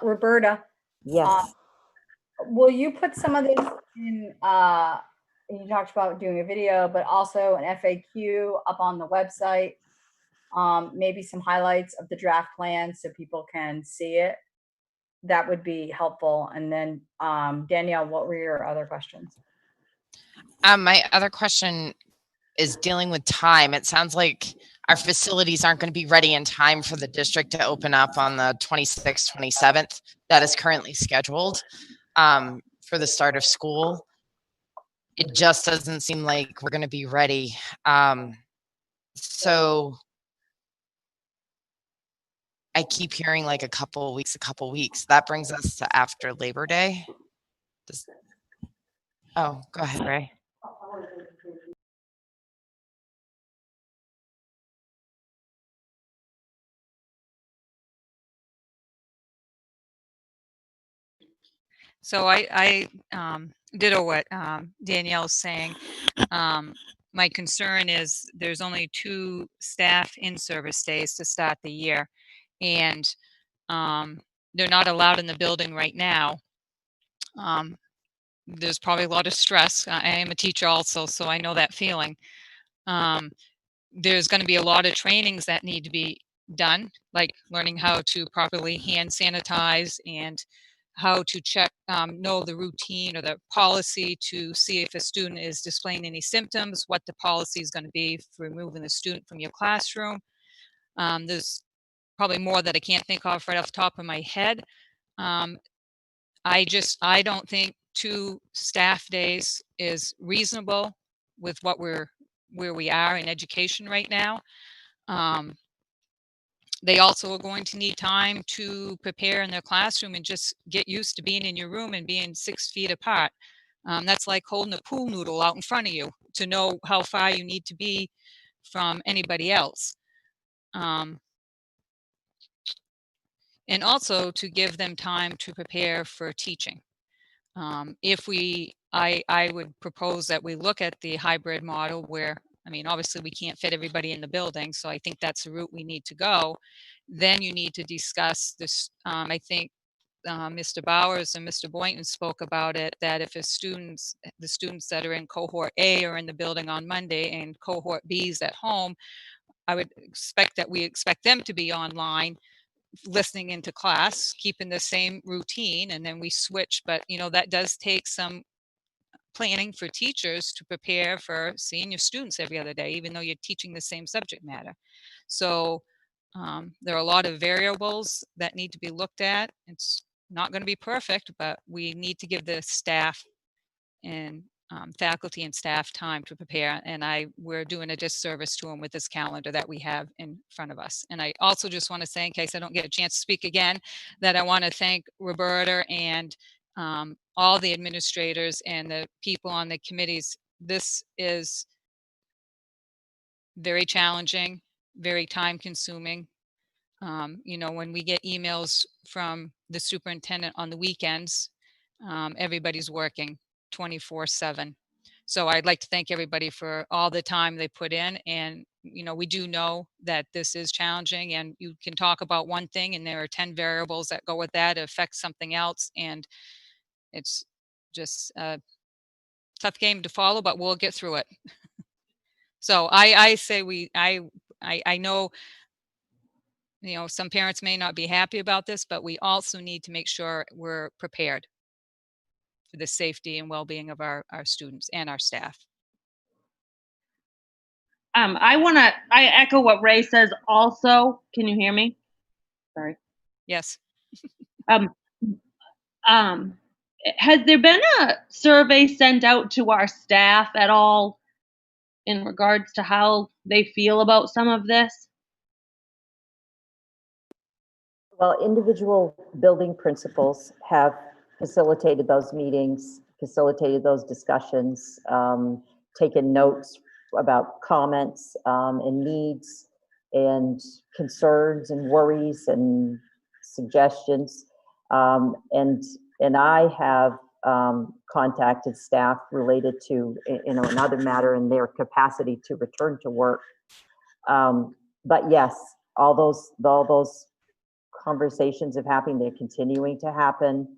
Roberta, yes. Will you put some of this in, you talked about doing a video, but also an FAQ up on the website, maybe some highlights of the draft plan so people can see it? That would be helpful. And then Danielle, what were your other questions? My other question is dealing with time. It sounds like our facilities aren't going to be ready in time for the district to open up on the 26th, 27th. That is currently scheduled for the start of school. It just doesn't seem like we're going to be ready. So I keep hearing like a couple weeks. That brings us to after Labor Day. Oh, go ahead, Ray. So I ditto what Danielle's saying. My concern is there's only 2 staff in-service days to start the year, and they're not allowed in the building right now. There's probably a lot of stress. I am a teacher also, so I know that feeling. There's going to be a lot of trainings that need to be done, like learning how to properly hand sanitize and how to check, know the routine or the policy to see if a student is displaying any symptoms, what the policy is going to be for removing the student from your classroom. There's probably more that I can't think of right off the top of my head. I don't think 2 staff days is reasonable with where we are in education right now. They also are going to need time to prepare in their classroom and just get used to being in your room and being 6 feet apart. That's like holding a pool noodle out in front of you to know how far you need to be from anybody else. And also to give them time to prepare for teaching. I would propose that we look at the hybrid model where, I mean, obviously we can't fit everybody in the building, so I think that's the route we need to go. Then you need to discuss this. I think Mr. Bowers and Mr. Boynton spoke about it, that if the students that are in cohort A are in the building on Monday and cohort B is at home, I would expect that we expect them to be online listening into class, keeping the same routine, and then we switch. But that does take some planning for teachers to prepare for seeing your students every other day, even though you're teaching the same subject matter. So there are a lot of variables that need to be looked at. It's not going to be perfect, but we need to give the staff and faculty and staff time to prepare. And we're doing a disservice to them with this calendar that we have in front of us. And I also just want to say, in case I don't get a chance to speak again, that I want to thank Roberta and all the administrators and the people on the committees. This is very challenging, very time consuming. When we get emails from the superintendent on the weekends, everybody's working 24/7. So I'd like to thank everybody for all the time they put in. And, we do know that this is challenging, and you can talk about one thing and there are 10 variables that go with that, affect something else. And it's just a tough game to follow, but we'll get through it. So I say I know, some parents may not be happy about this, but we also need to make sure we're prepared for the safety and well-being of our students and our staff. I echo what Ray says also. Can you hear me? Sorry. Yes. Has there been a survey sent out to our staff at all in regards to how they feel about some of this? Well, individual building principals have facilitated those meetings, facilitated those discussions, taken notes about comments and needs and concerns and worries and suggestions. And I have contacted staff related to, another matter in their capacity to return to work. But yes, all those conversations have happened. They're continuing to happen.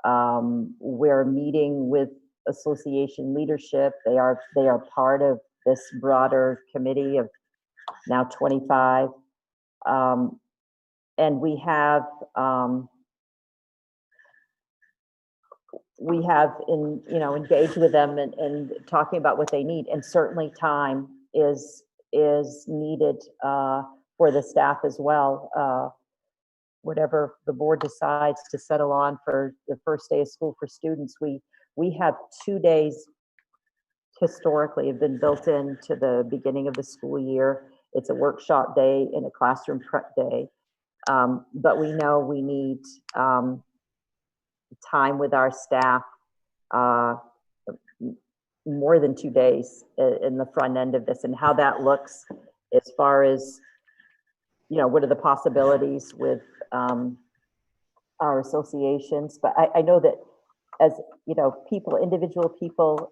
We're meeting with association leadership. They are part of this broader committee of now 25. And we have engaged with them and talking about what they need. And certainly time is needed for the staff as well. Whatever the board decides to settle on for the first day of school for students, we have 2 days historically have been built into the beginning of the school year. It's a workshop day and a classroom prep day. But we know we need time with our staff, more than 2 days in the front end of this, and how that looks as far as, what are the possibilities with our associations. But I know that as, individual people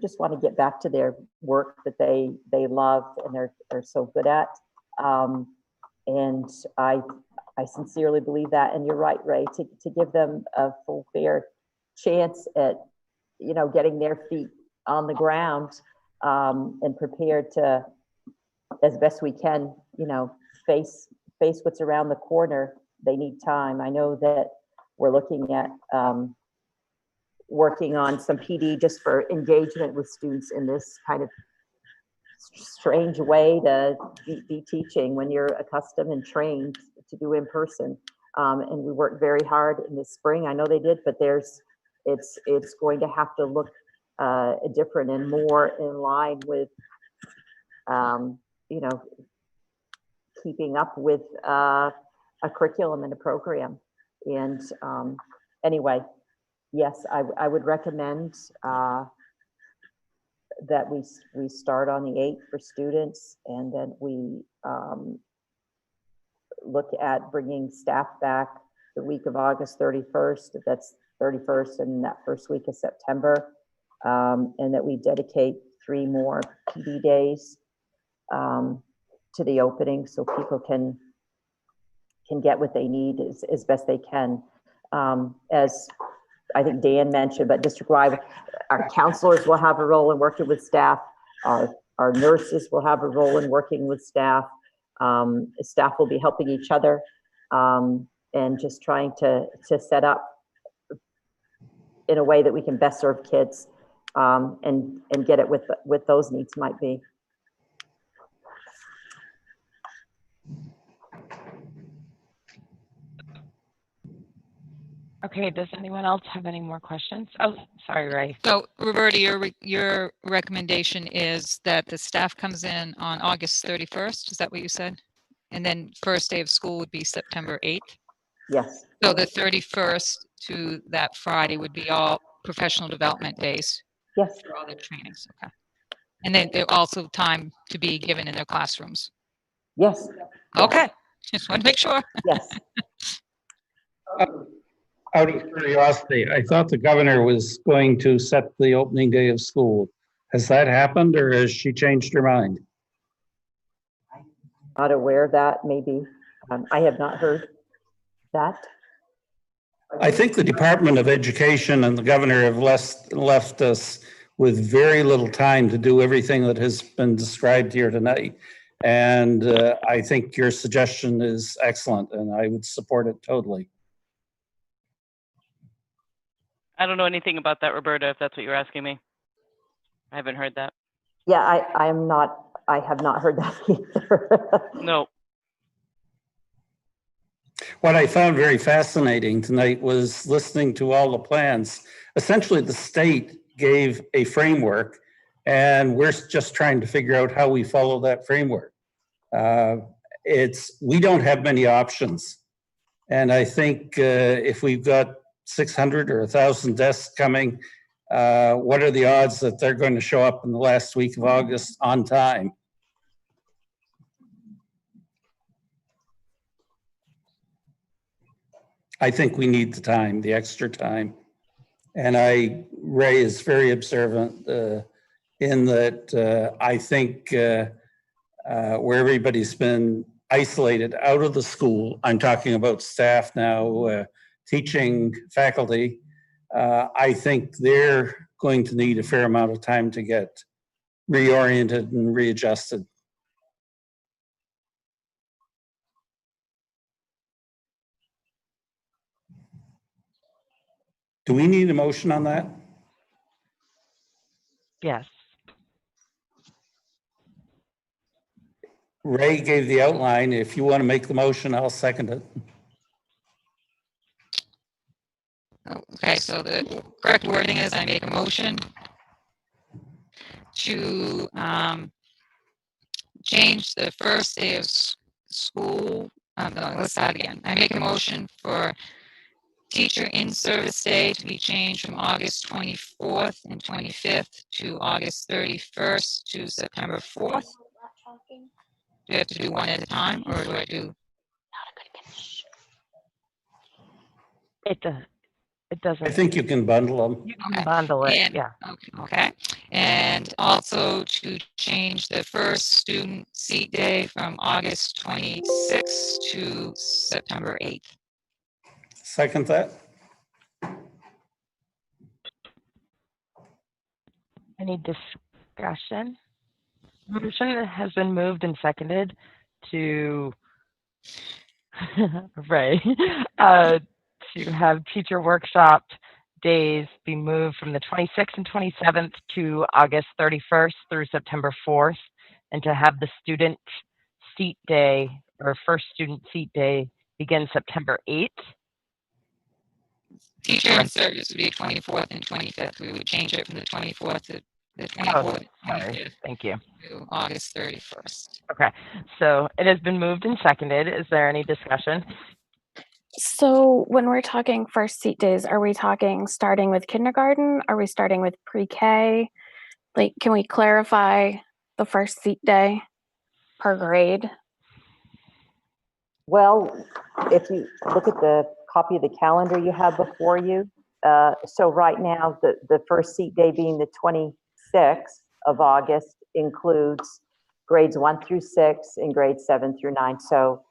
just want to get back to their work that they love and are so good at. And I sincerely believe that. And you're right, Ray, to give them a full fair chance at, getting their feet on the ground and prepared to, as best we can, face what's around the corner, they need time. I know that we're looking at working on some PD just for engagement with students in this kind of strange way to be teaching when you're accustomed and trained to do in person. And we worked very hard in the spring. I know they did, but it's going to have to look different and more in line with, you know, keeping up with a curriculum and a program. And anyway, yes, I would recommend that we start on the 8th for students, and then we look at bringing staff back the week of August 31st, if that's 31st, and that first week of September, and that we dedicate 3 more PD days to the opening so people can get what they need as best they can. As I think Dan mentioned, but district-wide, our counselors will have a role in working with staff. Our nurses will have a role in working with staff. Staff will be helping each other and just trying to set up in a way that we can best serve kids and get it with those needs might be. Okay, does anyone else have any more questions? Oh, sorry, Ray. So Roberta, your recommendation is that the staff comes in on August 31st. Is that what you said? And then first day of school would be September 8th? Yes. So the 31st to that Friday would be all professional development days? Yes. For all the trainings, okay. And then there's also time to be given in their classrooms? Yes. Okay, just want to make sure. Yes. Out of curiosity, I thought the governor was going to set the opening day of school. Has that happened, or has she changed her mind? Not aware of that, maybe. I have not heard that. I think the Department of Education and the governor have left us with very little time to do everything that has been described here tonight. And I think your suggestion is excellent, and I would support it totally. I don't know anything about that, Roberta, if that's what you're asking me. I haven't heard that. Yeah, I have not heard that either. No. What I found very fascinating tonight was listening to all the plans. Essentially, the state gave a framework, and we're just trying to figure out how we follow that framework. We don't have many options. And I think if we've got 600 or 1,000 desks coming, what are the odds that they're going to show up in the last week of August on time? I think we need the time, the extra time. And Ray is very observant in that I think where everybody's been isolated out of the school, I'm talking about staff now, teaching faculty, I think they're going to need a fair amount of time to get reoriented and readjusted. Do we need a motion on that? Yes. Ray gave the outline. If you want to make the motion, I'll second it. Okay, so the correct wording is I make a motion to change the first day of school. No, let's start again. I make a motion for teacher in-service day to be changed from August 24th and 25th to August 31st to September 4th. Do you have to do one at a time, or do I do? It doesn't. I think you can bundle them. You can bundle it, And, yeah. Okay. And also to change the first student seat day from August 26th to September 8th. Second that. Any discussion? Motion has been moved and seconded to Right. To have teacher workshop days be moved from the 26th and 27th to August 31st through September 4th, and to have the student seat day or first student seat day begin September 8th. Teacher in service would be 24th and 25th. We would change it from the 24th to the 24th and 25th Thank you. to August 31st. Okay, so it has been moved and seconded. Is there any discussion? So when we're talking first seat days, are we talking starting with kindergarten? Are we starting with pre-K? Like, can we clarify the first seat day per grade? Well, if you look at the copy of the calendar you have before you, so right now, the first seat day being the 26th of August includes grades 1 through 6 and grades 7 through 9. So,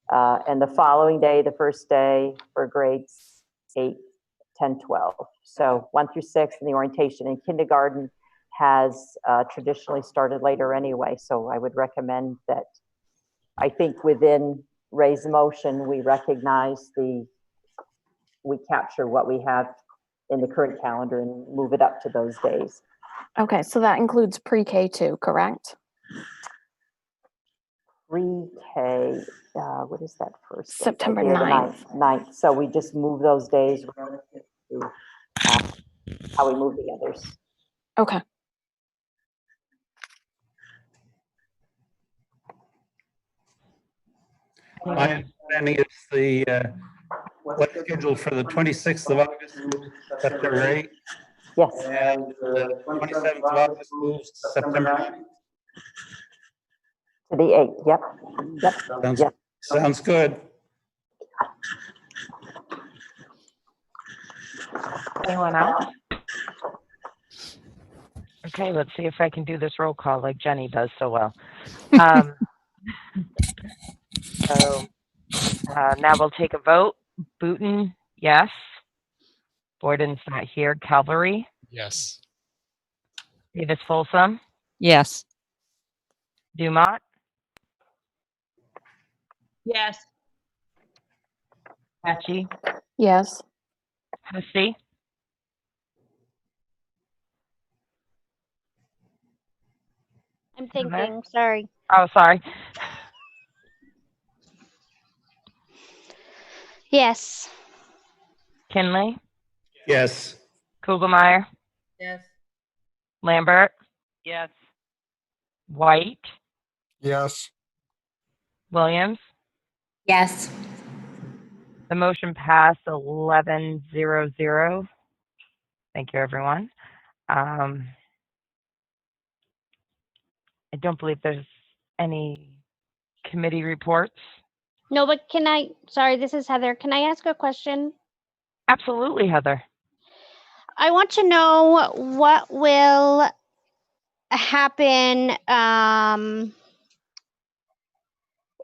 and the following day, the first day for grades 8, 10, 12. So 1 through 6 in the orientation, and kindergarten has traditionally started later anyway. So I would recommend that, I think within Ray's motion, we recognize we capture what we have in the current calendar and move it up to those days. Okay, so that includes pre-K too, correct? Pre-K, what is that first? September Right there, 9th. the 9th. So we just move those days relative to how we move the others. Okay. My understanding is the what's scheduled for the 26th of August, September 8th. Yes. And the 27th of August moves to September 9th. To the 8th, yep. Sounds good. Anyone else? Okay, let's see if I can do this roll call like Jenny does so well. So now we'll take a vote. Booton, yes. Borden's not here. Calvary? Yes. Davis Folsom? Yes. Dumont? Yes. Patchy? Yes. Hussey? I'm thinking, sorry. Oh, sorry. Yes. Kinley? Yes. Kugelmeyer? Yes. Lambert? Yes. White? Yes. Williams? Yes. The motion passed 11-0-0. Thank you, everyone. I don't believe there's any committee reports. No, but sorry, this is Heather. Can I ask a question? Absolutely, Heather. I want to know what will happen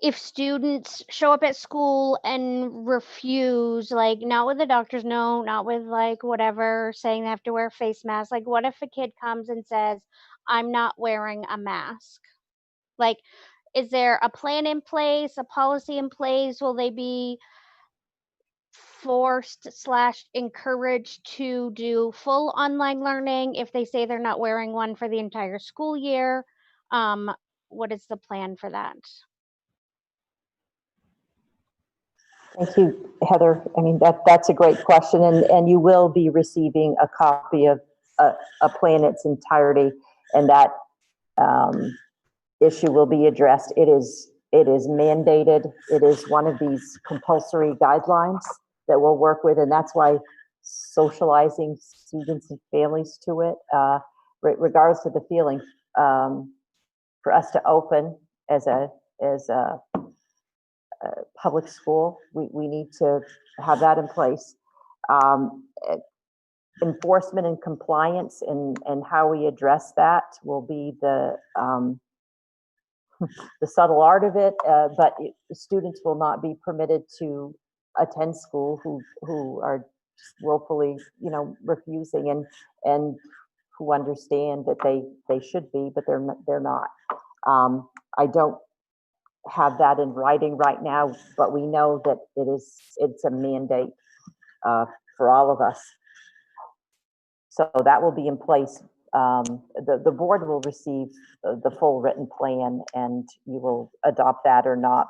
if students show up at school and refuse, like not with the doctor's note, not with like whatever, saying they have to wear a face mask. Like what if a kid comes and says, I'm not wearing a mask? Like, is there a plan in place, a policy in place? Will they be forced / encouraged to do full online learning if they say they're not wearing one for the entire school year? What is the plan for that? Thank you, Heather. I mean, that's a great question, and you will be receiving a copy of a plan in its entirety, and that issue will be addressed. It is mandated. It is one of these compulsory guidelines that we'll work with, and that's why socializing students and families to it, regardless of the feeling, for us to open as a public school, we need to have that in place. Enforcement and compliance and how we address that will be the subtle art of it, but students will not be permitted to attend school who are willfully, refusing and who understand that they should be, but they're not. I don't have that in writing right now, but we know that it's a mandate for all of us. So that will be in place. The board will receive the full written plan, and you will adopt that or not,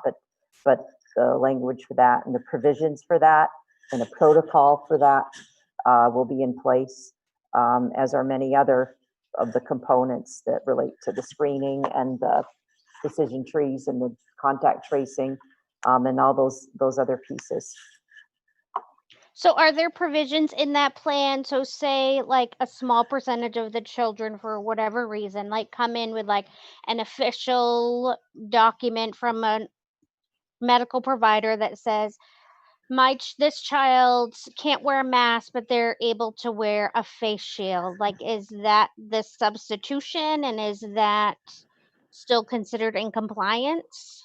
but the language for that and the provisions for that and the protocol for that will be in place, as are many other of the components that relate to the screening and the decision trees and the contact tracing, and all those other pieces. So are there provisions in that plan? So say like a small percentage of the children, for whatever reason, like come in with like an official document from a medical provider that says this child can't wear a mask, but they're able to wear a face shield. Like, is that the substitution, and is that still considered in compliance?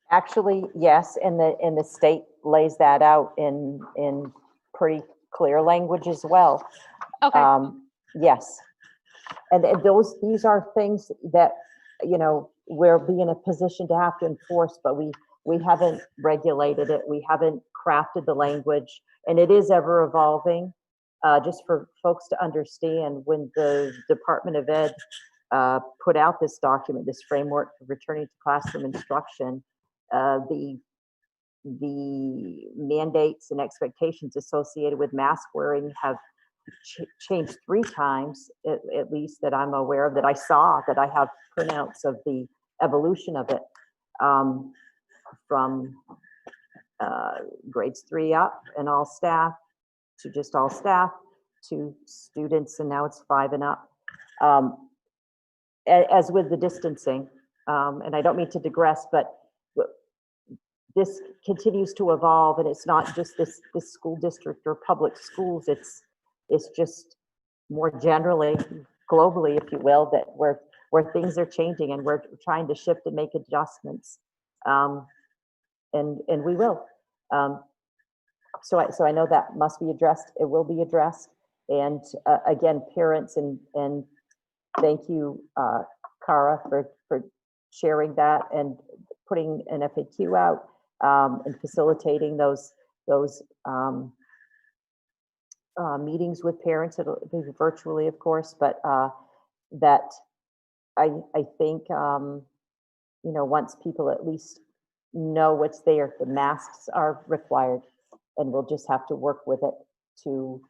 Actually, yes, and the state lays that out in pretty clear language as well. Okay. Yes, and these are things that, you know, we'll be in a position to have to enforce, but we haven't regulated it, we haven't crafted the language, and it is ever evolving. Just for folks to understand, when the Department of Ed put out this document, this framework for returning to classroom instruction, the mandates and expectations associated with mask wearing have changed 3 times, at least that I'm aware of, that I saw, that I have printouts of the evolution of it, from grades 3 up and all staff to just all staff to students, and now it's 5 and up. As with the distancing, and I don't mean to digress, but this continues to evolve, and it's not just this school district or public schools, it's just more generally, globally, if you will, that where things are changing, and we're trying to shift and make adjustments, and we will. So I know that must be addressed. It will be addressed, and again, parents, and thank you, Cara, for sharing that and putting an FAQ out, and facilitating those meetings with parents. It'll be virtually, of course, but that I think, you know, once people at least know what's there, the masks are required, and we'll just have to work with it to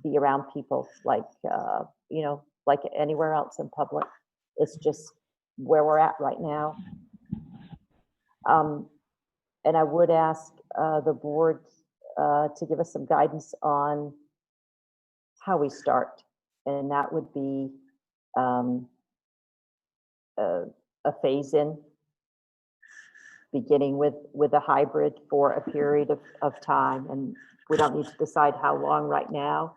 be around people like, you know, like anywhere else in public. It's just where we're at right now. And I would ask the board to give us some guidance on how we start, and that would be a phase-in, beginning with a hybrid for a period of time, and we don't need to decide how long right now,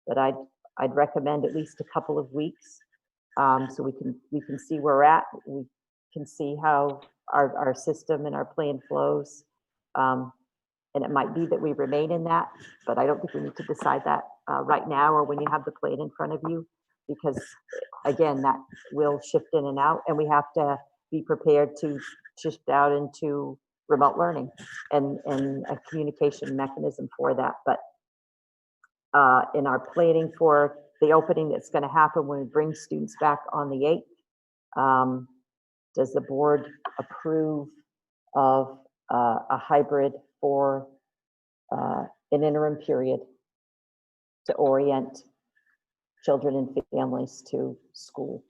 but I'd recommend at least a couple of weeks, so we can see where we're at. We can see how our system and our plan flows, and it might be that we remain in that, but I don't think we need to decide that right now or when you have the plan in front of you, because again, that will shift in and out, and we have to be prepared to shift out into remote learning and a communication mechanism for that. But in our planning for the opening that's going to happen when we bring students back on the 8th, does the board approve of a hybrid for an interim period to orient children and families to school?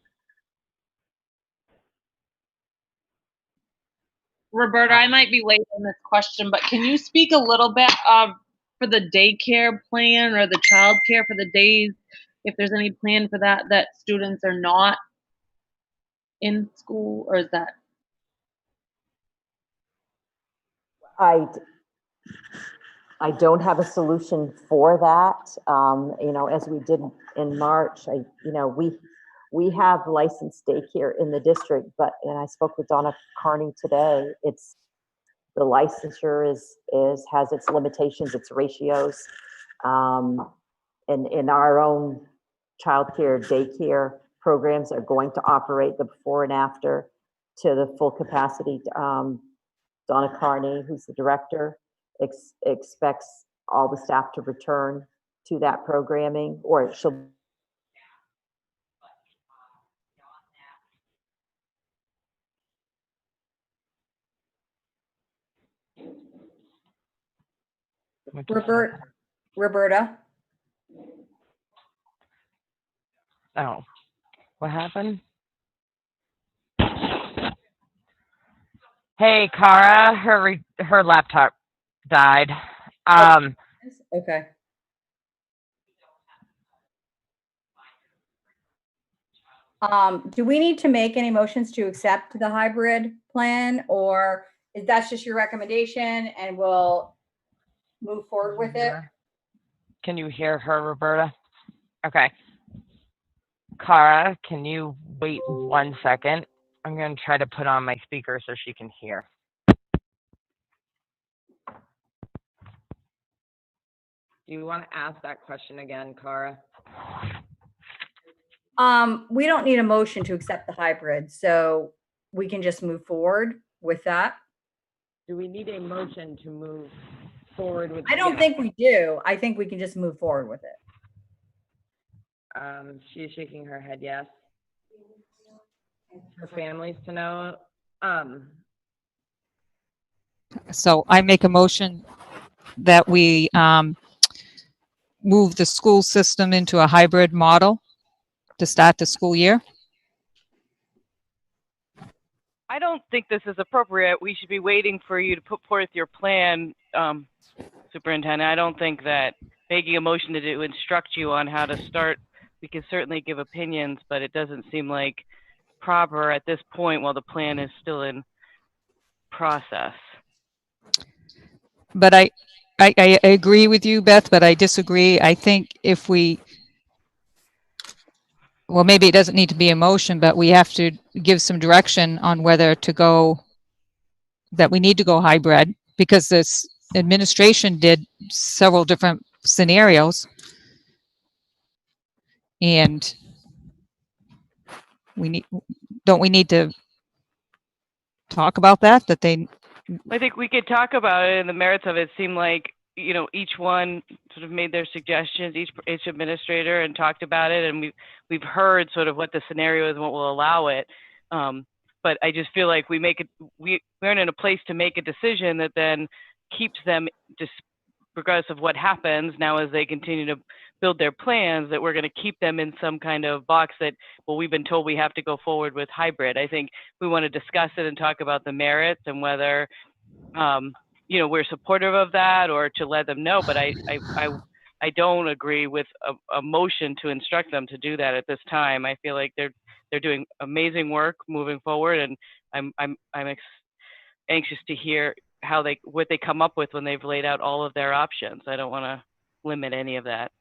Roberta, I might be late on this question, but can you speak a little bit for the daycare plan or the childcare for the days, if there's any plan for that students are not in school, or is that? I don't have a solution for that. You know, as we did in March, you know, we have licensed daycare in the district, but, and I spoke with Donna Carney today, it's, the licensure has its limitations, its ratios. And in our own childcare, daycare programs are going to operate the before and after to the full capacity. Donna Carney, who's the director, expects all the staff to return to that programming, or she'll Roberta. Oh, what happened? Hey, Cara, her laptop died. Okay. Do we need to make any motions to accept the hybrid plan, or is that just your recommendation and we'll move forward with it? Can you hear her, Roberta? Okay. Cara, can you wait 1 second? I'm going to try to put on my speaker so she can hear. Do you want to ask that question again, Cara? We don't need a motion to accept the hybrid, so we can just move forward with that. Do we need a motion to move forward with? I don't think we do. I think we can just move forward with it. She's shaking her head yes. For families to know. So I make a motion that we move the school system into a hybrid model to start the school year. I don't think this is appropriate. We should be waiting for you to put forth your plan, Superintendent. I don't think that making a motion to instruct you on how to start, we can certainly give opinions, but it doesn't seem like proper at this point while the plan is still in process. But I agree with you, Beth, but I disagree. I think if we, well, maybe it doesn't need to be a motion, but we have to give some direction on whether to go, that we need to go hybrid, because this administration did several different scenarios. And don't we need to talk about that they? I think we could talk about it, and the merits of it seem like, you know, each one sort of made their suggestions, each administrator, and talked about it, and we've heard sort of what the scenario is and what will allow it. But I just feel like we aren't in a place to make a decision that then keeps them, just regardless of what happens now as they continue to build their plans, that we're going to keep them in some kind of box that, well, we've been told we have to go forward with hybrid. I think we want to discuss it and talk about the merits and whether, you know, we're supportive of that or to let them know. But I don't agree with a motion to instruct them to do that at this time. I feel like they're doing amazing work moving forward, and I'm anxious to hear what they come up with when they've laid out all of their options. I don't want to limit any of that.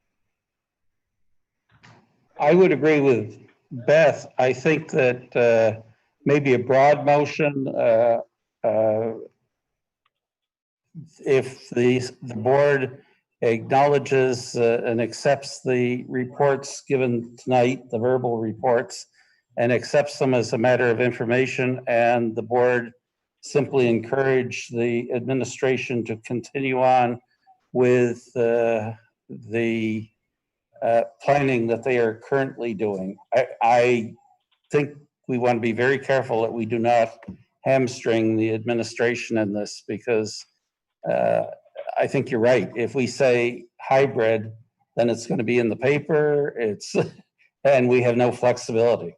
I would agree with Beth. I think that maybe a broad motion, if the board acknowledges and accepts the reports given tonight, the verbal reports, and accepts them as a matter of information, and the board simply encourage the administration to continue on with the planning that they are currently doing. I think we want to be very careful that we do not hamstring the administration in this, because I think you're right. If we say hybrid, then it's going to be in the paper. And we have no flexibility.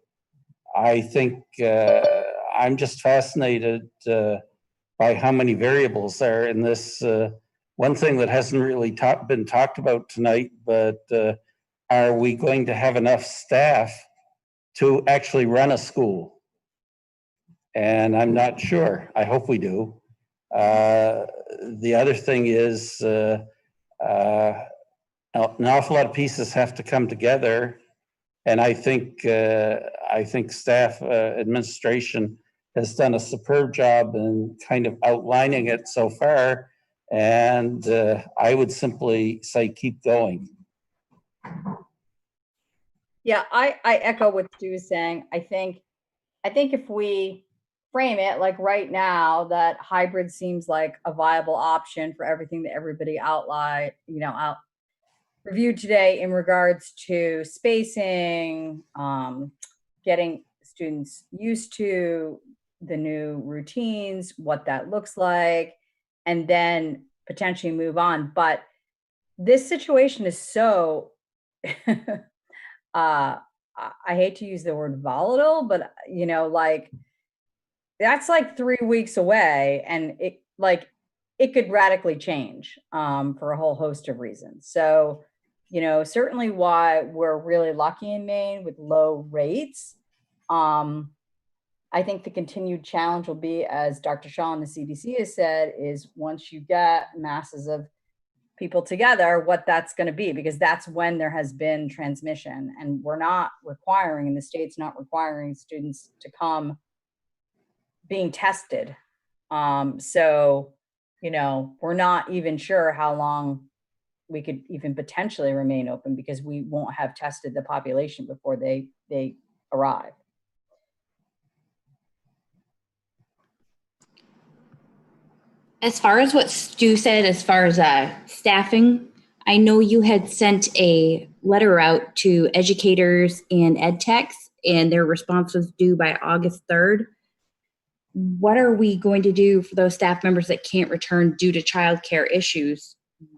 I think I'm just fascinated by how many variables there are in this. One thing that hasn't really been talked about tonight, but are we going to have enough staff to actually run a school? And I'm not sure. I hope we do. The other thing is an awful lot of pieces have to come together. And I think staff administration has done a superb job in kind of outlining it so far. And I would simply say, keep going. Yeah, I echo what Stu is saying. I think if we frame it like right now that hybrid seems like a viable option for everything that everybody reviewed today in regards to spacing, getting students used to the new routines, what that looks like, and then potentially move on. But this situation is so I hate to use the word volatile, but that's like 3 weeks away, and it could radically change for a whole host of reasons. So, certainly why we're really lucky in Maine with low rates. I think the continued challenge will be, as Dr. Shaw and the CDC has said, is once you get masses of people together, what that's going to be, because that's when there has been transmission, and we're not requiring, and the state's not requiring students to come being tested. So, we're not even sure how long we could even potentially remain open, because we won't have tested the population before they arrive. As far as what Stu said, as far as staffing, I know you had sent a letter out to educators and ed techs, and their response was due by August 3rd. What are we going to do for those staff members that can't return due to childcare issues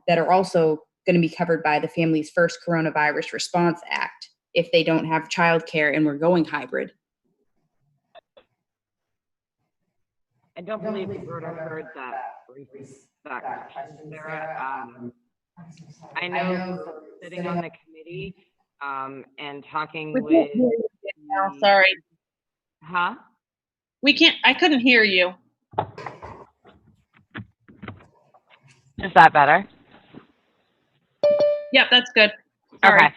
that are also going to be covered by the Families First Coronavirus Response Act if they don't have childcare and we're going hybrid? I don't believe the board heard that question, Sarah. I know sitting on the committee and talking with. Sorry. Huh? I couldn't hear you. Is that better? Yep, that's good. Sorry. Okay.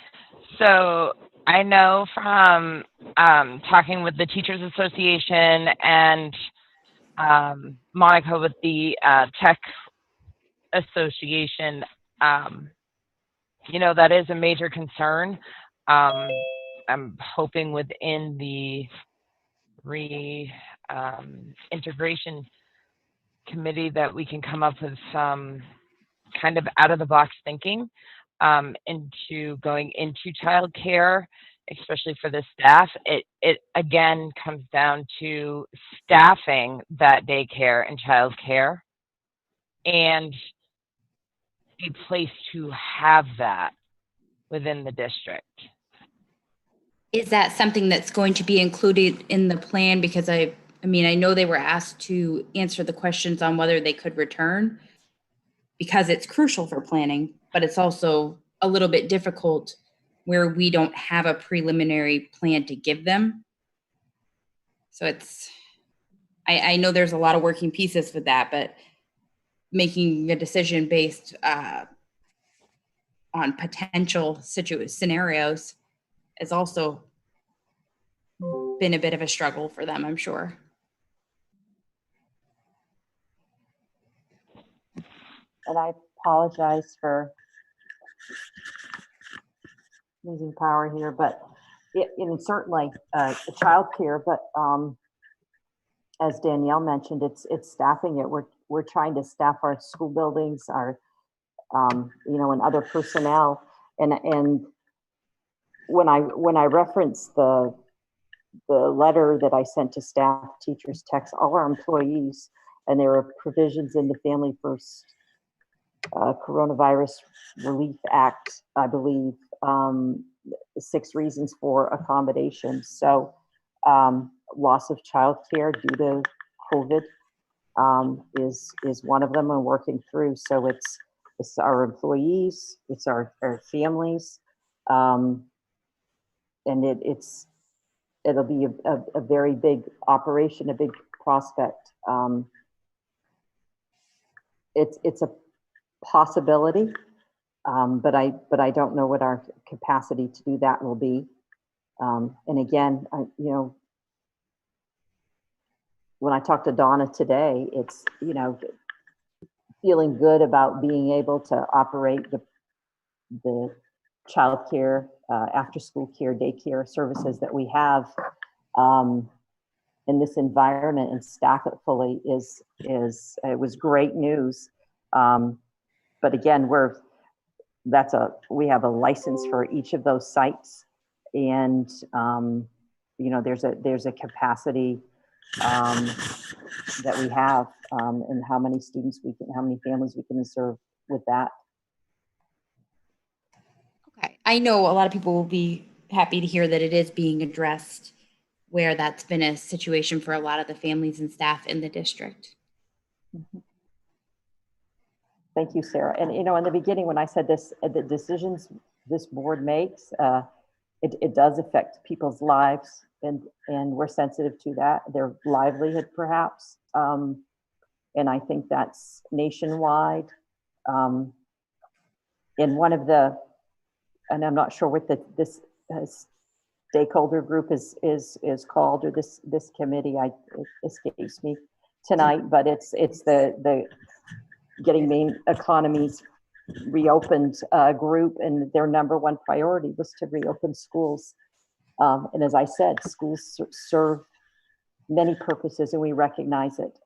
So I know from talking with the Teachers Association and Monica with the Tech Association, that is a major concern. I'm hoping within the integration committee that we can come up with some kind of out of the box thinking into going into childcare, especially for the staff. It again comes down to staffing that daycare and childcare and a place to have that within the district. Is that something that's going to be included in the plan? Because I know they were asked to answer the questions on whether they could return, because it's crucial for planning, but it's also a little bit difficult where we don't have a preliminary plan to give them. So I know there's a lot of working pieces with that, but making a decision based on potential scenarios has also been a bit of a struggle for them, I'm sure. And I apologize for losing power here, but certainly childcare, but as Danielle mentioned, it's staffing it. We're trying to staff our school buildings, our and other personnel, and when I reference the letter that I sent to staff, teachers, techs, all our employees, and there are provisions in the Family First Coronavirus Relief Act, I believe, 6 reasons for accommodation. So loss of childcare due to COVID is one of them, and working through. So it's our employees, it's our families, and it'll be a very big operation, a big prospect. It's a possibility, but I don't know what our capacity to do that will be. And again, when I talked to Donna today, it's feeling good about being able to operate the childcare, after school care, daycare services that we have. in this environment and staff it fully it was great news. But again, we have a license for each of those sites, and there's a capacity that we have, and how many families we can serve with that. Okay. I know a lot of people will be happy to hear that it is being addressed, where that's been a situation for a lot of the families and staff in the district. Thank you, Sarah. And in the beginning, when I said this, the decisions this board makes, it does affect people's lives, and we're sensitive to that, their livelihood perhaps. And I think that's nationwide. And one of the, and I'm not sure what this stakeholder group is called, or this committee, it escapes me tonight, but it's the getting main economies reopened group, and their number one priority was to reopen schools. And as I said, schools serve many purposes, and we recognize it.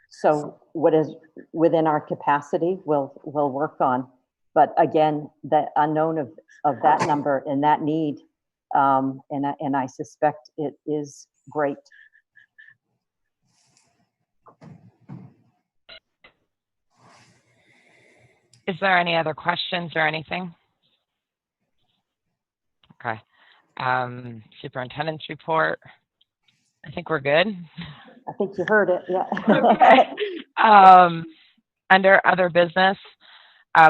So what is within our capacity, we'll work on. But again, the unknown of that number and that need, and I suspect it is great. Is there any other questions or anything? Okay. Superintendent's report. I think we're good. I think you heard it, yeah. Okay. Under other business,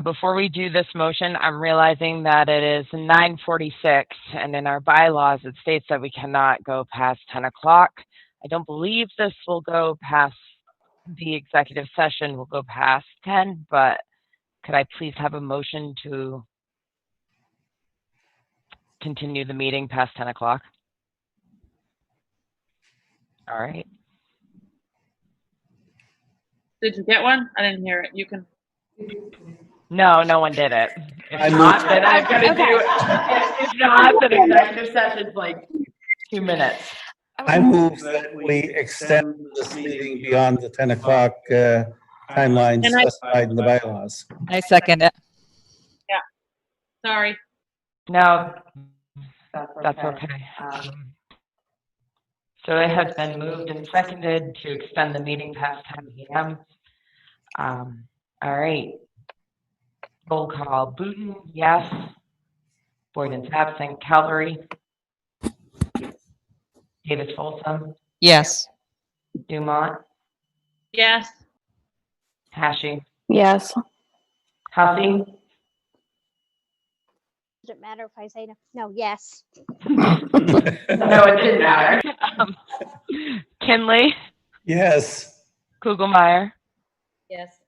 before we do this motion, I'm realizing that it is 9:46, and in our bylaws, it states that we cannot go past 10 o'clock. I don't believe this will go past, the executive session will go past 10, but could I please have a motion to continue the meeting past 10 o'clock? All right. Did you get one? I didn't hear it. You can. No, no one did it. If I not, moved- then I'm gonna do it. If not, then executive session's like 2 minutes. I move that we extend this meeting beyond the 10 o'clock timeline And I- specified in the bylaws. I second it. Yeah. Sorry. No, that's okay. So it has been moved and seconded to extend the meeting past 10 p.m. All right. Roll call. Booton, yes. Boyden's absent. Calvary. Davis Folsom. Yes. Dumont. Yes. Hashi. Yes. Hussey. Does it matter if I say no? No, yes. No, it didn't matter. Kinley. Yes. Kugelmeyer. Yes.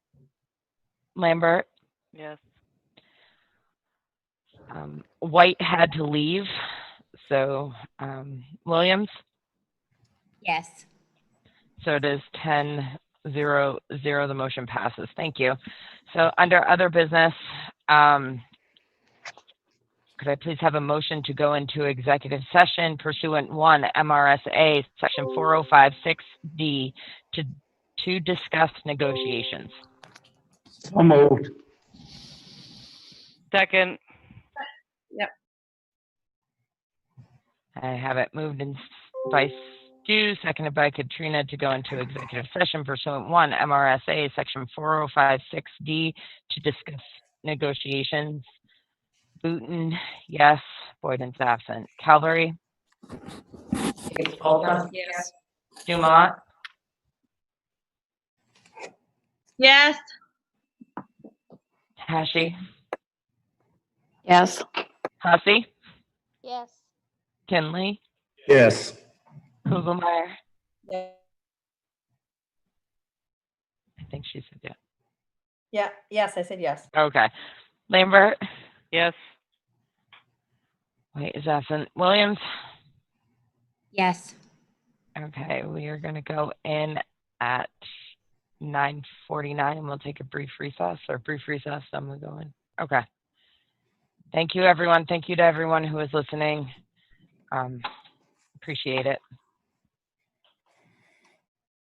Lambert. Yes. White had to leave, so Williams. Yes. So it is 10-0-0. The motion passes. Thank you. So under other business, could I please have a motion to go into executive session pursuant 1 MRSA section 4056D to discuss negotiations? So moved. Second. Yep. I have it moved in by Stu, seconded by Katrina, to go into executive session pursuant 1 MRSA section 4056D to discuss negotiations. Booton, yes. Boyden's absent. Calvary? Yes. Dumont? Yes. Hashi? Yes. Hussey? Yes. Kinley? Yes. Kugelmeyer? Yeah. I think she said yeah. Yeah. Yes, I said yes. Okay. Lambert? Yes. Wait, is absent. Williams? Yes. Okay, we are going to go in at 9:49, and we'll take a brief recess, then we'll go in. Okay. Thank you, everyone. Thank you to everyone who is listening. Appreciate it.